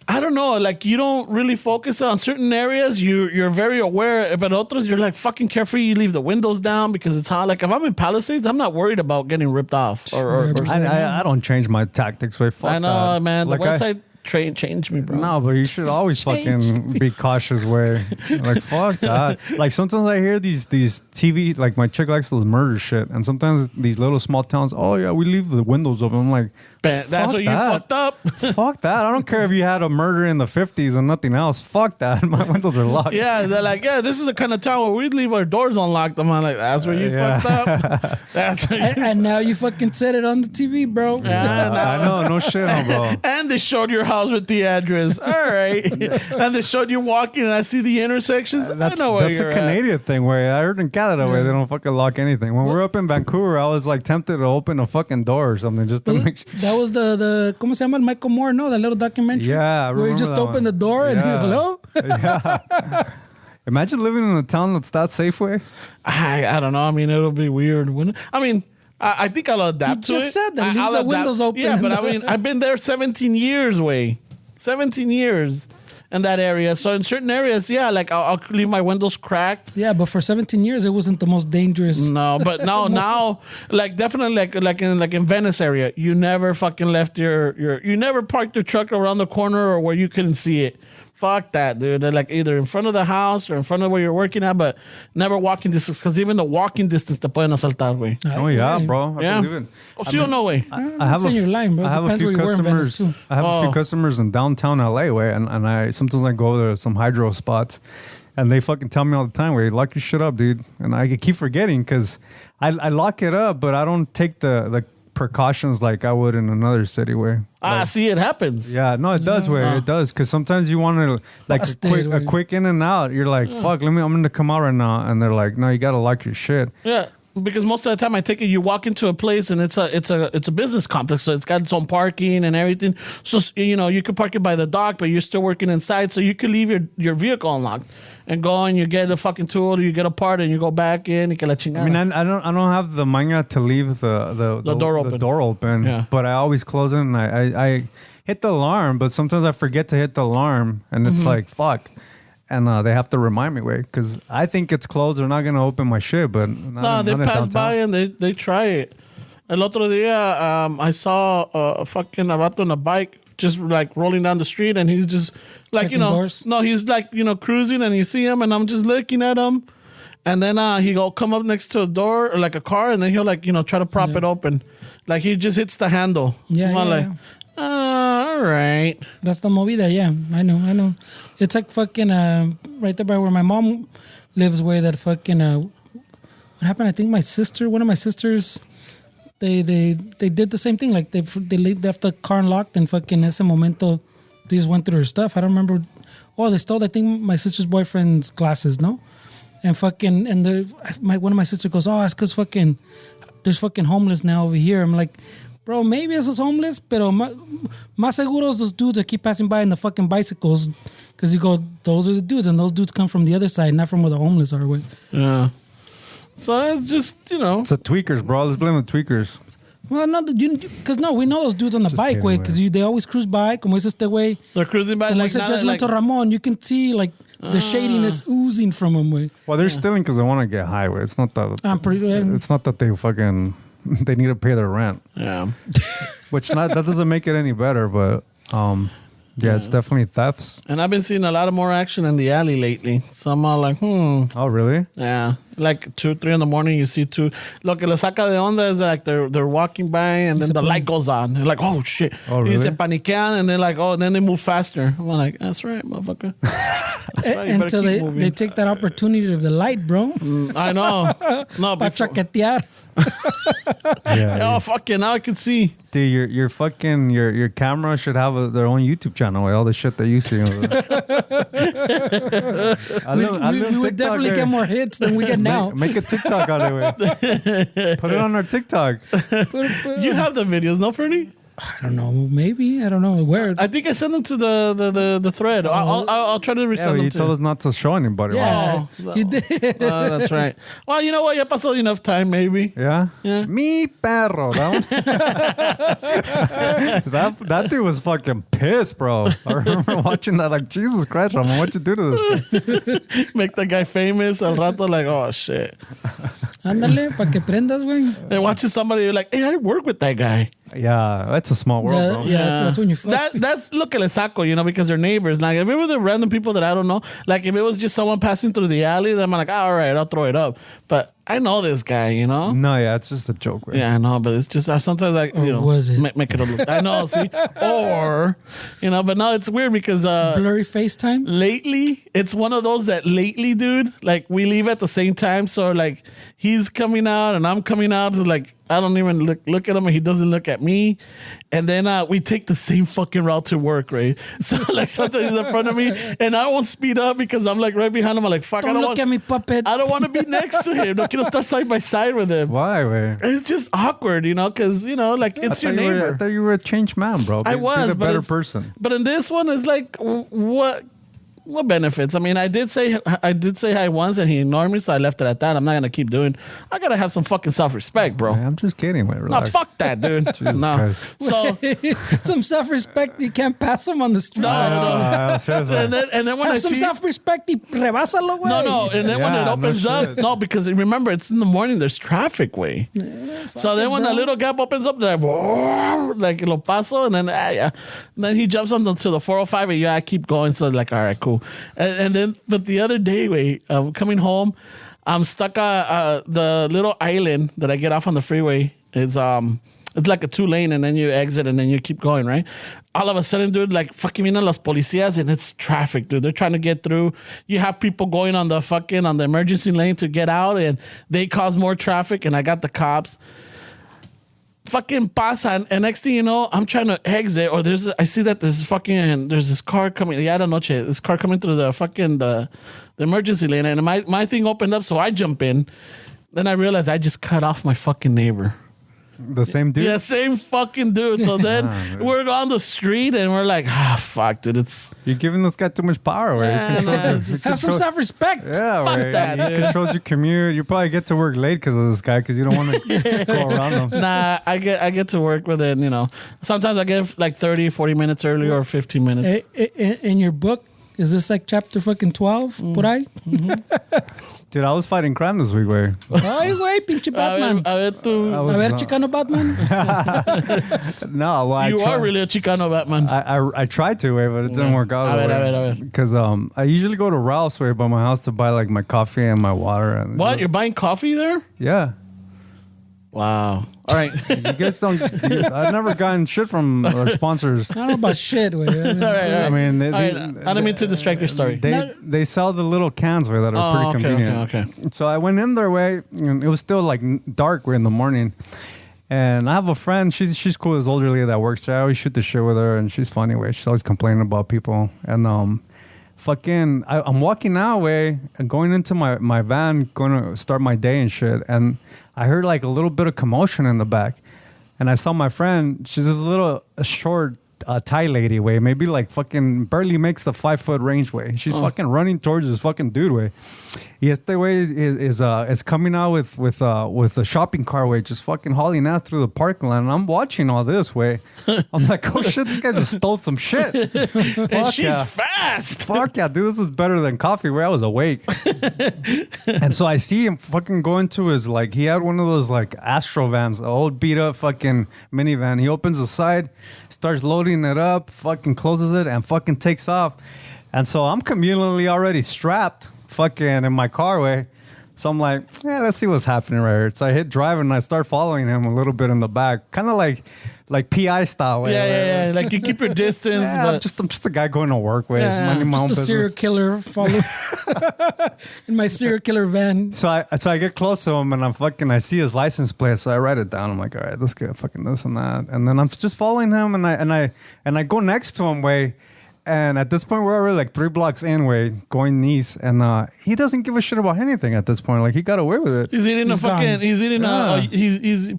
[SPEAKER 1] I don't know, like you don't really focus on certain areas. You're very aware, but others you're like fucking carefree. You leave the windows down because it's hot. Like if I'm in Palisades, I'm not worried about getting ripped off.
[SPEAKER 2] I don't change my tactics. Fuck
[SPEAKER 1] I know,
[SPEAKER 2] that.
[SPEAKER 1] man.
[SPEAKER 2] Like
[SPEAKER 1] the West Side train changed me, bro.
[SPEAKER 2] No, but you should always fucking be cautious. Way like fuck that. Like sometimes I hear these TV. Like my chick likes those murder shit, and sometimes these little small towns. Oh yeah, we leave the windows open. I'm like.
[SPEAKER 1] That's what you fucked up.
[SPEAKER 2] Fuck that. I don't care if you had a murder in the 50s and nothing else. Fuck that. My windows are locked.
[SPEAKER 1] Yeah, they're like, yeah, this is the kind of town where we'd leave our doors unlocked. I'm like, that's where you fucked up. That's where
[SPEAKER 3] and now you fucking said it on the TV, bro.
[SPEAKER 2] Yeah, I know. No shit, bro.
[SPEAKER 1] And they showed your house with the address. All right. And they showed you walking and I see the intersections. I know where you're
[SPEAKER 2] That's a Canadian thing where I heard in Canada where they don't fucking lock anything. When we're up in Vancouver, I was like tempted to open a fucking door or something just to make sure.
[SPEAKER 3] That was the ¿cómo se llama? El Michael Moore, no? That little documentary.
[SPEAKER 2] Yeah, I
[SPEAKER 3] where you just open the door and hello?
[SPEAKER 2] Yeah. Imagine living in a town that's that Safeway.
[SPEAKER 1] I don't know. I mean, it'll be weird. I think I'll adapt to it.
[SPEAKER 3] You just said that. Leaves the windows open.
[SPEAKER 1] Yeah, but I mean, I've been there 17 years, 17 years. In that area. So in certain areas, yeah, like I'll leave my windows cracked.
[SPEAKER 3] Yeah, but for 17 years, it wasn't the most dangerous.
[SPEAKER 1] No, but now, like definitely like in Venice area, you never fucking left you never parked your truck around the corner or where you couldn't see it. Fuck that, dude. They're like either in front of the house or in front of where you're working at, but never walking distance, because even the walking distance te pueden asaltar, güey.
[SPEAKER 2] Oh yeah, bro. I believe it.
[SPEAKER 1] Oh, sí o no, güey?
[SPEAKER 2] I have
[SPEAKER 3] in your line, bro.
[SPEAKER 2] I have a few customers. I have a few customers in downtown LA, way, and I sometimes I go to some hydro spots, and they fucking tell me all the time, "Wait, lock your shit up, dude." And I keep forgetting because I lock it up, but I don't take the precautions like I would in another city where.
[SPEAKER 1] See, it happens.
[SPEAKER 2] Yeah, no, it does. It does, because sometimes you want to like a quick in and out. You're like, fuck, I'm gonna come out right now, and they're like, no, you gotta lock your shit.
[SPEAKER 1] Yeah. because most of the time I take it, you walk into a place and it's a business complex, so it's got its own parking and everything. So you could park it by the dock, but you're still working inside, so you could leave your vehicle unlocked and go and you get a fucking tool, or you get a part and you go back in. Y que la chingada.
[SPEAKER 2] I mean, I don't have the maña to leave the door open.
[SPEAKER 1] Yeah.
[SPEAKER 2] But I always close it and I hit the alarm, but sometimes I forget to hit the alarm and it's like fuck. And they have to remind me, because I think it's closed. They're not going to open my shit, but
[SPEAKER 1] they pass by and they try it. El otro día, I saw a fucking vato on a bike just like rolling down the street, and he's just like,
[SPEAKER 3] checking doors?
[SPEAKER 1] No, he's like, cruising, and you see him, and I'm just looking at him. And then he'll come up next to a door, or like a car, and then he'll like, try to prop it open. Like he just hits the handle.
[SPEAKER 3] Yeah.
[SPEAKER 1] All right.
[SPEAKER 3] That's the movida, yeah. I know. It's like fucking right there by where my mom lives, where that fucking what happened? I think one of my sisters, they did the same thing. Like they left the car unlocked, and fucking ese momento they just went through her stuff. I don't remember. Oh, they stole, I think, my sister's boyfriend's glasses, no? And fucking one of my sisters goes, oh, it's because fucking there's fucking homeless now over here. I'm like, bro, maybe esos homeless, pero más seguros those dudes that keep passing by in the fucking bicycles. Because you go, those are the dudes, and those dudes come from the other side, not from where the homeless are.
[SPEAKER 1] Yeah. So it's just,
[SPEAKER 2] It's the tweakers, bro. Let's blame the tweakers.
[SPEAKER 3] Well, no, because we know those dudes on the
[SPEAKER 2] Just
[SPEAKER 3] bike,
[SPEAKER 2] kidding,
[SPEAKER 3] way, because they always cruise by. Como es este way.
[SPEAKER 1] They're cruising by.
[SPEAKER 3] Como
[SPEAKER 1] Like,
[SPEAKER 3] es el Judgmental Ramon, you can see like the shadiness oozing from them, way.
[SPEAKER 2] Well, they're stealing because they want to get high. Way. It's not that. It's not that they fucking. They need to pay their rent.
[SPEAKER 1] Yeah.
[SPEAKER 2] That doesn't make it any better, but yeah, it's definitely thefts.
[SPEAKER 1] And I've been seeing a lot of more action in the alley lately. So I'm all like,
[SPEAKER 2] Oh, really?
[SPEAKER 1] Yeah. Like 2, 3 in the morning, you see two. Lo que le saca de onda is like they're walking by and then the light goes on. They're like, oh shit.
[SPEAKER 2] Oh, really?
[SPEAKER 1] Y se paniquean and they're like, oh, and then they move faster. I'm like, that's right, motherfucker. That's right. You
[SPEAKER 3] Until
[SPEAKER 1] better keep moving.
[SPEAKER 3] they take that opportunity of the light, bro.
[SPEAKER 1] I know. No,
[SPEAKER 3] Pa chaquetear.
[SPEAKER 2] Yeah.
[SPEAKER 1] Oh, fuck it. Now I can see.
[SPEAKER 2] Dude, your fucking your camera should have their own YouTube channel with all the shit that you see.
[SPEAKER 3] We would definitely get more hits than we get now.
[SPEAKER 2] Make a TikTok out of it. Put it on our TikTok.
[SPEAKER 1] You have the videos, no, Fernie?
[SPEAKER 3] I don't know. Maybe. I don't know. Where?
[SPEAKER 1] I think I sent them to the thread. I'll try to resend
[SPEAKER 2] Yeah,
[SPEAKER 1] them
[SPEAKER 2] you
[SPEAKER 1] to
[SPEAKER 2] told us not to show anybody.
[SPEAKER 3] Yeah,
[SPEAKER 1] Oh,
[SPEAKER 3] you did.
[SPEAKER 1] that's right. Well, you know what? Ya pasó enough time, maybe.
[SPEAKER 2] Yeah?
[SPEAKER 1] Yeah.
[SPEAKER 2] Mi perro. That dude was fucking pissed, bro. I remember watching that like, Jesus Christ, Ramon, what'd you do to this guy?
[SPEAKER 1] Make the guy famous. Al rato, like, oh, shit.
[SPEAKER 3] Ándale, pa' que prendas, güey.
[SPEAKER 1] They're watching somebody, you're like, hey, I work with that guy.
[SPEAKER 2] Yeah, that's a small world, bro.
[SPEAKER 3] Yeah, that's when you fuck.
[SPEAKER 1] That's lo que le saco, because they're neighbors. Like, if it were the random people that I don't know, like, if it was just someone passing through the alley, then I'm like, all right, I'll throw it up. But I know this guy,
[SPEAKER 2] No, yeah, it's just a joke, right?
[SPEAKER 1] Yeah, I know, but it's just sometimes like,
[SPEAKER 3] was it?
[SPEAKER 1] Make it a look. I know, see? Or, but no, it's weird because
[SPEAKER 3] Blurry FaceTime?
[SPEAKER 1] lately, it's one of those that lately, dude, like we leave at the same time. So like he's coming out and I'm coming out. So like I don't even look at him and he doesn't look at me. And then we take the same fucking route to work, right? So like sometimes he's in front of me and I won't speed up because I'm like right behind him. I'm like, fuck,
[SPEAKER 3] Don't look at me, puppet.
[SPEAKER 1] I don't want to be next to him. No quiero estar side by side with him.
[SPEAKER 2] Why, man?
[SPEAKER 1] It's just awkward, because, like it's your neighbor.
[SPEAKER 2] I thought you were a changed man, bro.
[SPEAKER 1] I was,
[SPEAKER 2] a
[SPEAKER 1] but
[SPEAKER 2] better person.
[SPEAKER 1] But in this one, it's like, what benefits? I mean, I did say hi once and he ignored me, so I left it at that. I'm not gonna keep doing. I gotta have some fucking self-respect, bro.
[SPEAKER 2] Man, I'm just kidding, man.
[SPEAKER 1] No,
[SPEAKER 2] Relax.
[SPEAKER 1] fuck that, dude. No.
[SPEAKER 2] Christ.
[SPEAKER 1] So
[SPEAKER 3] Some self-respect. You can't pass them on the street.
[SPEAKER 1] no.
[SPEAKER 2] Seriously.
[SPEAKER 1] And then when
[SPEAKER 3] Have
[SPEAKER 1] I
[SPEAKER 3] some
[SPEAKER 1] see
[SPEAKER 3] self-respect y rebásalo, güey.
[SPEAKER 1] no, and then when
[SPEAKER 2] Yeah,
[SPEAKER 1] it opens
[SPEAKER 2] no
[SPEAKER 1] up,
[SPEAKER 2] shit.
[SPEAKER 1] no, because remember it's in the morning. There's traffic, way. So then when a little gap opens up, they're like lo paso, and then yeah. And then he jumps onto the 405, and I keep going. So like, all right, cool. And then, but the other day, wait, I'm coming home. I'm stuck at the little island that I get off on the freeway. It's like a 2-lane, and then you exit, and then you keep going, right? All of a sudden, dude, like fucking vienen las policías, and it's traffic, dude. They're trying to get through. You have people going on the emergency lane to get out, and they cause more traffic. And I got the cops. Fucking pasa, and next thing you know, I'm trying to exit, or I see that there's this car coming. Yeah, I don't know, this car coming through the emergency lane, and my thing opened up, so I jump in. Then I realized I just cut off my fucking neighbor.
[SPEAKER 2] The same dude?
[SPEAKER 1] Yeah, same fucking dude. So then we're on the street and we're like, fuck, dude,
[SPEAKER 2] You're giving this guy too much power. Where
[SPEAKER 1] Yeah,
[SPEAKER 2] he controls
[SPEAKER 1] no,
[SPEAKER 2] your,
[SPEAKER 3] Have some self-respect.
[SPEAKER 2] Yeah,
[SPEAKER 1] Fuck
[SPEAKER 2] right.
[SPEAKER 1] that,
[SPEAKER 2] He
[SPEAKER 1] dude.
[SPEAKER 2] controls your commute. You probably get to work late because of this guy because you don't want to go around him.
[SPEAKER 1] Nah, I get to work within, sometimes I get like 30, 40 minutes early or 15 minutes.
[SPEAKER 3] In your book, is this like chapter fucking 12? Por ahí?
[SPEAKER 2] Dude, I was fighting crime this week, way.
[SPEAKER 3] Ay, güey, pinche Batman.
[SPEAKER 1] A ver, tú.
[SPEAKER 3] A ver, Chicano Batman.
[SPEAKER 2] No, well,
[SPEAKER 1] You are really a Chicano Batman.
[SPEAKER 2] I tried to, way, but it didn't work out.
[SPEAKER 1] A ver.
[SPEAKER 2] Because I usually go to Ralph's way by my house to buy like my coffee and my water. And
[SPEAKER 1] What? You're buying coffee there?
[SPEAKER 2] Yeah.
[SPEAKER 1] Wow. All right.
[SPEAKER 2] You guys don't. I've never gotten shit from our sponsors.
[SPEAKER 3] I don't know about shit, güey. I mean,
[SPEAKER 1] All right.
[SPEAKER 2] I mean,
[SPEAKER 1] I don't mean to distract your story.
[SPEAKER 2] They sell the little cans way that are pretty convenient.
[SPEAKER 1] Okay.
[SPEAKER 2] So I went in their way, and it was still like dark way in the morning. And I have a friend. She's cool. This older lady that works there. I always shoot the shit with her, and she's funny way. She's always complaining about people. And I'm walking out way and going into my van, going to start my day and shit. And I heard like a little bit of commotion in the back. And I saw my friend. She's a short Thai lady way, maybe like fucking barely makes the 5 foot range way. She's fucking running towards this fucking dude way. Este way is coming out with a shopping car way, just fucking hauling ass through the parking lot. And I'm watching all this way. I'm like, oh shit, this guy just stole some shit.
[SPEAKER 1] And she's fast.
[SPEAKER 2] Fuck yeah, dude, this is better than coffee where I was awake. And so I see him fucking go into his, like, he had one of those like Astro vans, an old beat up fucking minivan. He opens the side, starts loading it up, fucking closes it, and fucking takes off. And so I'm communally already strapped fucking in my car way. So I'm like, yeah, let's see what's happening right here. So I hit drive and I start following him a little bit in the back. Kind of like PI style way.
[SPEAKER 1] Yeah. Like you keep your distance.
[SPEAKER 2] Yeah,
[SPEAKER 1] But
[SPEAKER 2] I'm just a guy going to work way.
[SPEAKER 1] Yeah.
[SPEAKER 2] Minding my own
[SPEAKER 3] just a
[SPEAKER 2] business.
[SPEAKER 3] serial killer follow in my serial killer van.
[SPEAKER 2] So I get close to him and I see his license plate, so I write it down. I'm like, all right, let's get fucking this and that. And then I'm just following him and I go next to him way. And at this point, we're already like 3 blocks in way, going east, and he doesn't give a shit about anything at this point. Like he got away with it.
[SPEAKER 1] he's eating he's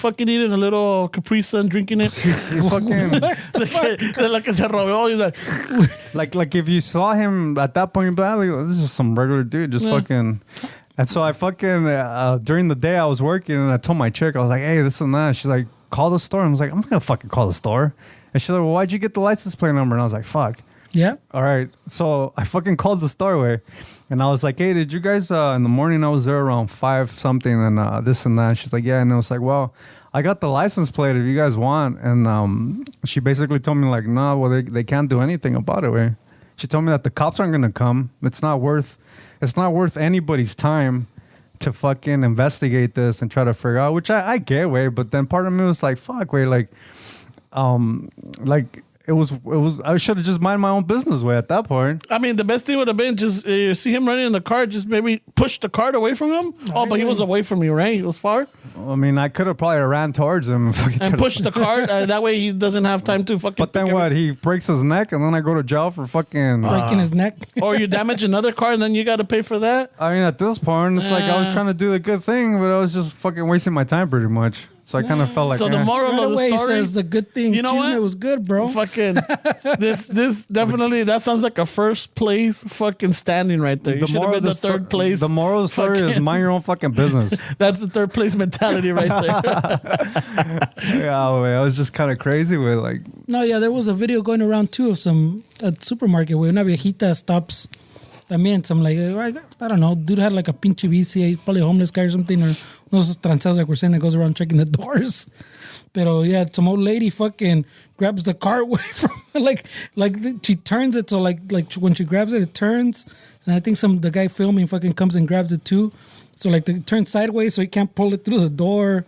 [SPEAKER 1] fucking eating a little Capri Sun, drinking it.
[SPEAKER 2] He's fucking
[SPEAKER 1] like que se robó. He's
[SPEAKER 2] like if you saw him at that point, you'd be like, this is some regular dude, just fucking. And so I fucking during the day I was working and I told my chick, I was like, hey, this and that. She's like, call the store. I was like, I'm not gonna fucking call the store. And she's like, well, why'd you get the license plate number? And I was like, fuck.
[SPEAKER 3] Yeah.
[SPEAKER 2] All right. So I fucking called the Starway and I was like, hey, did you guys, in the morning, I was there around 5 something and this and that. She's like, yeah. And I was like, well, I got the license plate if you guys want. And she basically told me like, no, well, they can't do anything about it. Way. She told me that the cops aren't going to come. It's not worth anybody's time to fucking investigate this and try to figure out, which I get, way. But then part of me was like, fuck, way, like, it was. I should have just mind my own business way at that point.
[SPEAKER 1] I mean, the best thing would have been just you see him running in the car, just maybe push the cart away from him. Oh, but he was away from you, right? He was far.
[SPEAKER 2] I mean, I could have probably ran towards him
[SPEAKER 1] And pushed the cart. That way he doesn't have time to fucking.
[SPEAKER 2] But then what? He breaks his neck, and then I go to jail for fucking
[SPEAKER 3] Breaking his neck.
[SPEAKER 1] Or you damage another car, and then you got to pay for that.
[SPEAKER 2] I mean, at this point, it's like I was trying to do the good thing, but I was just fucking wasting my time pretty much. So I kind of felt like.
[SPEAKER 1] So the moral
[SPEAKER 3] Right
[SPEAKER 1] of the
[SPEAKER 3] away
[SPEAKER 1] story
[SPEAKER 3] says the good thing.
[SPEAKER 1] You know
[SPEAKER 3] Chisme
[SPEAKER 1] what?
[SPEAKER 3] was good, bro.
[SPEAKER 1] Fucking this definitely that sounds like a first place fucking standing right there. You should have been the third place.
[SPEAKER 2] The moral of the story is mind your own fucking business.
[SPEAKER 1] That's the third place mentality right there.
[SPEAKER 2] Yeah, I was just kind of crazy with like.
[SPEAKER 3] No, yeah, there was a video going around too of some at supermarket where una viejita stops. También some like I don't know, dude had like a pinche bici, probably a homeless guy or something, or those transados like we're saying that goes around checking the doors. Pero yeah, some old lady fucking grabs the car away from she turns it so like when she grabs it turns, and I think the guy filming fucking comes and grabs it too. So like it turns sideways so he can't pull it through the door.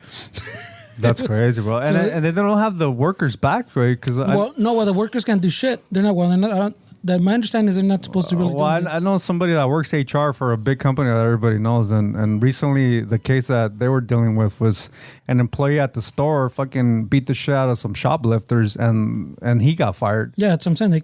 [SPEAKER 2] That's crazy, bro. And they don't have the workers back, right? Because
[SPEAKER 3] the workers can't do shit. They're not. that my understanding is they're not supposed to really do
[SPEAKER 2] Well,
[SPEAKER 3] anything.
[SPEAKER 2] I know somebody that works HR for a big company that everybody knows, and recently the case that they were dealing with was an employee at the store fucking beat the shit out of some shoplifters, and he got fired.
[SPEAKER 3] Yeah, that's what I'm saying.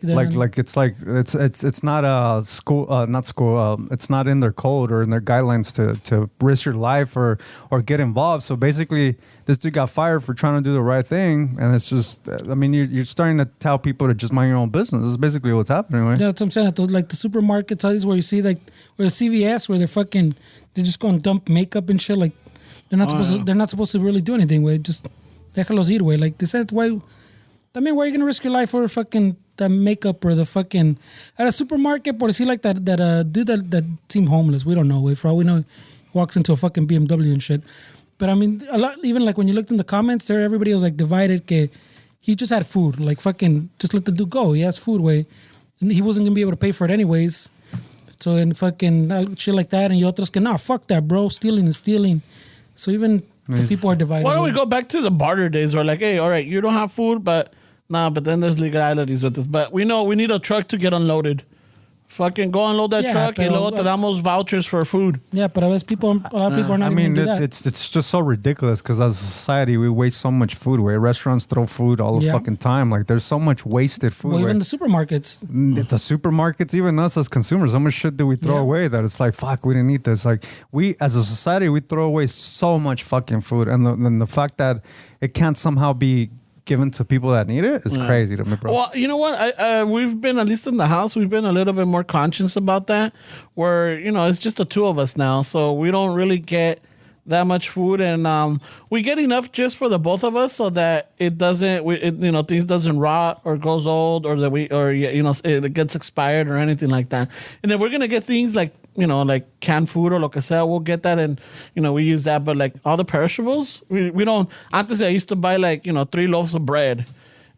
[SPEAKER 2] It's not a school, not school. It's not in their code or in their guidelines to risk your life or get involved. So basically, this dude got fired for trying to do the right thing, and it's just, I mean, you're starting to tell people to just mind your own business. That's basically what's happening, right?
[SPEAKER 3] Yeah, that's what I'm saying. At those, like the supermarkets, all these where you see like where the CVS where they're just going to dump makeup and shit. Like they're not supposed to really do anything with it. Just déjalos ir, way. Like they said, why? I mean, why are you gonna risk your life for fucking the makeup or the fucking at a supermarket? Or see like that dude that seemed homeless. We don't know. Way for all we know, he walks into a fucking BMW and shit. But I mean, a lot. Even like when you looked in the comments, there everybody was like divided. He just had food. Like fucking, just let the dude go. He has food, way, and he wasn't gonna be able to pay for it anyways. So and fucking shit like that, and you otros que nah, fuck that, bro. Stealing is stealing. So even the people are divided.
[SPEAKER 1] Why don't we go back to the barter days where like, hey, all right, you don't have food, but but then there's legalities with this. But we know we need a truck to get unloaded. Fucking go unload that truck and luego te damos vouchers for food.
[SPEAKER 3] Yeah, but a lot of people are not. I mean,
[SPEAKER 2] it's just so ridiculous because as a society we waste so much food away. Restaurants throw food all the fucking time. Like there's so much wasted food.
[SPEAKER 3] Well, even the supermarkets.
[SPEAKER 2] The supermarkets, even us as consumers, how much shit do we throw away that it's like, fuck, we didn't eat this. Like we as a society we throw away so much fucking food, and the fact that it can't somehow be given to people that need it is crazy to me, bro.
[SPEAKER 1] Well, you know what? We've been, at least in the house, we've been a little bit more conscious about that. Where, it's just the two of us now. So we don't really get that much food. And we get enough just for the both of us so that it doesn't, things doesn't rot or goes old or that it gets expired or anything like that. And then we're going to get things like, like canned food or lo que sea, we'll get that and, we use that. But like all the perishables, we don't. Antes I used to buy like, 3 loaves of bread.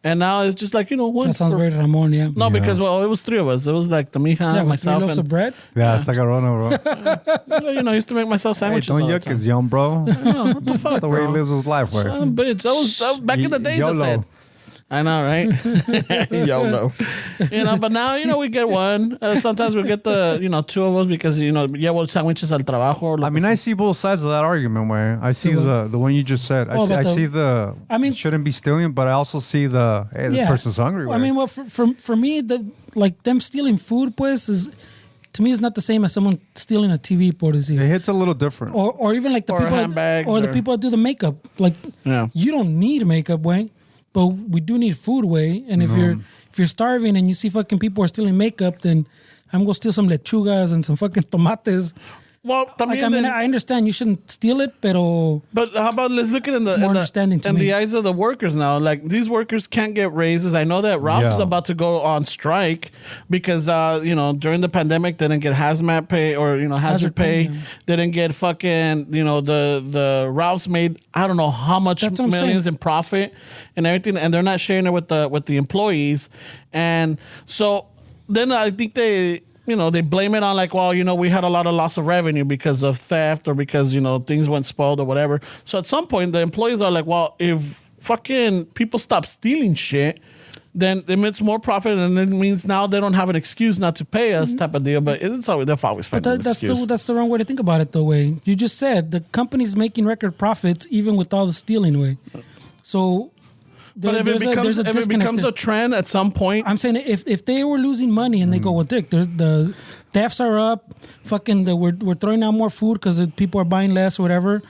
[SPEAKER 1] And now it's just like, one.
[SPEAKER 3] That sounds very Ramon, yeah.
[SPEAKER 1] No, because, it was 3 of us. It was like the mija, myself.
[SPEAKER 3] 3 loaves of bread?
[SPEAKER 2] Yeah, it's like a runner, bro.
[SPEAKER 1] I used to make myself sandwiches.
[SPEAKER 2] Hey, don't yuck his young, bro.
[SPEAKER 1] What the fuck,
[SPEAKER 2] That's the way he lives his life, bro.
[SPEAKER 1] Bitch, that was back in the days, I said. I know, right? YOLO. But now, we get one. Sometimes we get the, 2 of us because, llevo sandwiches al trabajo.
[SPEAKER 2] I mean, I see both sides of that argument, where I see the one you just said. I see the, it shouldn't be stealing, but I also see the, hey, this person's hungry.
[SPEAKER 3] Well, I mean, for me, them stealing food, pues, is, to me, is not the same as someone stealing a TV, por decir.
[SPEAKER 2] It hits a little different.
[SPEAKER 3] Or even like the people, the people that do the makeup. Like, you don't need makeup, way. But we do need food, way. And if you're starving and you see fucking people are stealing makeup, then I'm gonna steal some lechugas and some fucking tomates.
[SPEAKER 1] Well,
[SPEAKER 3] I understand you shouldn't steal it, but
[SPEAKER 1] how about let's look at it in the eyes of the workers now. Like these workers can't get raises. I know that Ralph's is about to go on strike because during the pandemic they didn't get hazmat pay or hazard pay. They didn't get fucking the Ralph's made I don't know how much millions in profit and everything, and they're not sharing it with the employees, and so then I think they blame it on like, well, we had a lot of loss of revenue because of theft or because, things went spoiled or whatever. So at some point, the employees are like, well, if fucking people stop stealing shit, then it makes more profit and it means now they don't have an excuse not to pay us type of deal. But they'll always find an excuse.
[SPEAKER 3] That's the wrong way to think about it, though, way. You just said the company's making record profits even with all the stealing, way. So...
[SPEAKER 1] But if it becomes a trend at some point,
[SPEAKER 3] I'm saying if they were losing money and they go, well, Dick, the thefts are up, fucking, we're throwing out more food because people are buying less or whatever.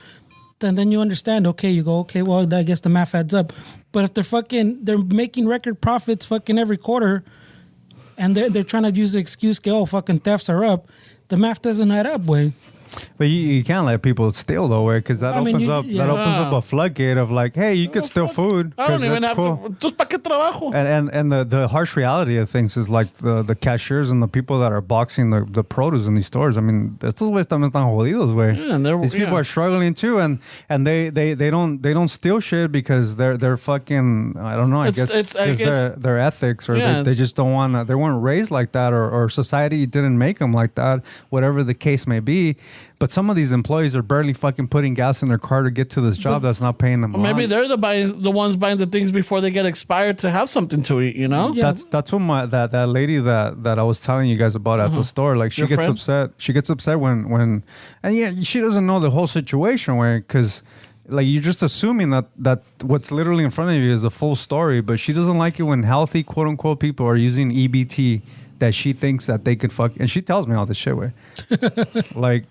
[SPEAKER 3] Then you understand. Okay, you go, okay, well, I guess the math adds up. But if they're making record profits fucking every quarter, and they're trying to use the excuse, fucking thefts are up, the math doesn't add up, way.
[SPEAKER 2] But you can't let people steal though, way, because that opens up a floodgate of like, hey, you could steal food.
[SPEAKER 1] I don't even have to. Just pa qué trabajo.
[SPEAKER 2] And the harsh reality of things is like the cashiers and the people that are boxing the produce in these stores. I mean, estos güeyes también están jodidos, way. Yeah, these people are struggling too, and they don't steal shit because they're fucking, I don't know. I guess their ethics or they just don't want to. They weren't raised like that, or society didn't make them like that. Whatever the case may be. But some of these employees are barely fucking putting gas in their car to get to this job that's not paying them.
[SPEAKER 1] Maybe they're the ones buying the things before they get expired to have something to eat, you know?
[SPEAKER 3] Yeah.
[SPEAKER 2] That's what that lady that I was telling you guys about at the store, like she
[SPEAKER 1] Your
[SPEAKER 2] gets
[SPEAKER 1] friend?
[SPEAKER 2] upset. She gets upset when and yeah, she doesn't know the whole situation where because like you're just assuming that what's literally in front of you is a full story, but she doesn't like it when healthy quote unquote people are using EBT that she thinks that they could fuck, and she tells me all this shit way. Like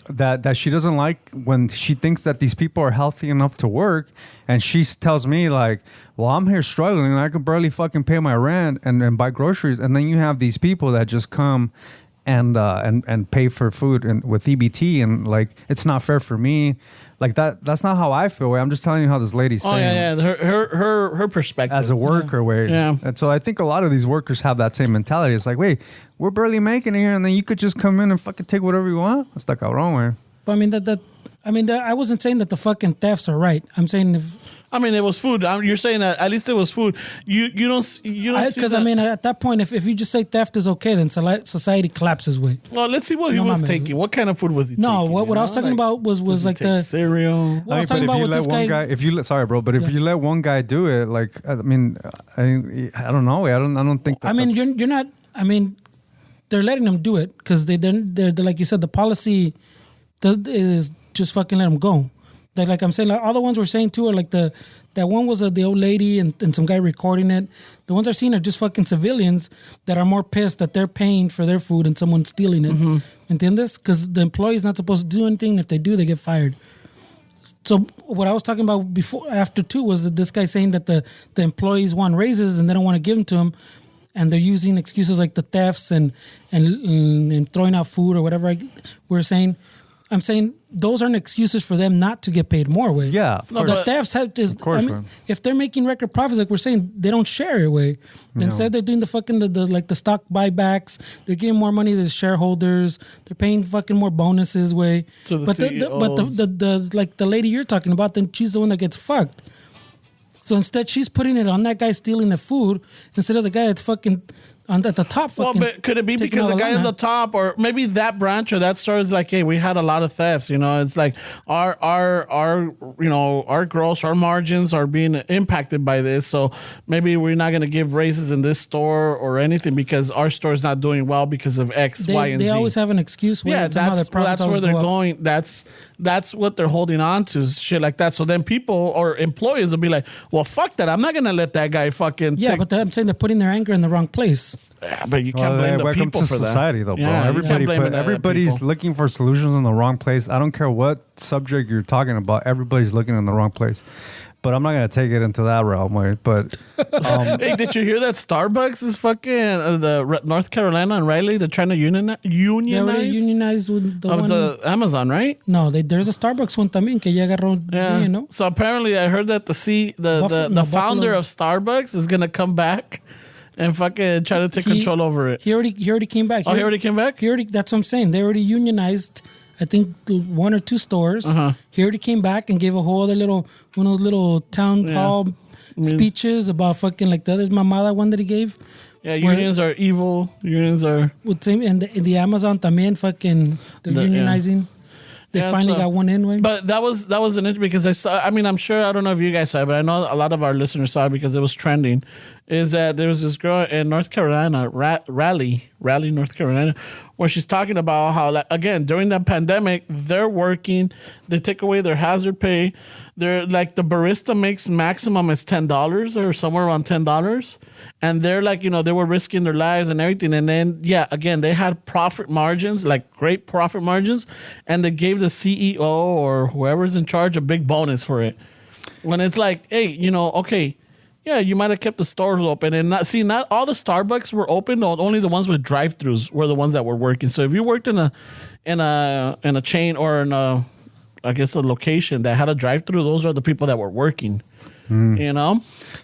[SPEAKER 2] that she doesn't like when she thinks that these people are healthy enough to work, and she tells me like, well, I'm here struggling and I can barely fucking pay my rent and buy groceries, and then you have these people that just come and pay for food and with EBT, and like it's not fair for me. Like that's not how I feel. I'm just telling you how this lady's saying.
[SPEAKER 1] Her perspective
[SPEAKER 2] As a worker, way.
[SPEAKER 1] Yeah.
[SPEAKER 2] And so I think a lot of these workers have that same mentality. It's like, wait, we're barely making it here, and then you could just come in and fucking take whatever you want. That's like wrong way.
[SPEAKER 3] But I mean, I wasn't saying that the fucking thefts are right. I'm saying
[SPEAKER 1] it was food. You're saying that at least it was food. You don't
[SPEAKER 3] because I mean at that point, if you just say theft is okay, then society collapses. Way.
[SPEAKER 1] Well, let's see what he was taking. What kind of food was he taking?
[SPEAKER 3] No, what I was talking about was like the
[SPEAKER 1] cereal.
[SPEAKER 3] What I was talking about with this guy.
[SPEAKER 2] If you let one guy do it, like I don't know. I don't think.
[SPEAKER 3] I mean, you're not. I mean, they're letting them do it because they're like you said, the policy is just fucking let them go. Like I'm saying, like all the ones we're saying too are like that one was the old lady and some guy recording it. The ones I've seen are just fucking civilians that are more pissed that they're paying for their food and someone's stealing it. Mm-hmm. ¿Entiendes? Because the employee's not supposed to do anything. If they do, they get fired. So what I was talking about after too was that this guy saying that the employees want raises and they don't want to give them to them, and they're using excuses like the thefts and throwing out food or whatever we're saying. I'm saying those aren't excuses for them not to get paid more. Way.
[SPEAKER 2] Yeah,
[SPEAKER 3] The thefts have just.
[SPEAKER 2] Of course,
[SPEAKER 3] if they're making record profits, like we're saying, they don't share it. Way. Instead, they're doing the fucking the stock buybacks. They're giving more money to the shareholders. They're paying fucking more bonuses. Way.
[SPEAKER 1] To the
[SPEAKER 3] but
[SPEAKER 1] CEOs.
[SPEAKER 3] the like the lady you're talking about, then she's the one that gets fucked. So instead, she's putting it on that guy stealing the food instead of the guy that's fucking at the top. Fucking
[SPEAKER 1] but could it be because the guy at the top, or maybe that branch or that store is like, hey, we had a lot of thefts. You know, it's like our gross, our margins are being impacted by this. So maybe we're not going to give raises in this store or anything because our store is not doing well because of X, Y, and Z.
[SPEAKER 3] They always have an excuse.
[SPEAKER 1] Yeah, that's where they're going. That's what they're holding on to, shit like that. So then people or employees will be like, well, fuck that. I'm not going to let that guy fucking...
[SPEAKER 3] Yeah, but I'm saying they're putting their anger in the wrong place.
[SPEAKER 1] Yeah, but you can't blame the people for that.
[SPEAKER 2] Welcome to society, though, bro.
[SPEAKER 1] Yeah,
[SPEAKER 2] everybody's looking for solutions in the wrong place. I don't care what subject you're talking about. Everybody's looking in the wrong place. But I'm not going to take it into that realm, right? But
[SPEAKER 1] hey, did you hear that Starbucks is fucking North Carolina and Raleigh? They're trying to unionize.
[SPEAKER 3] They already unionized with
[SPEAKER 1] the Amazon, right?
[SPEAKER 3] No, there's a Starbucks one también que ya agarró.
[SPEAKER 1] Yeah.
[SPEAKER 3] You know?
[SPEAKER 1] So apparently, I heard that the founder of Starbucks is gonna come back and fucking try to take control over it.
[SPEAKER 3] He already came back.
[SPEAKER 1] He already came back.
[SPEAKER 3] That's what I'm saying. They already unionized. I think 1 or 2 stores. Uh-huh. He already came back and gave a whole other one of those little town hall speeches about fucking like the other mamada one that he gave.
[SPEAKER 1] Yeah, unions are evil. Unions are...
[SPEAKER 3] And the Amazon también fucking, they're unionizing. Yeah. They finally got one in. Right?
[SPEAKER 1] But that was an interesting because I saw, I'm sure, I don't know if you guys saw it, but I know a lot of our listeners saw it because it was trending, is that there was this girl in North Carolina, Raleigh, North Carolina, where she's talking about how, like, again, during the pandemic, they're working, they take away their hazard pay. They're like, the barista makes maximum is $10 or somewhere around $10. And they're like, they were risking their lives and everything. And then, again, they had profit margins, like great profit margins. And they gave the CEO or whoever's in charge a big bonus for it. When it's like, hey, okay, yeah, you might have kept the stores open and not all the Starbucks were open. Only the ones with drive-thrus were the ones that were working. So if you worked in a chain or in a location that had a drive-thru, those are the people that were working. And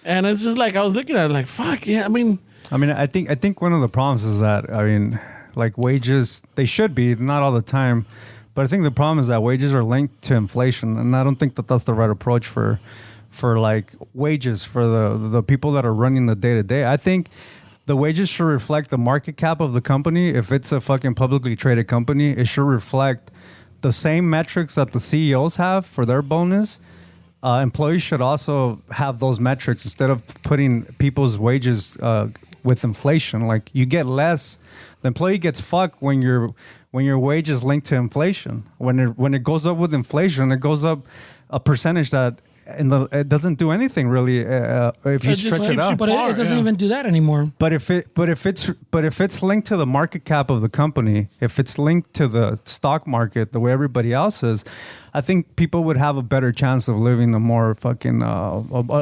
[SPEAKER 1] it's just like, I was looking at it like, fuck, yeah,
[SPEAKER 2] I think one of the problems is that, like wages, they should be, not all the time, but I think the problem is that wages are linked to inflation, and I don't think that that's the right approach for like wages for the people that are running the day-to-day. I think the wages should reflect the market cap of the company. If it's a fucking publicly traded company, it should reflect the same metrics that the CEOs have for their bonus, employees should also have those metrics instead of putting people's wages with inflation. Like you get less, the employee gets fucked when your wage is linked to inflation. When it goes up with inflation, it goes up a percentage that it doesn't do anything really if you stretch it out.
[SPEAKER 3] But it doesn't even do that anymore.
[SPEAKER 2] But if it's linked to the market cap of the company, if it's linked to the stock market the way everybody else is, I think people would have a better chance of living a more fucking a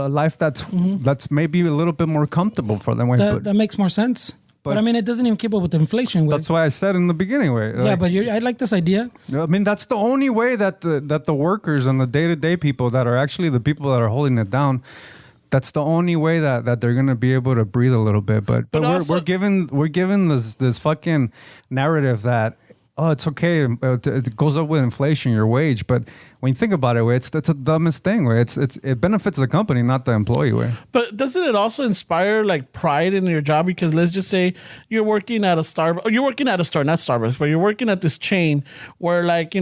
[SPEAKER 2] life that's maybe a little bit more comfortable for them.
[SPEAKER 3] That makes more sense. But I mean, it doesn't even keep up with inflation.
[SPEAKER 2] That's why I said in the beginning.
[SPEAKER 3] Yeah, but I like this idea.
[SPEAKER 2] I mean, that's the only way that the workers and the day-to-day people that are actually the people that are holding it down, that's the only way that they're going to be able to breathe a little bit. But also, we're given this fucking narrative that, oh, it's okay. It goes up with inflation, your wage. But when you think about it, that's the dumbest thing. It benefits the company, not the employee.
[SPEAKER 1] But doesn't it also inspire like pride in your job? Because let's just say you're working at a Starbucks, you're working at a store, not Starbucks, but you're working at this chain where like,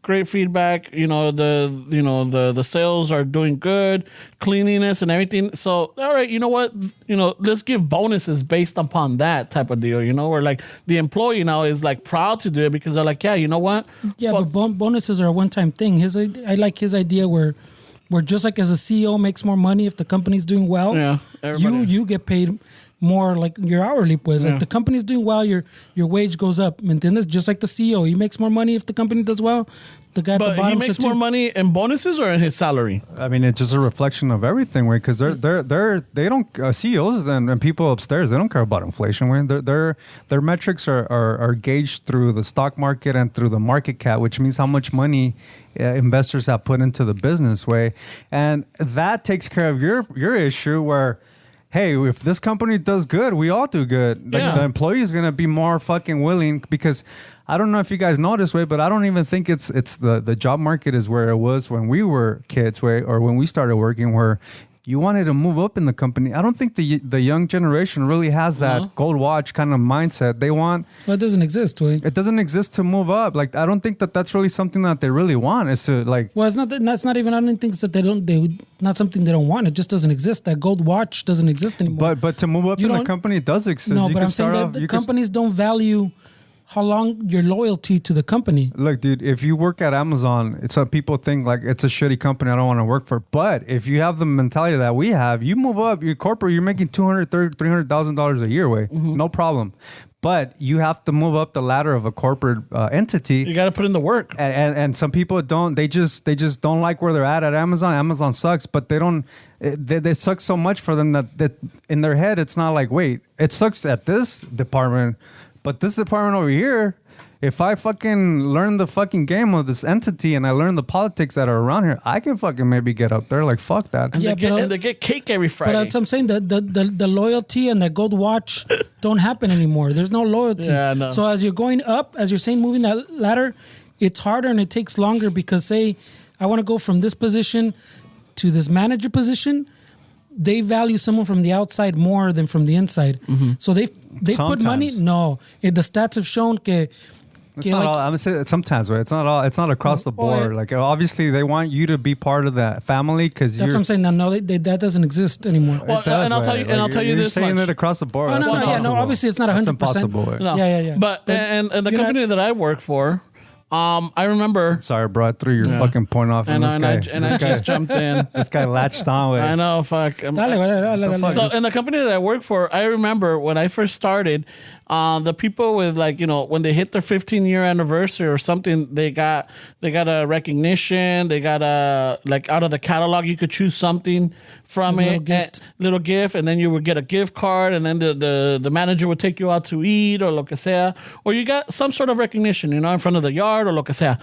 [SPEAKER 1] great feedback, the sales are doing good, cleanliness and everything. So, all right, you know what? Let's give bonuses based upon that type of deal, where like the employee now is like proud to do it because they're like, yeah, you know what?
[SPEAKER 3] Yeah, but bonuses are a one-time thing. I like his idea where just like as a CEO makes more money if the company's doing well, you get paid more like your hourly pues. Like the company's doing well, your wage goes up. ¿Me entiendes? Just like the CEO, he makes more money if the company does well. The guy at the bottom
[SPEAKER 1] he makes more money in bonuses or in his salary.
[SPEAKER 2] I mean, it's just a reflection of everything, way. Because they don't CEOs and people upstairs, they don't care about inflation, way. Their metrics are gauged through the stock market and through the market cap, which means how much money investors have put into the business, way, and that takes care of your issue where, hey, if this company does good, we all do good. The employee is going to be more fucking willing because I don't know if you guys know this way, but I don't even think it's the job market is where it was when we were kids, way, or when we started working, where you wanted to move up in the company. I don't think the young generation really has that gold watch kind of mindset. They want...
[SPEAKER 3] Well, it doesn't exist, way.
[SPEAKER 2] It doesn't exist to move up. Like, I don't think that's really something that they really want, is to like...
[SPEAKER 3] Well, it's not. That's not even... I don't think it's that not something they don't want. It just doesn't exist. That gold watch doesn't exist anymore.
[SPEAKER 2] But to move up in the company does exist.
[SPEAKER 3] No, but I'm saying that the companies don't value how long your loyalty to the company.
[SPEAKER 2] Look, dude, if you work at Amazon, people think like it's a shitty company I don't want to work for. But if you have the mentality that we have, you move up, you're corporate, you're making $230,000-$300,000 a year, way. Mm-hmm. No problem. But you have to move up the ladder of a corporate entity.
[SPEAKER 1] You got to put in the work.
[SPEAKER 2] And some people don't. They just don't like where they're at Amazon. Amazon sucks, but they don't. They suck so much for them that in their head it's not like, wait, it sucks at this department, but this department over here, if I fucking learn the fucking game of this entity and I learn the politics that are around here, I can fucking maybe get up there. Like, fuck that.
[SPEAKER 1] And they get cake every Friday.
[SPEAKER 3] But that's what I'm saying. The loyalty and the gold watch don't happen anymore. There's no loyalty.
[SPEAKER 1] Yeah, no.
[SPEAKER 3] So as you're going up, as you're saying, moving that ladder, it's harder and it takes longer because, say, I want to go from this position to this manager position. They value someone from the outside more than from the inside. Mm-hmm. So they put money. No, the stats have shown que
[SPEAKER 2] it's not all. I'm gonna say sometimes, right? It's not all. It's not across the board. Like, obviously, they want you to be part of that family because
[SPEAKER 3] that's what I'm saying. No, that doesn't exist anymore.
[SPEAKER 1] Well, and I'll tell you,
[SPEAKER 2] you're
[SPEAKER 1] this
[SPEAKER 2] saying
[SPEAKER 1] much.
[SPEAKER 2] it across the board.
[SPEAKER 3] Oh, no. Obviously, it's not 100%.
[SPEAKER 2] Impossible.
[SPEAKER 1] No.
[SPEAKER 3] Yeah.
[SPEAKER 1] But and the company that I work for, I remember.
[SPEAKER 2] Sorry, bro. I threw your fucking point off.
[SPEAKER 1] And I just jumped in.
[SPEAKER 2] This guy latched on with.
[SPEAKER 1] I know. Fuck. So in the company that I work for, I remember when I first started. The people with when they hit their 15-year anniversary or something, they got a recognition. They got out of the catalog, you could choose something from little gift, and then you would get a gift card, and then the manager would take you out to eat or lo que sea, or you got some sort of recognition, in front of the yard or lo que sea.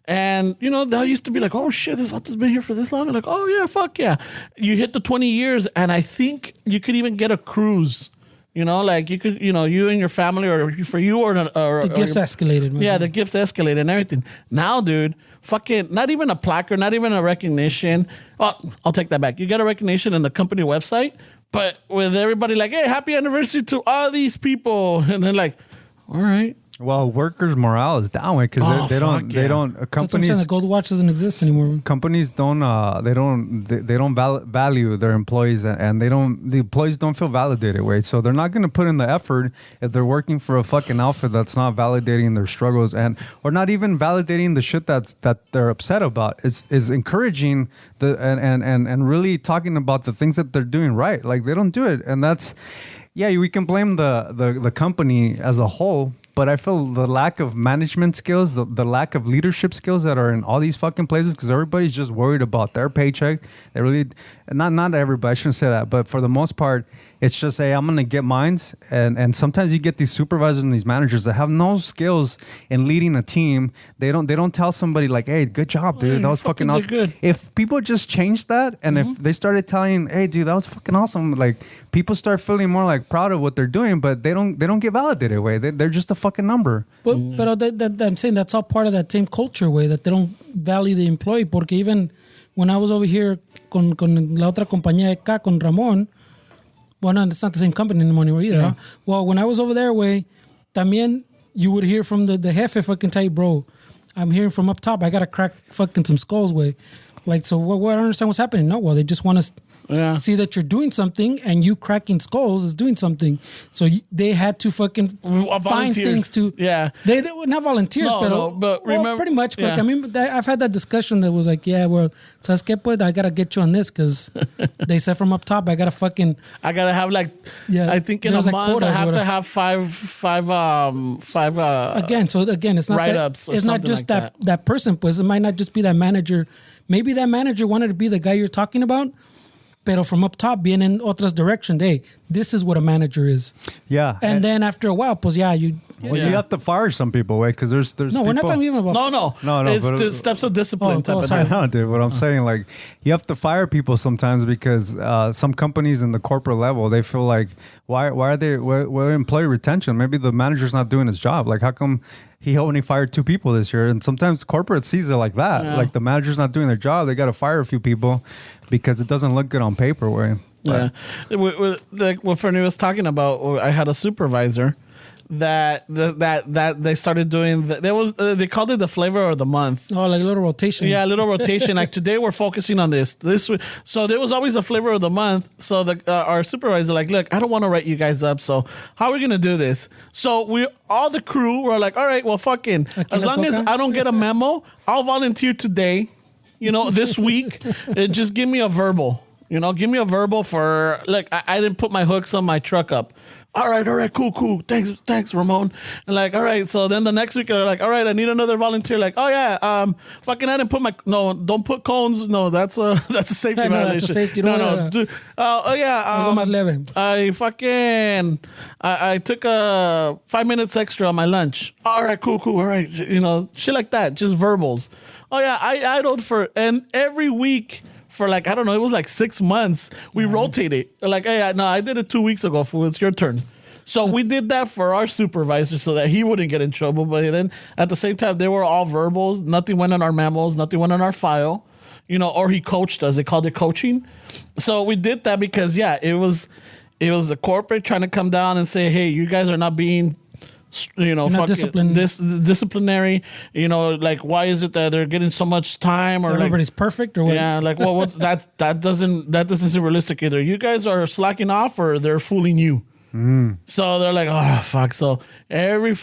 [SPEAKER 1] And they used to be like, oh shit, this has been here for this long. I'm like, oh yeah, fuck yeah. You hit the 20 years, and I think you could even get a cruise. Like you could, you and your family, or for you, or
[SPEAKER 3] the gifts escalated.
[SPEAKER 1] Yeah, the gifts escalated and everything. Now, dude, fucking, not even a placard, not even a recognition. Well, I'll take that back. You get a recognition in the company website, but with everybody like, hey, happy anniversary to all these people, and then like, all right.
[SPEAKER 2] Well, workers' morale is down because
[SPEAKER 1] Oh,
[SPEAKER 2] they don't
[SPEAKER 1] fuck
[SPEAKER 2] they
[SPEAKER 1] yeah.
[SPEAKER 2] don't
[SPEAKER 3] That's what I'm
[SPEAKER 2] companies
[SPEAKER 3] saying. The gold watch doesn't exist anymore.
[SPEAKER 2] companies don't value their employees, and the employees don't feel validated, right? So they're not going to put in the effort if they're working for a fucking outfit that's not validating their struggles or not even validating the shit that they're upset about. Is encouraging and really talking about the things that they're doing right. Like they don't do it, and that's we can blame the company as a whole. But I feel the lack of management skills, the lack of leadership skills that are in all these fucking places, because everybody's just worried about their paycheck. They really, not everybody, I shouldn't say that, but for the most part, it's just, hey, I'm going to get mines. And sometimes you get these supervisors and these managers that have no skills in leading a team. They don't tell somebody like, hey, good job, dude. That was fucking awesome.
[SPEAKER 1] Good.
[SPEAKER 2] If people just changed that, and if they started telling, hey, dude, that was fucking awesome, like people start feeling more like proud of what they're doing, but they don't get validated way. They're just a fucking number.
[SPEAKER 3] But I'm saying that's all part of that same culture way that they don't value the employee. Porque even when I was over here con la otra compañía acá con Ramón, well, no, it's not the same company anymore either.
[SPEAKER 2] Yeah.
[SPEAKER 3] Huh? Well, when I was over there, way, también you would hear from the jefe fucking tell you, bro, I'm hearing from up top, I gotta crack fucking some skulls, way. Like, so what I don't understand what's happening. No, well, they just want to see that you're doing something, and you cracking skulls is doing something. So they had to fucking find things to.
[SPEAKER 1] Yeah.
[SPEAKER 3] They were not volunteers,
[SPEAKER 1] but remember,
[SPEAKER 3] pretty much.
[SPEAKER 1] yeah.
[SPEAKER 3] Like, I mean, I've had that discussion that was like, yeah, well, ¿sabes qué, pues? I gotta get you on this because they said from up top, I gotta
[SPEAKER 1] have like, I think in a
[SPEAKER 3] like
[SPEAKER 1] month I have to have five.
[SPEAKER 3] Again, it's not
[SPEAKER 1] write-ups
[SPEAKER 3] that,
[SPEAKER 1] or
[SPEAKER 3] it's not
[SPEAKER 1] something
[SPEAKER 3] just
[SPEAKER 1] like
[SPEAKER 3] that person, pues. It might not just be that manager. Maybe that manager wanted to be the guy you're talking about, pero from up top, being in otras direction, hey, this is what a manager is.
[SPEAKER 2] Yeah.
[SPEAKER 3] And then after a while, pues, you
[SPEAKER 2] have to fire some people, right? Because there's
[SPEAKER 3] no,
[SPEAKER 2] people,
[SPEAKER 3] we're not talking even about
[SPEAKER 2] No,
[SPEAKER 1] it's
[SPEAKER 2] but
[SPEAKER 1] the steps of discipline type of
[SPEAKER 3] sorry.
[SPEAKER 1] thing.
[SPEAKER 2] No, dude. What I'm saying, like, you have to fire people sometimes because some companies in the corporate level, they feel like, why employee retention? Maybe the manager's not doing his job. Like, how come he only fired 2 people this year? And sometimes corporate sees it like that.
[SPEAKER 1] Yeah.
[SPEAKER 2] Like the manager's not doing their job. They got to fire a few people because it doesn't look good on paper. Way.
[SPEAKER 1] Yeah, like what Fernie was talking about. I had a supervisor that they started doing. They called it the flavor of the month.
[SPEAKER 3] Oh, like a little rotation.
[SPEAKER 1] Yeah, a little rotation. Like today, we're focusing on this. So there was always a flavor of the month. So our supervisor, like, look, I don't want to write you guys up. So how are we gonna do this? So all the crew were like, all right, well, fucking, as long as I don't get a memo, I'll volunteer today. This week, just give me a verbal. Give me a verbal for, like, I didn't put my hooks on my truck up. All right, cool. Thanks, Ramon. And like, all right, so then the next week they're like, all right, I need another volunteer. Like, oh yeah, fucking, I didn't put don't put cones. No, that's a safety violation.
[SPEAKER 3] That's a safety.
[SPEAKER 1] No.
[SPEAKER 3] Algo más leve.
[SPEAKER 1] I took 5 minutes extra on my lunch. All right, cool. All right, shit like that, just verbals. Oh yeah, I idled and every week. For like, I don't know, it was like 6 months. We rotated. Like, hey, no, I did it 2 weeks ago. It's your turn. So we did that for our supervisor so that he wouldn't get in trouble. But then at the same time, they were all verbals. Nothing went on our memos. Nothing went on our file. Or he coached us. They called it coaching. So we did that because, it was the corporate trying to come down and say, hey, you guys are not being...
[SPEAKER 3] not disciplined.
[SPEAKER 1] Disciplinary. Like, why is it that they're getting so much time? Or
[SPEAKER 3] everybody's perfect, or what?
[SPEAKER 1] Yeah, like, well, that doesn't seem realistic either. You guys are slacking off, or they're fooling you. So they're like, oh fuck. So every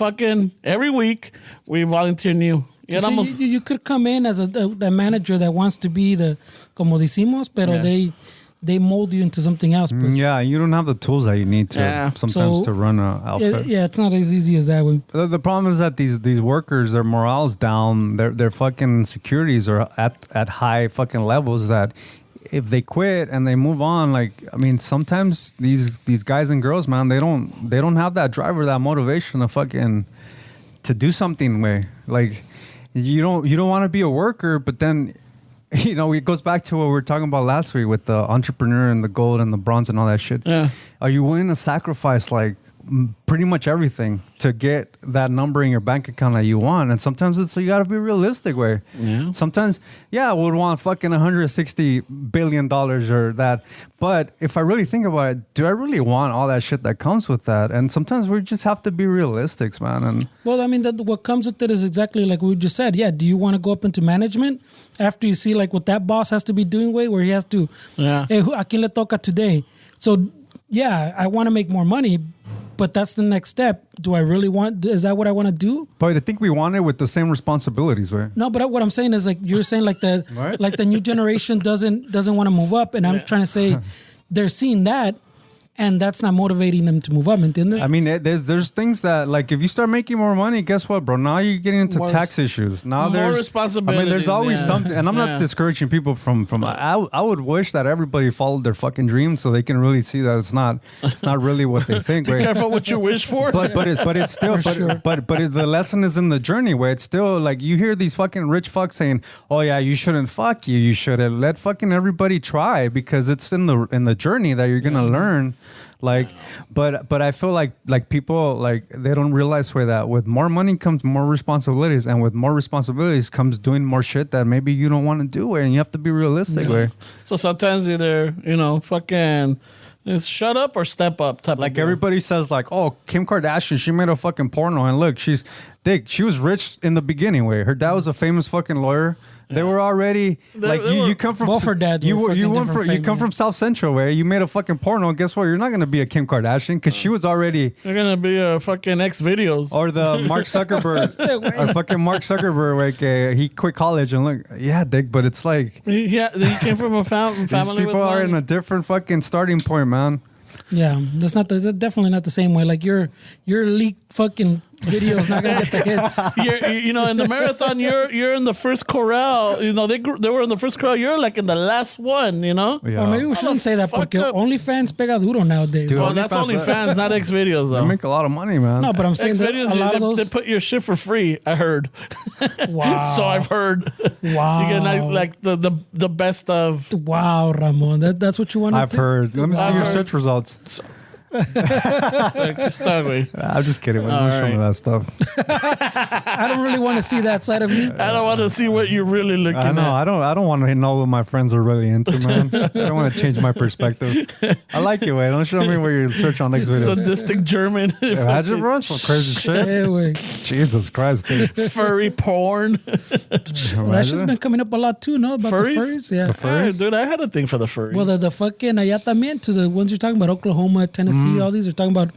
[SPEAKER 1] week we volunteer new.
[SPEAKER 3] So you could come in as the manager that wants to be the como decimos, pero they mold you into something else. Pues.
[SPEAKER 2] Yeah, you don't have the tools that you need to sometimes to run an outfit.
[SPEAKER 3] Yeah, it's not as easy as that way.
[SPEAKER 2] The problem is that these workers, their morale's down. Their fucking securities are at high fucking levels that if they quit and they move on, like, I mean, sometimes these guys and girls, man, they don't have that drive or that motivation to do something way. Like, you don't want to be a worker, but then it goes back to what we were talking about last week with the entrepreneur and the gold and the bronze and all that shit.
[SPEAKER 1] Yeah.
[SPEAKER 2] Are you willing to sacrifice like pretty much everything to get that number in your bank account that you want. And sometimes you got to be realistic, way.
[SPEAKER 1] Yeah.
[SPEAKER 2] Sometimes, I would want fucking $160 billion or that. But if I really think about it, do I really want all that shit that comes with that? And sometimes we just have to be realistic, man. And
[SPEAKER 3] well, I mean, what comes with it is exactly like we just said. Yeah, do you want to go up into management after you see like what that boss has to be doing, way, where he has to,
[SPEAKER 1] Yeah.
[SPEAKER 3] hey, a quién le toca today? So, yeah, I want to make more money, but that's the next step. Do I really want? Is that what I want to do?
[SPEAKER 2] But I think we want it with the same responsibilities, right?
[SPEAKER 3] No, but what I'm saying is like you're saying like the
[SPEAKER 2] Right.
[SPEAKER 3] like the new generation doesn't want to move up, and I'm trying to say they're seeing that, and that's not motivating them to move up. ¿Entiendes?
[SPEAKER 2] I mean, there's things that, like, if you start making more money, guess what, bro? Now you're getting into
[SPEAKER 1] More-
[SPEAKER 2] tax issues. Now
[SPEAKER 1] more
[SPEAKER 2] there's
[SPEAKER 1] responsibilities,
[SPEAKER 2] I mean, there's always
[SPEAKER 1] yeah.
[SPEAKER 2] something, and I'm not
[SPEAKER 1] Yeah.
[SPEAKER 2] discouraging people from. I would wish that everybody followed their fucking dreams so they can really see that it's not really what they think.
[SPEAKER 1] Be
[SPEAKER 2] Right?
[SPEAKER 1] careful what you wish for.
[SPEAKER 2] But it's still but the lesson is in the journey, where it's still like you hear these fucking rich fucks saying, "Oh yeah, you shouldn't fuck you shouldn't let fucking everybody try because it's in the journey that you're gonna learn." Like, but I feel like people like they don't realize where that with more money comes more responsibilities, and with more responsibilities comes doing more shit that maybe you don't want to do, and you have to be realistic. Where
[SPEAKER 1] So sometimes either, fucking it's shut up or step up type
[SPEAKER 2] like
[SPEAKER 1] of deal.
[SPEAKER 2] everybody says like, oh, Kim Kardashian, she made a fucking porno, and look, she was rich in the beginning. Way her dad was a famous fucking lawyer. They were already like you come from
[SPEAKER 3] Both her dads were fucking different
[SPEAKER 2] you come
[SPEAKER 3] family.
[SPEAKER 2] from South Central, where you made a fucking porno. And guess what? You're not gonna be a Kim Kardashian because she was already
[SPEAKER 1] They're gonna be a fucking X videos.
[SPEAKER 2] or the Mark Zuckerberg or fucking Mark Zuckerberg. Like he quit college and look, yeah, Dick, but it's like
[SPEAKER 1] Yeah, he came from a family.
[SPEAKER 2] these people
[SPEAKER 1] with
[SPEAKER 2] are in
[SPEAKER 1] money.
[SPEAKER 2] a different fucking starting point, man.
[SPEAKER 3] Yeah, that's definitely not the same way. Like your leaked fucking video is not gonna get the hits.
[SPEAKER 1] You're in the marathon. You're in the first corral. They were in the first corral. You're like in the last one.
[SPEAKER 2] Yeah.
[SPEAKER 3] Or maybe we shouldn't say that
[SPEAKER 1] fuck
[SPEAKER 3] because
[SPEAKER 1] up.
[SPEAKER 3] OnlyFans pega duro nowadays.
[SPEAKER 2] Dude,
[SPEAKER 1] Well, that's
[SPEAKER 2] OnlyFans,
[SPEAKER 1] OnlyFans, not X videos
[SPEAKER 2] They
[SPEAKER 1] though.
[SPEAKER 2] make a lot of money, man.
[SPEAKER 3] No, but I'm saying
[SPEAKER 1] X
[SPEAKER 3] that
[SPEAKER 1] videos,
[SPEAKER 3] a lot of
[SPEAKER 1] they
[SPEAKER 3] those.
[SPEAKER 1] put your shit for free. I heard.
[SPEAKER 3] Wow.
[SPEAKER 1] So I've heard.
[SPEAKER 3] Wow.
[SPEAKER 1] You get like the best of.
[SPEAKER 3] Wow, Ramon. That's what you want to
[SPEAKER 2] I've heard. Let me see
[SPEAKER 1] I've
[SPEAKER 2] your
[SPEAKER 1] heard.
[SPEAKER 2] search results.
[SPEAKER 1] Está, güey.
[SPEAKER 2] I'm just kidding. Man.
[SPEAKER 1] All
[SPEAKER 2] Don't show me
[SPEAKER 1] right.
[SPEAKER 2] that stuff.
[SPEAKER 3] I don't really want to see that side of you.
[SPEAKER 1] I don't want to see what you're really looking
[SPEAKER 2] I know.
[SPEAKER 1] at.
[SPEAKER 2] I don't want to know what my friends are really into, man. I don't want to change my perspective. I like it, way. Don't show me where you search on next video.
[SPEAKER 1] Sadistic German.
[SPEAKER 2] Imagine, bro, some crazy shit.
[SPEAKER 3] Hey, wait.
[SPEAKER 2] Jesus Christ, dude.
[SPEAKER 1] Furry porn.
[SPEAKER 3] Well, that shit's been coming up a lot too, no? About
[SPEAKER 1] Furries?
[SPEAKER 3] the furries? Yeah.
[SPEAKER 1] Yeah, dude, I had a thing for the furries.
[SPEAKER 3] Well, the fucking allá también, to the ones you're talking about, Oklahoma, Tennessee, all these are talking about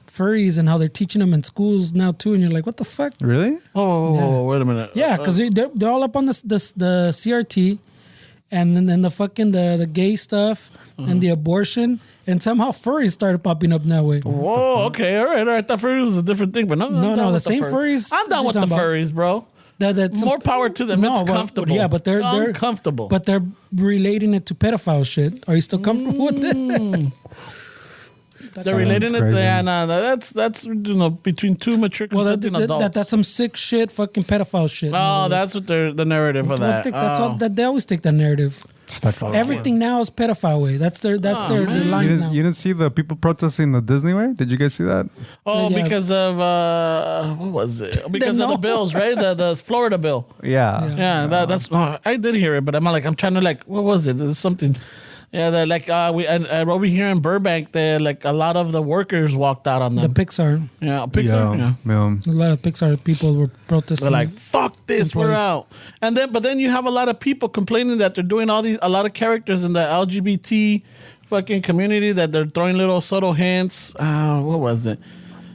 [SPEAKER 3] furries and how they're teaching them in schools now too. And you're like, what the fuck?
[SPEAKER 2] Really?
[SPEAKER 1] oh, wait a minute.
[SPEAKER 3] Yeah, because they're all up on the CRT, and then the fucking the gay stuff and the abortion, and somehow furries started popping up that way.
[SPEAKER 1] Whoa, okay, all right. I thought furries was a different thing, but I'm down
[SPEAKER 3] the
[SPEAKER 1] with
[SPEAKER 3] same
[SPEAKER 1] furries.
[SPEAKER 3] furries
[SPEAKER 1] I'm down
[SPEAKER 3] you're
[SPEAKER 1] with the
[SPEAKER 3] talking about.
[SPEAKER 1] furries, bro.
[SPEAKER 3] That's
[SPEAKER 1] More power to them. It's comfortable.
[SPEAKER 3] Yeah, but they're
[SPEAKER 1] uncomfortable.
[SPEAKER 3] But they're relating it to pedophile shit. Are you still comfortable with that?
[SPEAKER 1] they're relating it.
[SPEAKER 2] crazy.
[SPEAKER 1] Yeah, nah, that's between two mature consenting adults.
[SPEAKER 3] That's some sick shit, fucking pedophile shit.
[SPEAKER 1] Oh, that's what the narrative of
[SPEAKER 3] I
[SPEAKER 1] that.
[SPEAKER 3] think that's all.
[SPEAKER 1] Oh.
[SPEAKER 3] That they always take that narrative.
[SPEAKER 2] Stuck all
[SPEAKER 3] Everything now is pedophile way. That's their
[SPEAKER 1] man.
[SPEAKER 3] line now.
[SPEAKER 2] You didn't see the people protesting the Disney way? Did you guys see that?
[SPEAKER 1] Oh,
[SPEAKER 3] Yeah.
[SPEAKER 1] because of what was it? Because of the
[SPEAKER 3] No.
[SPEAKER 1] bills, right? The Florida bill.
[SPEAKER 2] Yeah.
[SPEAKER 1] Yeah, that's. I did hear it, but I'm trying to what was it? There's something. Yeah, over here in Burbank, they a lot of the workers walked out on
[SPEAKER 3] The
[SPEAKER 1] them.
[SPEAKER 3] Pixar.
[SPEAKER 1] Yeah, Pixar. Yeah.
[SPEAKER 2] Yeah.
[SPEAKER 3] A lot of Pixar people were protesting.
[SPEAKER 1] They're like, "Fuck this, we're
[SPEAKER 3] Employees.
[SPEAKER 1] out." But then you have a lot of people complaining that they're doing a lot of characters in the LGBT fucking community that they're throwing little subtle hints. What was it?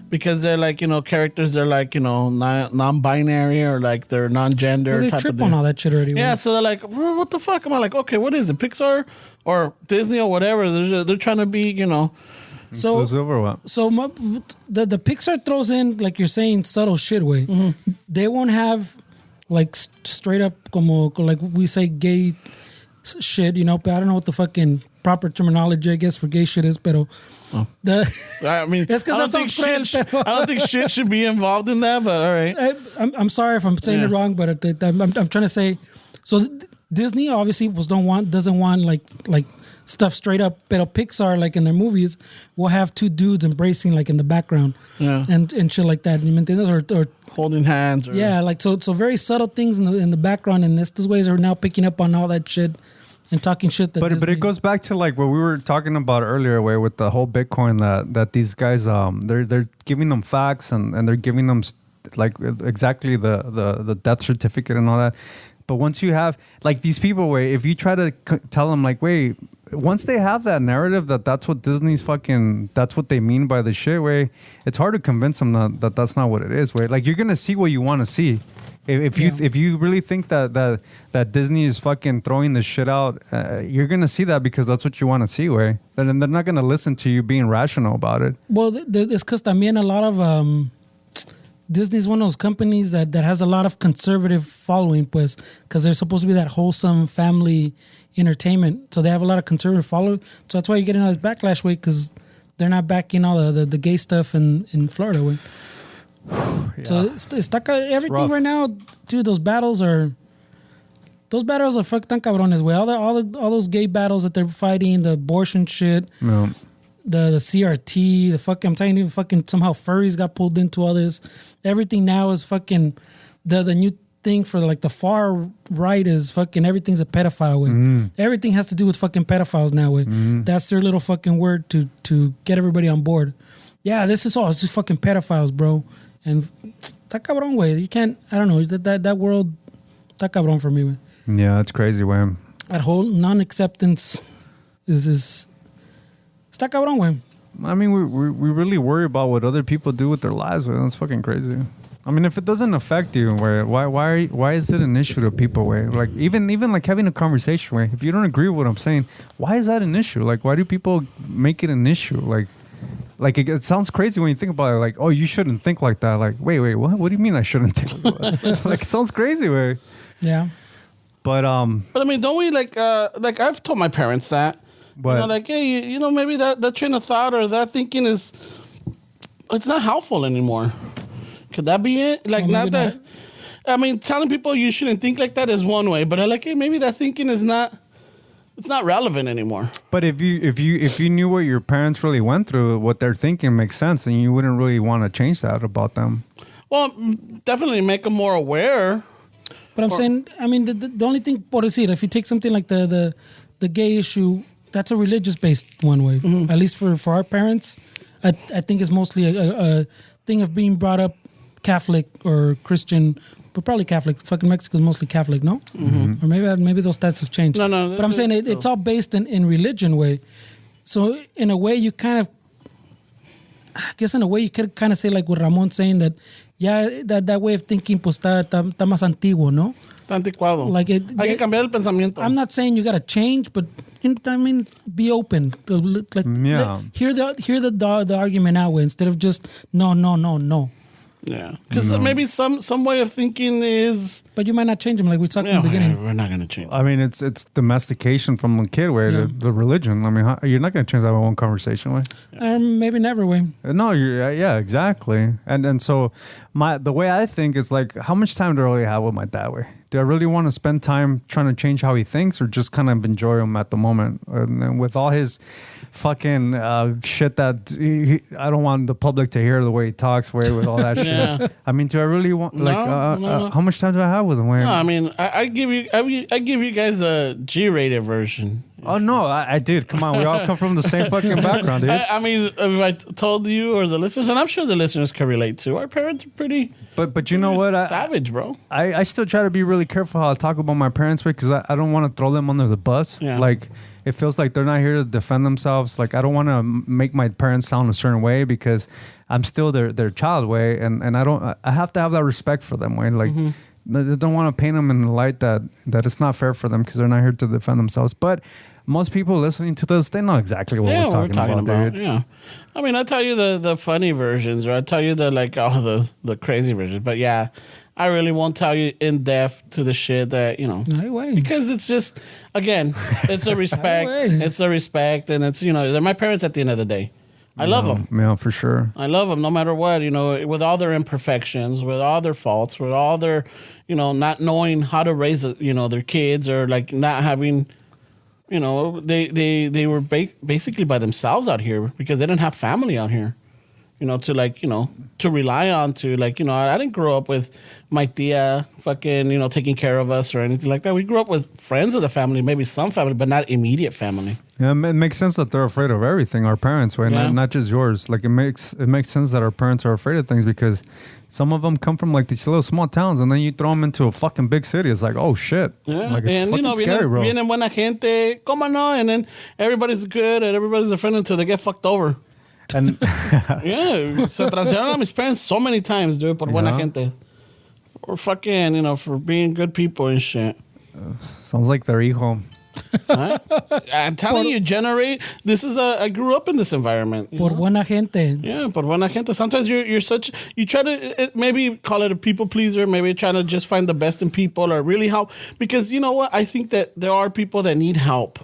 [SPEAKER 1] Because they're characters. They're non-binary or they're non-gender.
[SPEAKER 3] Well, they
[SPEAKER 1] type
[SPEAKER 3] trip
[SPEAKER 1] of
[SPEAKER 3] on
[SPEAKER 1] thing.
[SPEAKER 3] all that shit already.
[SPEAKER 1] Yeah,
[SPEAKER 3] man.
[SPEAKER 1] so they're like, well, what the fuck? I'm like, okay, what is it? Pixar or Disney or whatever? They're trying to be,
[SPEAKER 3] So
[SPEAKER 2] Exclusive or what?
[SPEAKER 3] So the Pixar throws in, like you're saying, subtle shit way. They won't have straight up como like we say gay shit, but I don't know what the fucking proper terminology I guess for gay shit is, pero
[SPEAKER 1] I mean,
[SPEAKER 3] It's 'cause
[SPEAKER 1] I don't
[SPEAKER 3] that's
[SPEAKER 1] think
[SPEAKER 3] all
[SPEAKER 1] shit.
[SPEAKER 3] cruel, pero-
[SPEAKER 1] I don't think shit should be involved in that. But all right,
[SPEAKER 3] I'm sorry if I'm saying it
[SPEAKER 1] Yeah.
[SPEAKER 3] wrong, but I'm trying to say. So Disney obviously doesn't want like stuff straight up. But Pixar, like in their movies, will have two dudes embracing like in the background, and shit like that. ¿Me entiendes? Or
[SPEAKER 1] holding hands. Or...
[SPEAKER 3] Yeah, like so very subtle things in the background, and these ways are now picking up on all that shit and talking shit. That
[SPEAKER 2] but it goes back to like what we were talking about earlier, way with the whole Bitcoin that these guys they're giving them facts and they're giving them like exactly the death certificate and all that. But once you have like these people, way if you try to tell them like, wait, once they have that narrative that's what Disney's that's what they mean by the shit, way it's hard to convince them that that's not what it is. Way like you're gonna see what you want to see. If you really think that Disney is fucking throwing the shit out, you're gonna see that because that's what you want to see. Way then they're not gonna listen to you being rational about it.
[SPEAKER 3] Well, it's because también a lot of Disney's one of those companies that has a lot of conservative following, pues, because they're supposed to be that wholesome family entertainment. So they have a lot of conservative following. So that's why you're getting all this backlash, way, because they're not backing all the gay stuff in Florida, way. Yeah. So everything right now, dude. Those battles are fuck tan cabrones, way. All those gay battles that they're fighting, the abortion shit.
[SPEAKER 2] No.
[SPEAKER 3] The CRT, I'm telling you, fucking somehow furries got pulled into all this. Everything now is fucking the new thing for like the far right is fucking everything's a pedophile way. Everything has to do with fucking pedophiles now way. That's their little fucking word to get everybody on board. Yeah, it's just fucking pedophiles, bro. And that cabrón way. You can't. I don't know that world. That cabrón for me way.
[SPEAKER 2] Yeah, that's crazy way.
[SPEAKER 3] That whole non-acceptance is. Está cabrón, güey.
[SPEAKER 2] I mean, we really worry about what other people do with their lives. Wey. That's fucking crazy. I mean, if it doesn't affect you, wey, why is it an issue to people? Wey? Like even like having a conversation. Wey. If you don't agree with what I'm saying, why is that an issue? Like, why do people make it an issue? Like it sounds crazy when you think about it. Like, oh, you shouldn't think like that. Like, wait, what? What do you mean I shouldn't think like that? Like, it sounds crazy, way.
[SPEAKER 3] Yeah.
[SPEAKER 1] But I mean, don't we like I've told my parents that.
[SPEAKER 2] But,
[SPEAKER 1] like, hey, maybe that train of thought or that thinking it's not helpful anymore. Could that be it? Like, well, not that. I mean, telling people you shouldn't think like that is one way, but I like, hey, maybe that thinking is not. It's not relevant anymore.
[SPEAKER 2] But if you knew what your parents really went through, what they're thinking makes sense, and you wouldn't really want to change that about them.
[SPEAKER 1] Well, definitely make them more aware.
[SPEAKER 3] But I'm saying, I mean, the only thing, por decir, if you take something like the gay issue. That's a religious-based one way. Mm-hmm. At least for our parents, I think it's mostly a thing of being brought up Catholic or Christian, but probably Catholic. Fucking Mexico is mostly Catholic, no? Mm-hmm. Or maybe those stats have changed.
[SPEAKER 1] No.
[SPEAKER 3] But I'm saying it's all based in religion way. So in a way, you kind of, I guess in a way you could kind of say like with Ramon saying that, yeah, that way of thinking pues está más antiguo, no?
[SPEAKER 1] Anticuado.
[SPEAKER 3] Like
[SPEAKER 1] hay que cambiar el pensamiento.
[SPEAKER 3] I'm not saying you got to change, but I mean, be open. Hear the argument out way instead of just no.
[SPEAKER 1] Yeah, because maybe some way of thinking is.
[SPEAKER 3] But you might not change them, like we talked in the beginning.
[SPEAKER 1] We're not going to change.
[SPEAKER 2] I mean, it's domestication from the kid way to the religion. I mean, you're not going to change that in one conversation way.
[SPEAKER 3] Maybe never way.
[SPEAKER 2] No, yeah, exactly. And so the way I think is like, how much time do I really have with my dad way? Do I really want to spend time trying to change how he thinks, or just kind of enjoy him at the moment? And with all his fucking shit that I don't want the public to hear the way he talks, way with all that shit. I mean, do I really want no. How much time do I have with him?
[SPEAKER 1] No, I mean, I give you guys a G-rated version.
[SPEAKER 2] Oh no, I did. Come on, we all come from the same fucking background, dude.
[SPEAKER 1] I mean, if I told you or the listeners, and I'm sure the listeners can relate to, our parents are pretty.
[SPEAKER 2] But you know what?
[SPEAKER 1] Savage, bro.
[SPEAKER 2] I still try to be really careful how I talk about my parents because I don't want to throw them under the bus.
[SPEAKER 1] Yeah.
[SPEAKER 2] Like it feels like they're not here to defend themselves. Like I don't want to make my parents sound a certain way because I'm still their child way, and I have to have that respect for them way. Like. They don't want to paint them in the light that it's not fair for them because they're not here to defend themselves. But most people listening to this, they know exactly what we're talking about, dude.
[SPEAKER 1] Yeah, I mean, I tell you the funny versions, or I tell you the crazy versions. But yeah, I really won't tell you in depth to the shit that because it's just again, it's a respect. It's a respect, and it's they're my parents at the end of the day. I love them.
[SPEAKER 2] Yeah, for sure.
[SPEAKER 1] I love them no matter what, with all their imperfections, with all their faults, with all their, not knowing how to raise, their kids or like not having, you know, they were basically by themselves out here because they didn't have family out here, you know, to like, you know, to rely on, to like, you know, I didn't grow up with my tia fucking, you know, taking care of us or anything like that. We grew up with friends of the family, maybe some family, but not immediate family.
[SPEAKER 2] Yeah, it makes sense that they're afraid of everything. Our parents, right?
[SPEAKER 1] Yeah.
[SPEAKER 2] Not just yours. Like it makes sense that our parents are afraid of things because some of them come from like these little small towns, and then you throw them into a fucking big city. It's like, oh shit,
[SPEAKER 1] Yeah,
[SPEAKER 2] like it's
[SPEAKER 1] and
[SPEAKER 2] fucking scary, bro.
[SPEAKER 1] Vienen buena gente, como no, and then everybody's good and everybody's a friend until they get fucked over.
[SPEAKER 2] And
[SPEAKER 1] Yeah, se transferieron a mis parents so many times, dude, por buena gente. Or fucking, you know, for being good people and shit.
[SPEAKER 2] sounds like their hijo.
[SPEAKER 1] Huh? I'm telling you, this is I grew up in this environment. you
[SPEAKER 3] Por
[SPEAKER 1] know?
[SPEAKER 3] buena gente.
[SPEAKER 1] Yeah, por buena gente. Sometimes you try to maybe call it a people pleaser, maybe trying to just find the best in people or really help. Because you know what? I think that there are people that need help.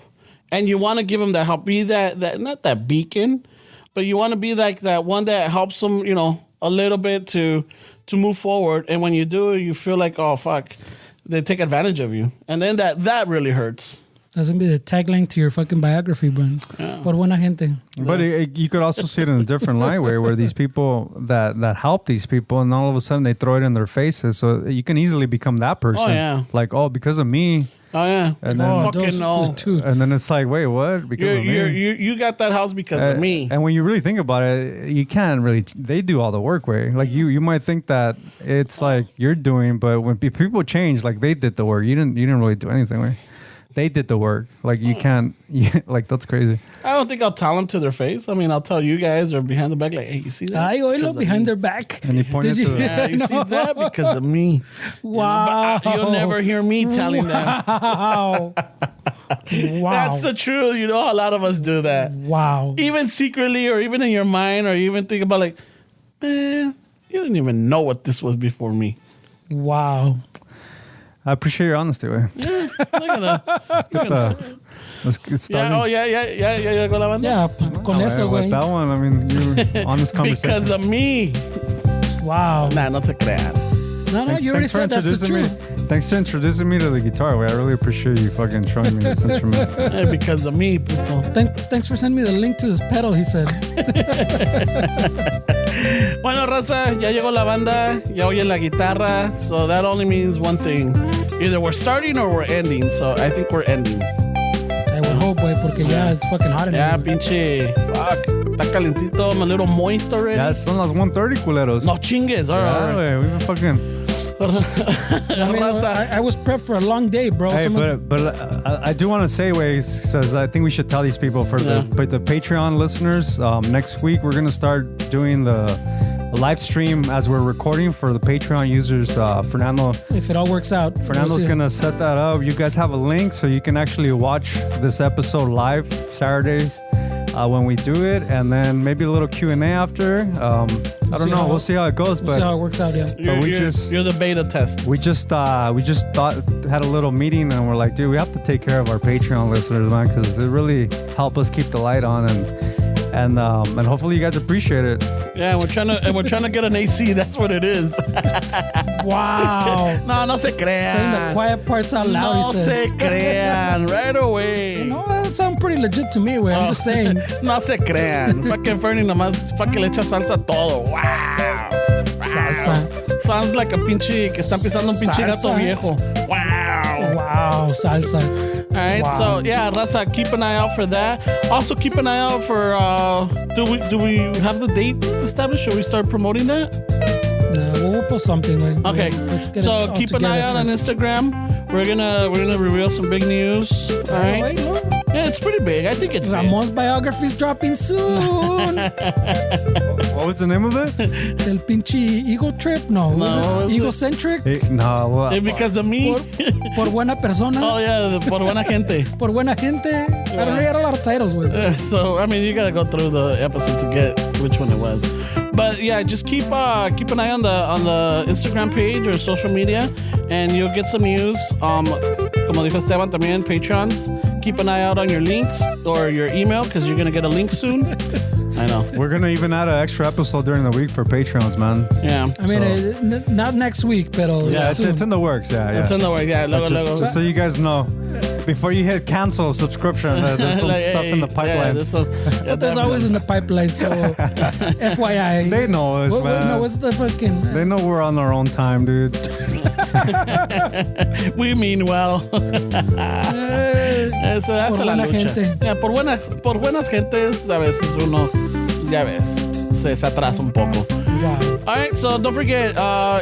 [SPEAKER 1] And you want to give them that help. Be that not that beacon, but you want to be like that one that helps them, you know, a little bit to move forward. And when you do, you feel like, oh, fuck, they take advantage of you. And then that really hurts.
[SPEAKER 3] That's gonna be the tagline to your fucking biography, bro.
[SPEAKER 1] Yeah.
[SPEAKER 3] Por buena gente.
[SPEAKER 2] But you could also see it in a different light way, where these people that help these people, and all of a sudden they throw it in their faces. So you can easily become that person.
[SPEAKER 1] Oh, yeah.
[SPEAKER 2] Like, oh, because of me.
[SPEAKER 1] Oh, yeah.
[SPEAKER 2] And then-
[SPEAKER 1] Fucking no.
[SPEAKER 3] Too.
[SPEAKER 2] And then it's like, wait, what? Because of me.
[SPEAKER 1] You got that house because of me.
[SPEAKER 2] And when you really think about it, you can't really. They do all the work, way. Like you might think that it's like you're doing, but when people change, like they did the work. You didn't really do anything, way. They did the work. Like you can't. Like that's crazy.
[SPEAKER 1] I don't think I'll tell them to their face. I mean, I'll tell you guys or behind the back, like, hey, you see that?
[SPEAKER 3] Ay, oílo,
[SPEAKER 1] Because of
[SPEAKER 3] behind
[SPEAKER 1] me.
[SPEAKER 3] their back.
[SPEAKER 2] And he pointed
[SPEAKER 3] Did
[SPEAKER 2] to
[SPEAKER 3] you-
[SPEAKER 2] the.
[SPEAKER 1] Yeah, you see that because of me.
[SPEAKER 3] Wow.
[SPEAKER 1] But you'll never hear me telling them.
[SPEAKER 3] Wow. Wow.
[SPEAKER 1] That's the truth. You know, a lot of us do that.
[SPEAKER 3] Wow.
[SPEAKER 1] Even secretly or even in your mind or you even think about like, man, you didn't even know what this was before me.
[SPEAKER 3] Wow.
[SPEAKER 2] I appreciate your honesty, way.
[SPEAKER 1] Look at that.
[SPEAKER 2] Let's get started.
[SPEAKER 1] Yeah, con la banda.
[SPEAKER 3] Yeah, pues, con eso,
[SPEAKER 2] With
[SPEAKER 3] güey.
[SPEAKER 2] that one, I mean, you on this conversation.
[SPEAKER 1] Because of me.
[SPEAKER 3] Wow.
[SPEAKER 1] Nah, no te crean.
[SPEAKER 3] No, you already said that's the truth.
[SPEAKER 2] Thanks for introducing me to the guitar. Way. I really appreciate you fucking showing me this instrument.
[SPEAKER 1] Hey, because of me, people.
[SPEAKER 3] Thanks for sending me the link to this pedal, he said.
[SPEAKER 1] Bueno, raza, ya llegó la banda, ya oyen la guitarra, so that only means one thing. Either we're starting or we're ending, so I think we're ending.
[SPEAKER 3] I would hope, güey, porque ya it's fucking hot in
[SPEAKER 1] Ya,
[SPEAKER 3] here.
[SPEAKER 1] pinche, fuck, está calentito, I'm a little moist already.
[SPEAKER 2] Yeah, son las 1:30, culeros.
[SPEAKER 1] No chingues, all
[SPEAKER 2] Yeah,
[SPEAKER 1] right.
[SPEAKER 2] güey, we've been fucking.
[SPEAKER 3] I mean,
[SPEAKER 1] Raza.
[SPEAKER 3] I was prepped for a long day, bro.
[SPEAKER 2] Hey, but I do want to say, way, says I think we should tell these people for the Patreon listeners. Next week we're gonna start doing the live stream as we're recording for the Patreon users. Fernando.
[SPEAKER 3] If it all works out.
[SPEAKER 2] Fernando's
[SPEAKER 3] we'll see.
[SPEAKER 2] gonna set that up. You guys have a link so you can actually watch this episode live Saturdays when we do it, and then maybe a little Q&A after. I don't know. We'll see how it goes,
[SPEAKER 3] We'll see how
[SPEAKER 2] but
[SPEAKER 3] it works out, yeah.
[SPEAKER 1] You're the beta test.
[SPEAKER 2] we just thought had a little meeting, and we're like, dude, we have to take care of our Patreon listeners, man, because it really help us keep the light on, and hopefully you guys appreciate it.
[SPEAKER 1] Yeah, we're trying to get an AC. That's what it is.
[SPEAKER 3] Wow.
[SPEAKER 1] No se crean.
[SPEAKER 3] Saying the quiet parts out loud,
[SPEAKER 1] No
[SPEAKER 3] he says.
[SPEAKER 1] se crean. Right away.
[SPEAKER 3] No, that sounds pretty legit to me, güey. I'm just saying.
[SPEAKER 1] No se crean. Fucking Fernie nomás fucking le echa salsa a todo. Wow.
[SPEAKER 3] Salsa.
[SPEAKER 1] Sounds like a pinche que está pisando un pinche gato
[SPEAKER 3] Salsa.
[SPEAKER 1] viejo. Wow.
[SPEAKER 3] Wow, salsa.
[SPEAKER 1] All right,
[SPEAKER 3] Wow.
[SPEAKER 1] so yeah, raza, keep an eye out for that. Also, keep an eye out for. Do we have the date established? Should we start promoting that?
[SPEAKER 3] No, we'll post something, güey.
[SPEAKER 1] Okay,
[SPEAKER 3] Let's get it
[SPEAKER 1] so
[SPEAKER 3] all
[SPEAKER 1] keep an eye
[SPEAKER 3] together
[SPEAKER 1] out on
[SPEAKER 3] first.
[SPEAKER 1] Instagram. We're gonna reveal some big news. All right.
[SPEAKER 3] Wait, no.
[SPEAKER 1] Yeah, it's pretty big. I think it's big.
[SPEAKER 3] Ramon's biography is dropping soon.
[SPEAKER 2] What was the name of it?
[SPEAKER 3] El pinche ego trip? No.
[SPEAKER 1] No,
[SPEAKER 3] Was it
[SPEAKER 1] it's-
[SPEAKER 3] egocentric?
[SPEAKER 2] No, well,
[SPEAKER 1] Yeah, because of me.
[SPEAKER 3] Por buena persona?
[SPEAKER 1] Oh yeah, por buena gente.
[SPEAKER 3] Por buena gente? I don't know, he had a lot of titles, güey.
[SPEAKER 1] So I mean, you gotta go through the episode to get which one it was. But yeah, just keep an eye on the Instagram page or social media, and you'll get some news. Como dijo Esteban también, Patrons. Keep an eye out on your links or your email because you're gonna get a link soon. I know.
[SPEAKER 2] we're gonna even add an extra episode during the week for Patreons, man.
[SPEAKER 1] Yeah.
[SPEAKER 3] I mean, not next week, pero
[SPEAKER 2] Yeah,
[SPEAKER 3] soon.
[SPEAKER 2] it's in the works. Yeah,
[SPEAKER 1] It's in the way. Yeah, luego,
[SPEAKER 2] just,
[SPEAKER 1] luego.
[SPEAKER 2] just so you guys know. Before you hit cancel subscription, there's some
[SPEAKER 1] Like,
[SPEAKER 2] stuff in the
[SPEAKER 1] yeah,
[SPEAKER 2] pipeline.
[SPEAKER 3] But there's always in the pipeline, so FYI.
[SPEAKER 2] They know us, man.
[SPEAKER 3] No, what's the fucking...
[SPEAKER 2] They know we're on our own time, dude.
[SPEAKER 1] We mean well. Eso hace
[SPEAKER 3] Por
[SPEAKER 1] la
[SPEAKER 3] buena
[SPEAKER 1] lucha.
[SPEAKER 3] gente.
[SPEAKER 1] Yeah, por buenas gentes, a veces uno, ya ves, se atrasa un poco.
[SPEAKER 3] Wow.
[SPEAKER 1] All right, so don't forget,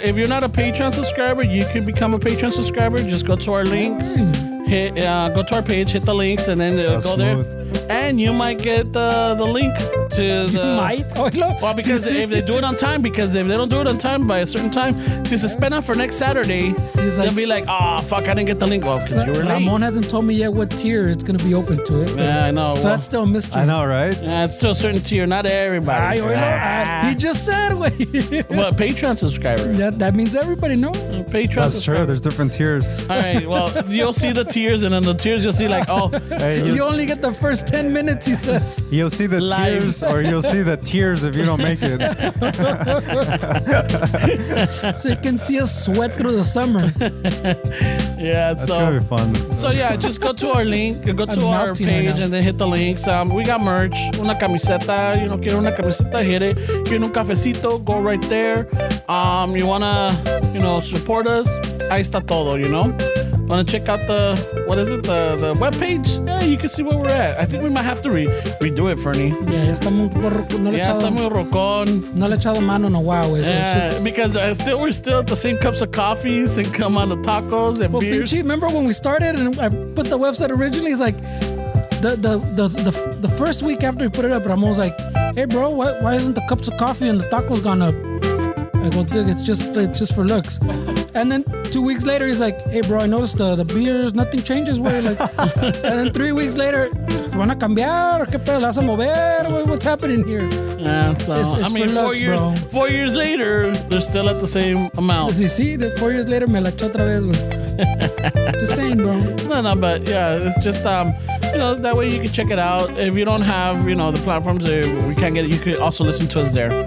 [SPEAKER 1] if you're not a Patreon subscriber, you can become a Patreon subscriber. Just go to our links, go to our page, hit the links, and then
[SPEAKER 2] That's
[SPEAKER 1] go
[SPEAKER 2] smooth.
[SPEAKER 1] there. And you might get the link to the...
[SPEAKER 3] Might? Oh, no.
[SPEAKER 1] Well, because if they do it on time, because if they don't do it on time by a certain time, since it's spent out for next Saturday, they'll be like, oh, fuck, I didn't get the link. Well, because you were late.
[SPEAKER 3] Ramon hasn't told me yet what tier it's going to be open to it.
[SPEAKER 1] Yeah, I know.
[SPEAKER 3] So that's still a mystery.
[SPEAKER 2] I know, right?
[SPEAKER 1] Yeah, it's still a certain tier, not everybody.
[SPEAKER 3] He just said, wait.
[SPEAKER 1] Well, Patreon subscribers.
[SPEAKER 3] That means everybody knows.
[SPEAKER 1] Patreon
[SPEAKER 2] That's true.
[SPEAKER 1] subscribers.
[SPEAKER 2] There's different tiers.
[SPEAKER 1] All right, well, you'll see the tiers, and then the tiers you'll see like, oh,
[SPEAKER 2] Hey,
[SPEAKER 3] You only get the first 10 minutes, he says.
[SPEAKER 2] you'll see the
[SPEAKER 1] Live.
[SPEAKER 2] tears, or you'll see the tears if you don't make it.
[SPEAKER 3] So you can see us sweat through the summer.
[SPEAKER 1] yeah.
[SPEAKER 2] That's gonna be fun.
[SPEAKER 1] So yeah, just go to our link, go to our
[SPEAKER 3] melting right
[SPEAKER 1] page,
[SPEAKER 3] now.
[SPEAKER 1] and then hit the links. We got merch, una camiseta. Quiero una camiseta, hit it. Quiero un cafecito, go right there. You wanna, support us? Ahí está todo, Wanna check out the webpage? Yeah, you can see where we're at. I think we might have to redo it, Fernie.
[SPEAKER 3] Yeah, ya está muy, no le he
[SPEAKER 1] Yeah, está muy
[SPEAKER 3] echado,
[SPEAKER 1] rocón.
[SPEAKER 3] no le he echado mano en a while, güey. So
[SPEAKER 1] Yeah,
[SPEAKER 3] shit's-
[SPEAKER 1] because we're still at the same cups of coffees and come on the tacos and
[SPEAKER 3] Well,
[SPEAKER 1] beers.
[SPEAKER 3] pinche, remember when we started and I put the website originally? It's like the first week after we put it up, Ramon was like, "Hey, bro, why isn't the cups of coffee and the tacos gone up?" I go, "Dude, it's just for looks." And then 2 weeks later, he's like, "Hey, bro, I noticed the beers, nothing changes, güey." Like, and then 3 weeks later, ¿van a cambiar? ¿Qué pedo? ¿La vas a mover? What's happening here?
[SPEAKER 1] Yeah, so
[SPEAKER 3] It's
[SPEAKER 1] I mean,
[SPEAKER 3] for looks, bro.
[SPEAKER 1] 4 years later, they're still at the same amount.
[SPEAKER 3] Sí, 4 years later, me la echó otra vez, güey. Just saying, bro.
[SPEAKER 1] No, but yeah, it's just that way you can check it out. If you don't have the platforms, we can't get it. You could also listen to us there.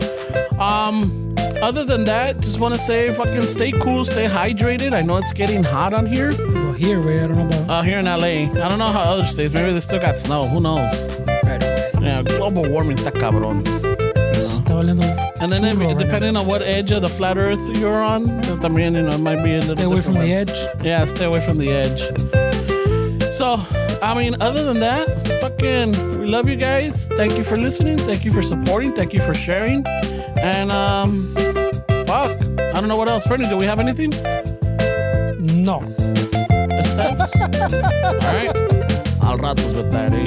[SPEAKER 1] Other than that, just want to say, fucking stay cool, stay hydrated. I know it's getting hot on here.
[SPEAKER 3] Well, here, güey, I don't know about.
[SPEAKER 1] Here in LA, I don't know how other states. Maybe they still got snow. Who knows?
[SPEAKER 3] Right away.
[SPEAKER 1] Yeah, global warming, está cabrón.
[SPEAKER 3] Está valiendo
[SPEAKER 1] And then
[SPEAKER 3] churro right
[SPEAKER 1] depending on what edge of the flat Earth you're on, también it might be a little
[SPEAKER 3] now. Stay away from
[SPEAKER 1] different
[SPEAKER 3] the
[SPEAKER 1] way.
[SPEAKER 3] edge.
[SPEAKER 1] Yeah, stay away from the edge. So, I mean, other than that, fucking, we love you guys. Thank you for listening. Thank you for supporting. Thank you for sharing. And fuck, I don't know what else. Fernie, do we have anything?
[SPEAKER 3] No.
[SPEAKER 1] All right, al ratos with that, eh?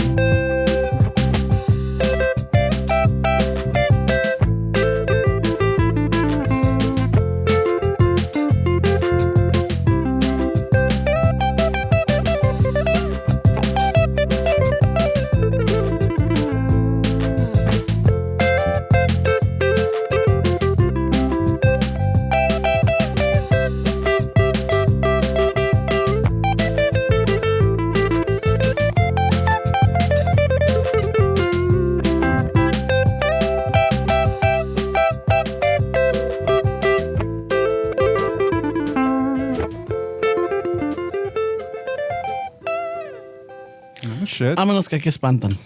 [SPEAKER 2] Shit.
[SPEAKER 1] Vámonos que aquí espantan.